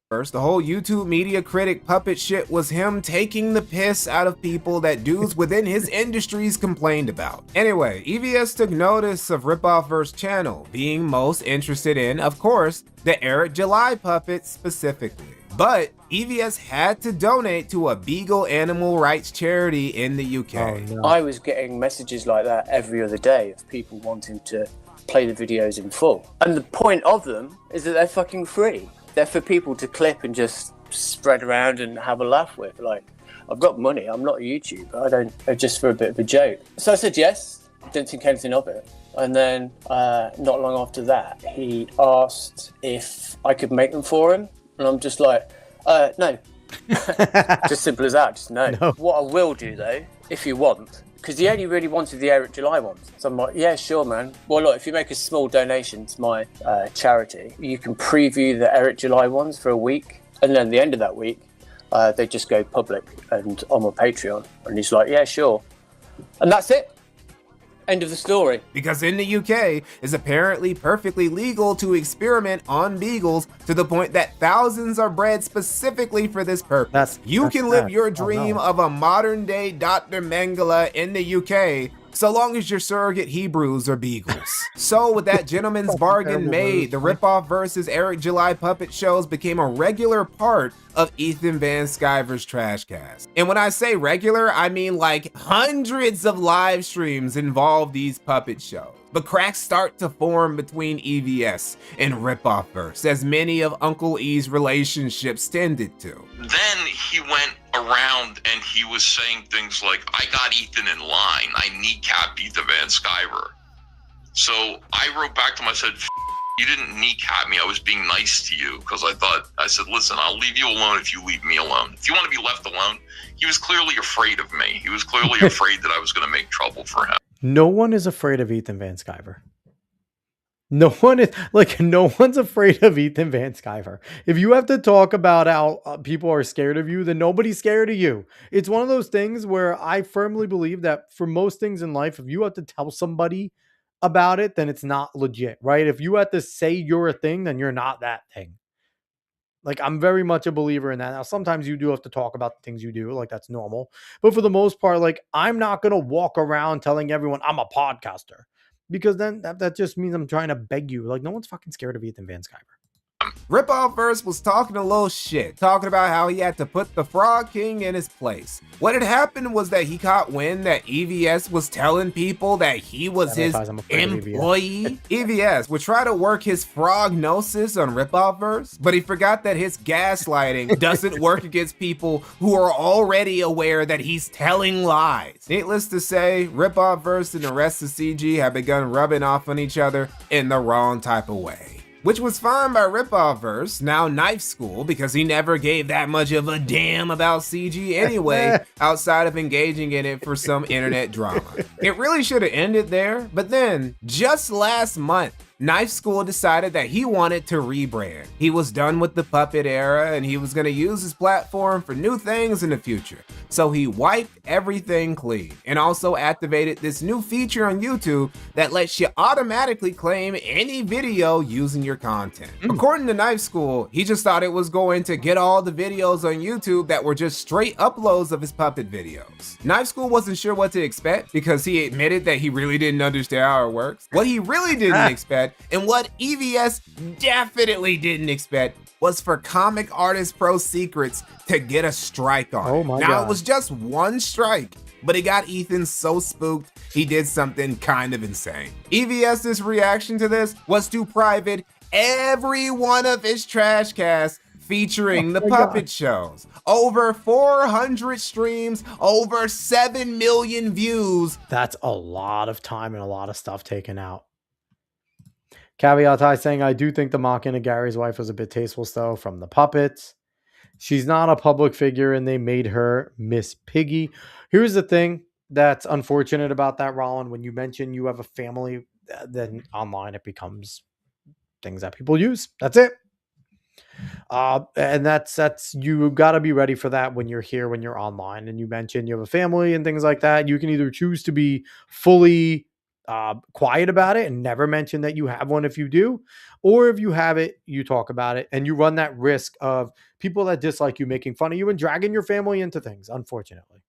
Speaker 4: First, the whole YouTube media critic puppet shit was him taking the piss out of people that dudes within his industries complained about. Anyway, EVS took notice of Rippoffverse channel, being most interested in, of course, the Eric July puppet specifically. But EVS had to donate to a Beagle animal rights charity in the UK.
Speaker 3: Oh, no. I was getting messages like that every other day of people wanting to play the videos in full. And the point of them is that they're fucking free. They're for people to clip and just spread around and have a laugh with. Like, I've got money, I'm not a YouTuber, just for a bit of a joke. So I said yes, Didn't think anything of it. And then not long after that, he asked if I could make them for him. And I'm just like, no. Just simple as that, just no. What I will do though, if you want, because he only really wanted the Eric July ones. So I'm like, yeah, sure, man. Well, look, if you make a small donation to my charity, you can preview the Eric July ones for a week. And then at the end of that week, they just go public and on my Patreon. And he's like, yeah, sure. And that's it. End of the story.
Speaker 4: Because in the UK, it's apparently perfectly legal to experiment on beagles to the point that thousands are bred specifically for this purpose. You can live your dream of a modern day Dr. Mengele in the UK, so long as your surrogate Hebrews are beagles. So with that gentleman's bargain made, the Rippoffverse's Eric July puppet shows became a regular part of Ethan Van Sciver's Trashcast. And when I say regular, I mean like hundreds of live streams involve these puppet shows. But cracks start to form between EVS and Rippoffverse, as many of Uncle E's relationships tended to.
Speaker 1: Then he went around and he was saying things like, I got Ethan in line. I kneecapped Ethan Van Sciver. So I wrote back to him, I said, you didn't kneecap me. I was being nice to you because I said, listen, I'll leave you alone if you leave me alone. If you want to be left alone, he was clearly afraid of me. He was clearly afraid that I was going to make trouble for him.
Speaker 2: No one is afraid of Ethan Van Sciver. No one's afraid of Ethan Van Sciver. If you have to talk about how people are scared of you, then nobody's scared of you. It's one of those things where I firmly believe that for most things in life, if you have to tell somebody about it, then it's not legit, right? If you have to say you're a thing, then you're not that thing. Like, I'm very much a believer in that. Now, sometimes you do have to talk about the things you do, like that's normal. But for the most part, like, I'm not going to walk around telling everyone I'm a podcaster, because then that just means I'm trying to beg you. Like, no one's fucking scared of Ethan Van Sciver.
Speaker 4: Rippoffverse was talking a little shit, talking about how he had to put the Frog King in his place. What had happened was that he caught wind that EVS was telling people that he was his employee. EVS would try to work his frognosis on Rippoffverse, but he forgot that his gaslighting doesn't work against people who are already aware that he's telling lies. Needless to say, Rippoffverse and the rest of CG have begun rubbing off on each other in the wrong type of way. Which was fine by Rippoffverse, now Knife School, because he never gave that much of a damn about CG anyway, outside of engaging in it for some internet drama. It really should have ended there, but then, just last month, Knife School decided that he wanted to rebrand. He was done with the puppet era and he was going to use his platform for new things in the future. So he wiped everything clean and also activated this new feature on YouTube that lets you automatically claim any video using your content. According to Knife School, he just thought it was going to get all the videos on YouTube that were just straight uploads of his puppet videos. Knife School wasn't sure what to expect because he admitted that he really didn't understand how it works. What he really didn't expect, and what EVS definitely didn't expect, was for Comic Artist Pro Secrets to get a strike on it. Now,
Speaker 2: God.
Speaker 4: It was just one strike, but it got Ethan so spooked, he did something kind of insane. EVS's reaction to this was to private every one of his trash casts featuring the puppet shows. Over 400 streams, over 7 million views.
Speaker 2: That's a lot of time and a lot of stuff taken out. Caveat I saying, I do think the mocking of Gary's wife was a bit tasteful, though, from the puppets. She's not a public figure, and they made her Miss Piggy. Here's the thing that's unfortunate about that, Rollin. When you mention you have a family, then online it becomes things that people use. That's it. And that's you got to be ready for that when you're here, when you're online. And you mentioned you have a family and things like that. You can either choose to be fully quiet about it and never mention that you have one if you do, or if you have it, you talk about it, and you run that risk of people that dislike you making fun of you and dragging your family into things. Unfortunately,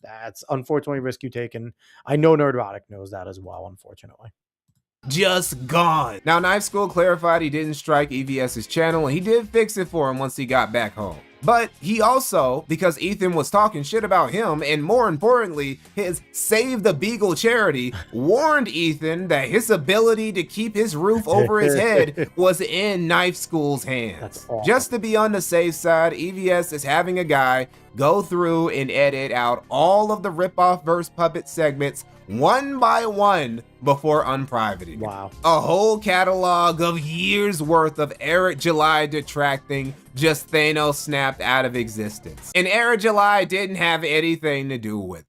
Speaker 2: that's unfortunately a risk you take, and I know Nerdrotic knows that as well, unfortunately.
Speaker 4: Just gone. Now, Knife School clarified he didn't strike EVS's channel, and he did fix it for him once he got back home. But he also, because Ethan was talking shit about him, and more importantly, his Save the Beagle charity, warned Ethan that his ability to keep his roof over his head was in Knife School's hands. Just to be on the safe side, EVS is having a guy go through and edit out all of the Rippoffverse puppet segments one by one before unprivating.
Speaker 2: Wow.
Speaker 4: A whole catalog of years worth of Eric July detracting just Thanos snapped out of existence. And Eric July didn't have anything to do with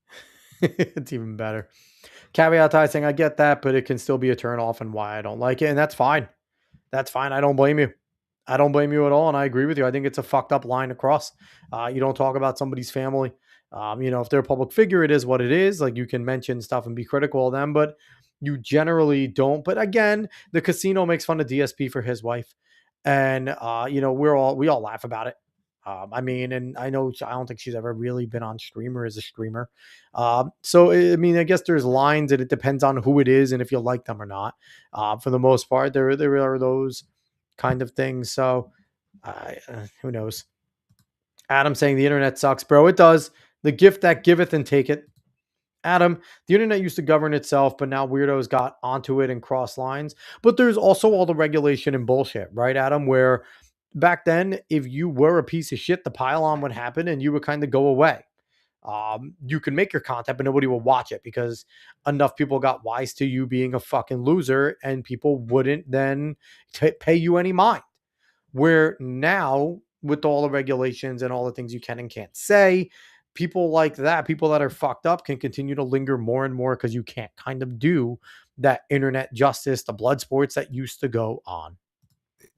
Speaker 4: it.
Speaker 2: It's even better. Caveat Ty saying, I get that, but it can still be a turn off and why I don't like it. And that's fine. That's fine. I don't blame you. I don't blame you at all. And I agree with you. I think it's a fucked up line across. You don't talk about somebody's family. If they're a public figure, it is what it is. Like, you can mention stuff and be critical of them, but you generally don't. But again, the casino makes fun of DSP for his wife. And, we all laugh about it. And I don't think she's ever really been on streamer as a streamer. I guess there's lines and it depends on who it is and if you like them or not. For the most part, there are those kind of things. So who knows? Adam saying the internet sucks, bro. It does. The gift that giveth and taketh. Adam, the internet used to govern itself, but now weirdos got onto it and cross lines. But there's also all the regulation and bullshit, right, Adam? Where back then, if you were a piece of shit, the pile-on would happen and you would kind of go away. You could make your content, but nobody would watch it because enough people got wise to you being a fucking loser and people wouldn't then pay you any mind. Where now, with all the regulations and all the things you can and can't say, people like that, people that are fucked up, can continue to linger more and more because you can't kind of do that internet justice, the blood sports that used to go on.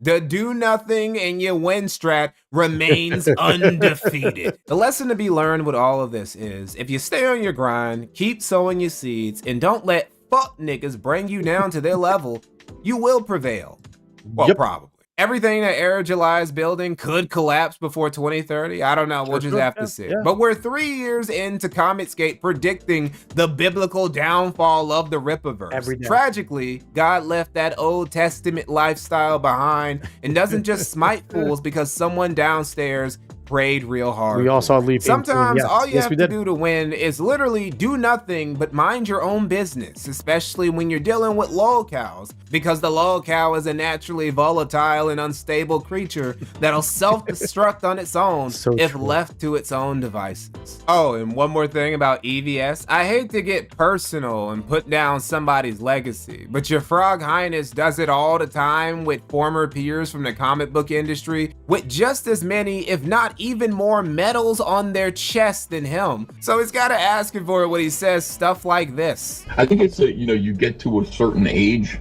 Speaker 4: The do nothing and you win strat remains undefeated. The lesson to be learned with all of this is, if you stay on your grind, keep sowing your seeds, and don't let fuck niggas bring you down to their level, you will prevail. Well, probably. Everything that Era July is building could collapse before 2030. I don't know. We'll just have to see. Yeah. But we're 3 years into Comicsgate predicting the biblical downfall of the Rippoffverse. Tragically, God left that Old Testament lifestyle behind and doesn't just smite fools because someone downstairs prayed real hard.
Speaker 2: We also leave.
Speaker 4: Sometimes all you have to do to win is literally do nothing but mind your own business, especially when you're dealing with lolcows, because the lolcow is a naturally volatile and unstable creature that'll self-destruct on its own if left to its own devices. Oh, and one more thing about EVS. I hate to get personal and put down somebody's legacy, but your Frog Highness does it all the time with former peers from the comic book industry with just as many, if not even more, medals on their chest than him. So he's got to ask him for it when he says stuff like this.
Speaker 6: I think it's you get to a certain age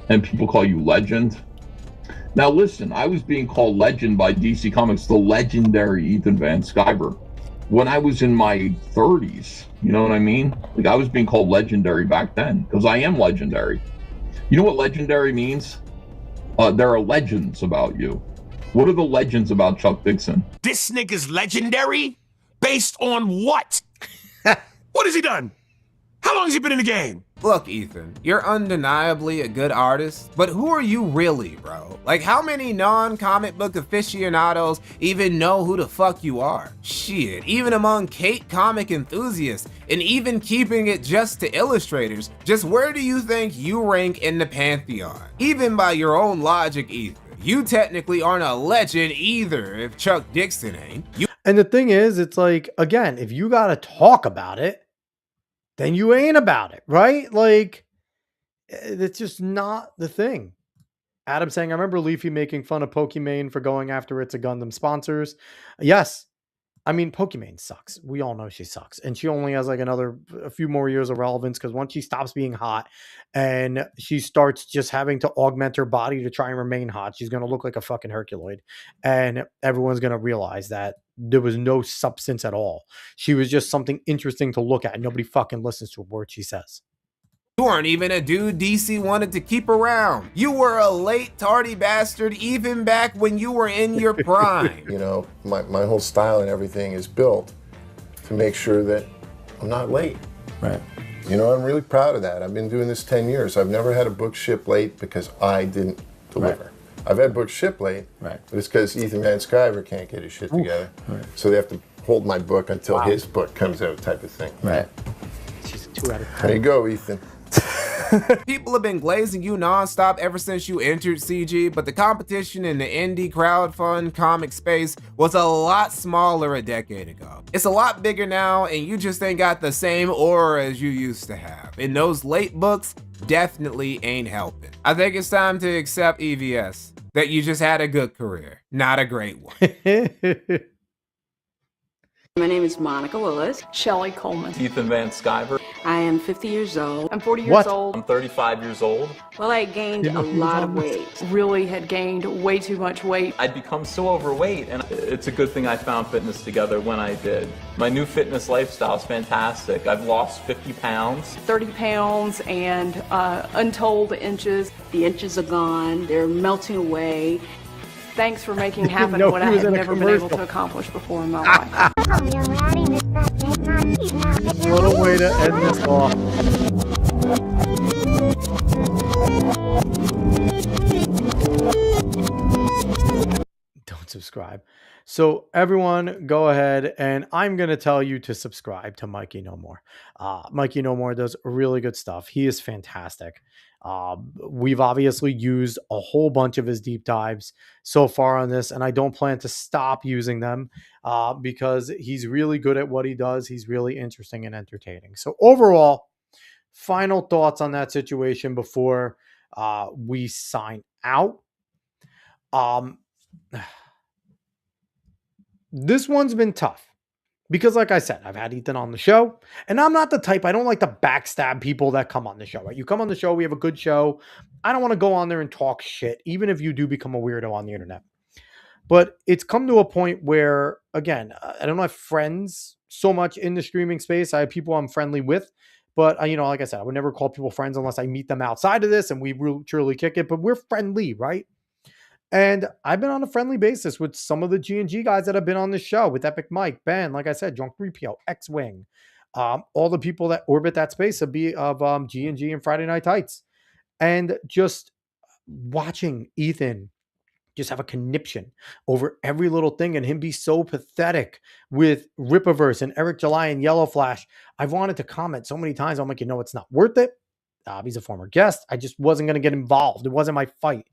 Speaker 6: and people call you legend. Now listen, I was being called legend by DC Comics, the legendary Ethan Van Sciver, when I was in my 30s. You know what I mean? Like, I was being called legendary back then because I am legendary. You know what legendary means? There are legends about you. What are the legends about Chuck Dixon?
Speaker 20: This nigga's legendary? Based on what? What has he done? How long has he been in the game?
Speaker 4: Look, Ethan, you're undeniably a good artist, but who are you really, bro? Like, how many non-comic book aficionados even know who the fuck you are? Shit, even among Kate comic enthusiasts, and even keeping it just to illustrators, just where do you think you rank in the pantheon? Even by your own logic, Ethan, you technically aren't a legend either if Chuck Dixon ain't.
Speaker 2: And the thing is, it's like, again, if you gotta talk about it, then you ain't about it, right? Like, it's just not the thing. Adam saying, I remember Leafy making fun of Pokimane for going after It's a Gundam sponsors. Yes. I mean, Pokimane sucks. We all know she sucks. And she only has like a few more years of relevance because once she stops being hot and she starts just having to augment her body to try and remain hot, she's going to look like a fucking Herculoid. And everyone's going to realize that there was no substance at all. She was just something interesting to look at. Nobody fucking listens to a word she says.
Speaker 4: You weren't even a dude DC wanted to keep around. You were a late, tardy bastard even back when you were in your prime.
Speaker 21: You know, my whole style and everything is built to make sure that I'm not late.
Speaker 2: Right.
Speaker 21: You know, I'm really proud of that. I've been doing this 10 years. I've never had a book ship late because I didn't deliver. Right. I've had books ship late,
Speaker 3: right?
Speaker 21: But it's because Ethan Van Sciver can't get his shit together,
Speaker 3: right.
Speaker 21: So they have to hold my book until his book comes out, type of thing.
Speaker 3: Right.
Speaker 2: She's a 2 out of 10.
Speaker 21: There you go, Ethan.
Speaker 4: People have been glazing you nonstop ever since you entered CG, but the competition in the indie crowdfund comic space was a lot smaller a decade ago. It's a lot bigger now, and you just ain't got the same aura as you used to have. And those late books definitely ain't helping. I think it's time to accept EVS, that you just had a good career, not a great one.
Speaker 5: My name is Monica Willis.
Speaker 7: Shelley Coleman.
Speaker 22: Ethan Van Sciver.
Speaker 5: I am 50 years old.
Speaker 7: I'm 40 years old.
Speaker 22: I'm 35 years old.
Speaker 5: Well, I gained a lot of weight.
Speaker 7: Really had gained way too much weight.
Speaker 22: I'd become so overweight, and it's a good thing I found fitness together when I did. My new fitness lifestyle is fantastic. I've lost 50 pounds.
Speaker 7: 30 pounds and untold inches.
Speaker 5: The inches are gone. They're melting away.
Speaker 7: Thanks for making happen what I had never been able to accomplish before in my life.
Speaker 2: What a way to end this off. Don't subscribe. So everyone go ahead, and I'm going to tell you to subscribe to Mikey No More. Mikey No More does really good stuff. He is fantastic. We've obviously used a whole bunch of his deep dives so far on this, and I don't plan to stop using them because he's really good at what he does. He's really interesting and entertaining. So overall, final thoughts on that situation before we sign out. This one's been tough. Because like I said, I've had Ethan on the show, and I'm not the type, I don't like to backstab people that come on the show, right? You come on the show, we have a good show. I don't want to go on there and talk shit, even if you do become a weirdo on the internet. But it's come to a point where, again, I don't have friends so much in the streaming space. I have people I'm friendly with, but like I said, I would never call people friends unless I meet them outside of this and we truly kick it, but we're friendly, right? And I've been on a friendly basis with some of the G&G guys that have been on the show, with Epic Mike, Ben, like I said, Drunk 3PO, X-Wing, all the people that orbit that space of G&G and Friday Night Tights. And just watching Ethan just have a conniption over every little thing and him be so pathetic with Rippoffverse and Eric July and Yellow Flash. I've wanted to comment so many times. I'm like, it's not worth it. He's a former guest. I just wasn't going to get involved. It wasn't my fight.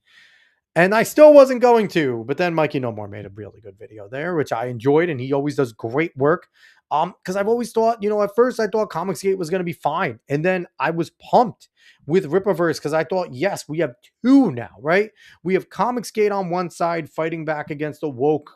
Speaker 2: And I still wasn't going to, but then Mikey No More made a really good video there, which I enjoyed, and he always does great work. Because I've always thought, at first I thought Comicsgate was going to be fine. And then I was pumped with Rippoffverse because I thought, yes, we have two now, right? We have Comicsgate on one side fighting back against the woke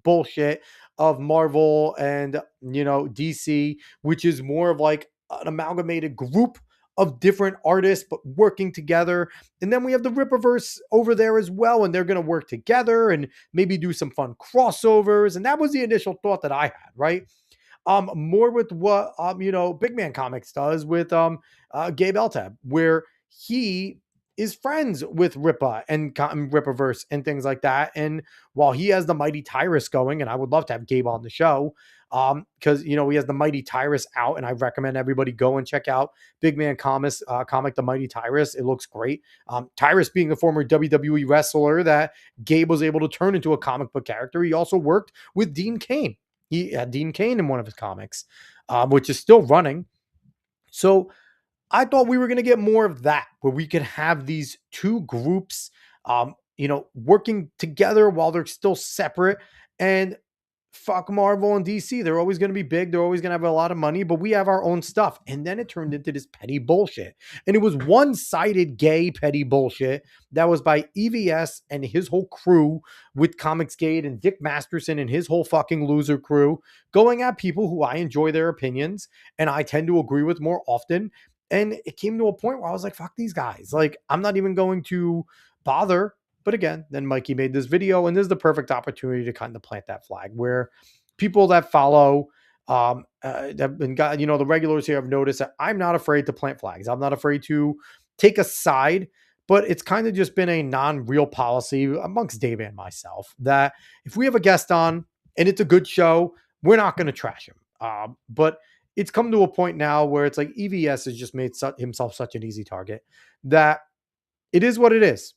Speaker 2: bullshit of Marvel and, DC, which is more of like an amalgamated group of different artists, but working together. And then we have the Rippoffverse over there as well, and they're going to work together and maybe do some fun crossovers. And that was the initial thought that I had, right? More with what, Big Man Comics does with Gabe Eltab, where he is friends with Rippa and Rippoffverse and things like that. And while he has the Mighty Tyrus going, and I would love to have Gabe on the show, because he has the Mighty Tyrus out, and I recommend everybody go and check out Big Man Comics comic The Mighty Tyrus. It looks great. Tyrus being a former WWE wrestler that Gabe was able to turn into a comic book character. He also worked with Dean Cain. He had Dean Cain in one of his comics, which is still running. So I thought we were going to get more of that, where we could have these two groups, working together while they're still separate. And fuck Marvel and DC. They're always going to be big. They're always going to have a lot of money, but we have our own stuff. And then it turned into this petty bullshit. And it was one-sided gay petty bullshit that was by EVS and his whole crew with Comicsgate and Dick Masterson and his whole fucking loser crew going at people who I enjoy their opinions and I tend to agree with more often. And it came to a point where I was like, fuck these guys. Like, I'm not even going to bother. But again, then Mikey made this video, and this is the perfect opportunity to kind of plant that flag where people that follow, have been got, the regulars here have noticed that I'm not afraid to plant flags. I'm not afraid to take a side, but it's kind of just been a non-real policy amongst Dave and myself that if we have a guest on and it's a good show, we're not going to trash him. But it's come to a point now where it's like EVS has just made himself such an easy target that it is what it is.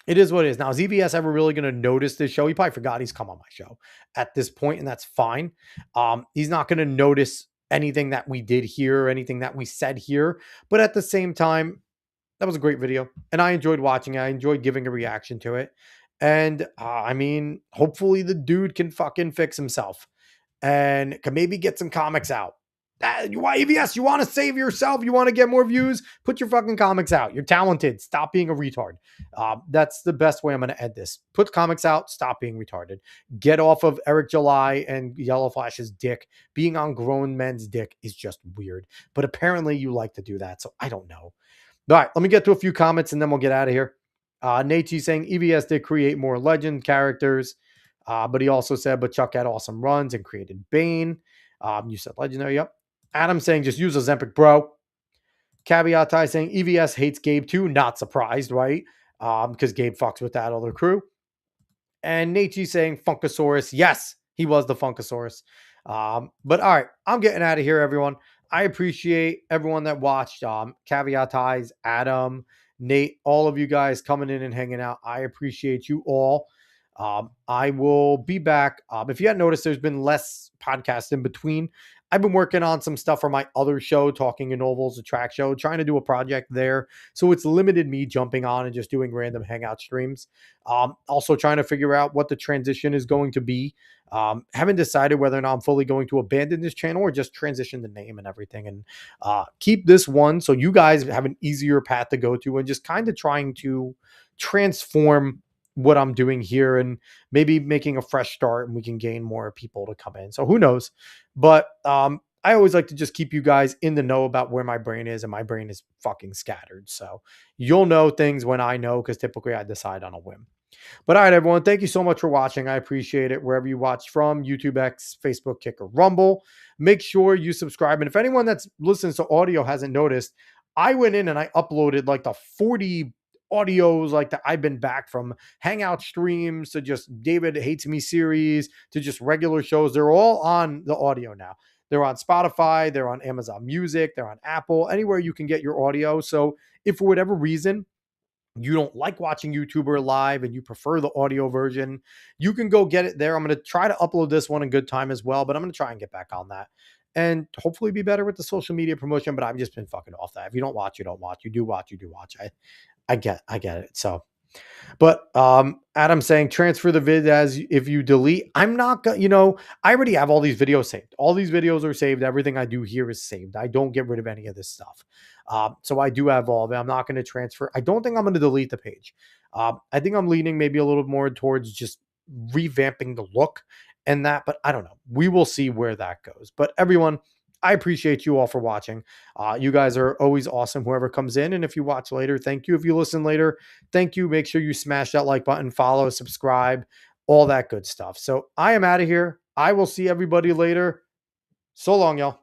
Speaker 2: It is what it is. Now, is EVS ever really going to notice this show? He probably forgot he's come on my show at this point, and that's fine. He's not going to notice anything that we did here or anything that we said here. But at the same time, that was a great video, and I enjoyed watching it. I enjoyed giving a reaction to it. And I mean, hopefully the dude can fucking fix himself and can maybe get some comics out. EVS, you want to save yourself? You want to get more views? Put your fucking comics out. You're talented. Stop being a retard. That's the best way I'm going to end this. Put comics out. Stop being retarded. Get off of Eric July and Yellow Flash's dick. Being on grown men's dick is just weird. But apparently you like to do that, so I don't know. All right, let me get to a few comments and then we'll get out of here. Nate saying EVS did create more legend characters, but he also said, but Chuck had awesome runs and created Bane. You said legendary, yep. Adam saying just use Ozempic, bro. Caveat Ty saying EVS hates Gabe too. Not surprised, right? Because Gabe fucks with that other crew. And Nate saying Funkasaurus. Yes, he was the Funkasaurus. But all right, I'm getting out of here, everyone. I appreciate everyone that watched. Caveat Ties, Adam, Nate, all of you guys coming in and hanging out. I appreciate you all. I will be back. If you hadn't noticed, there's been less podcasts in between. I've been working on some stuff for my other show, Talking in Novels, a track show, trying to do a project there. So it's limited me jumping on and just doing random hangout streams. Also trying to figure out what the transition is going to be. Haven't decided whether or not I'm fully going to abandon this channel or just transition the name and everything and keep this one so you guys have an easier path to go to and just kind of trying to transform what I'm doing here and maybe making a fresh start and we can gain more people to come in. So who knows? But I always like to just keep you guys in the know about where my brain is, and my brain is fucking scattered. So you'll know things when I know, because typically I decide on a whim. But all right, everyone, thank you so much for watching. I appreciate it wherever you watch from, YouTube, X, Facebook, Kick, or Rumble. Make sure you subscribe. And if anyone that's listening to audio hasn't noticed, I went in and I uploaded like the 40 audios like that I've been back, from hangout streams to just David Hates Me series to just regular shows. They're all on the audio now. They're on Spotify, they're on Amazon Music, they're on Apple, anywhere you can get your audio. So if for whatever reason you don't like watching YouTuber live and you prefer the audio version, you can go get it there. I'm going to try to upload this one in good time as well, but I'm going to try and get back on that and hopefully be better with the social media promotion. But I've just been fucking off that. If you don't watch, you don't watch. You do watch, you do watch. I get it. So, but Adam saying transfer the vid as if you delete. I'm not gonna, I already have all these videos saved. All these videos are saved. Everything I do here is saved. I don't get rid of any of this stuff. So I do have all of it. I'm not going to transfer. I don't think I'm going to delete the page. I think I'm leaning maybe a little more towards just revamping the look and that, but I don't know. We will see where that goes. But everyone, I appreciate you all for watching. You guys are always awesome, whoever comes in. And if you watch later, thank you. If you listen later, thank you. Make sure you smash that like button, follow, subscribe, all that good stuff. So I am out of here. I will see everybody later. So long, y'all.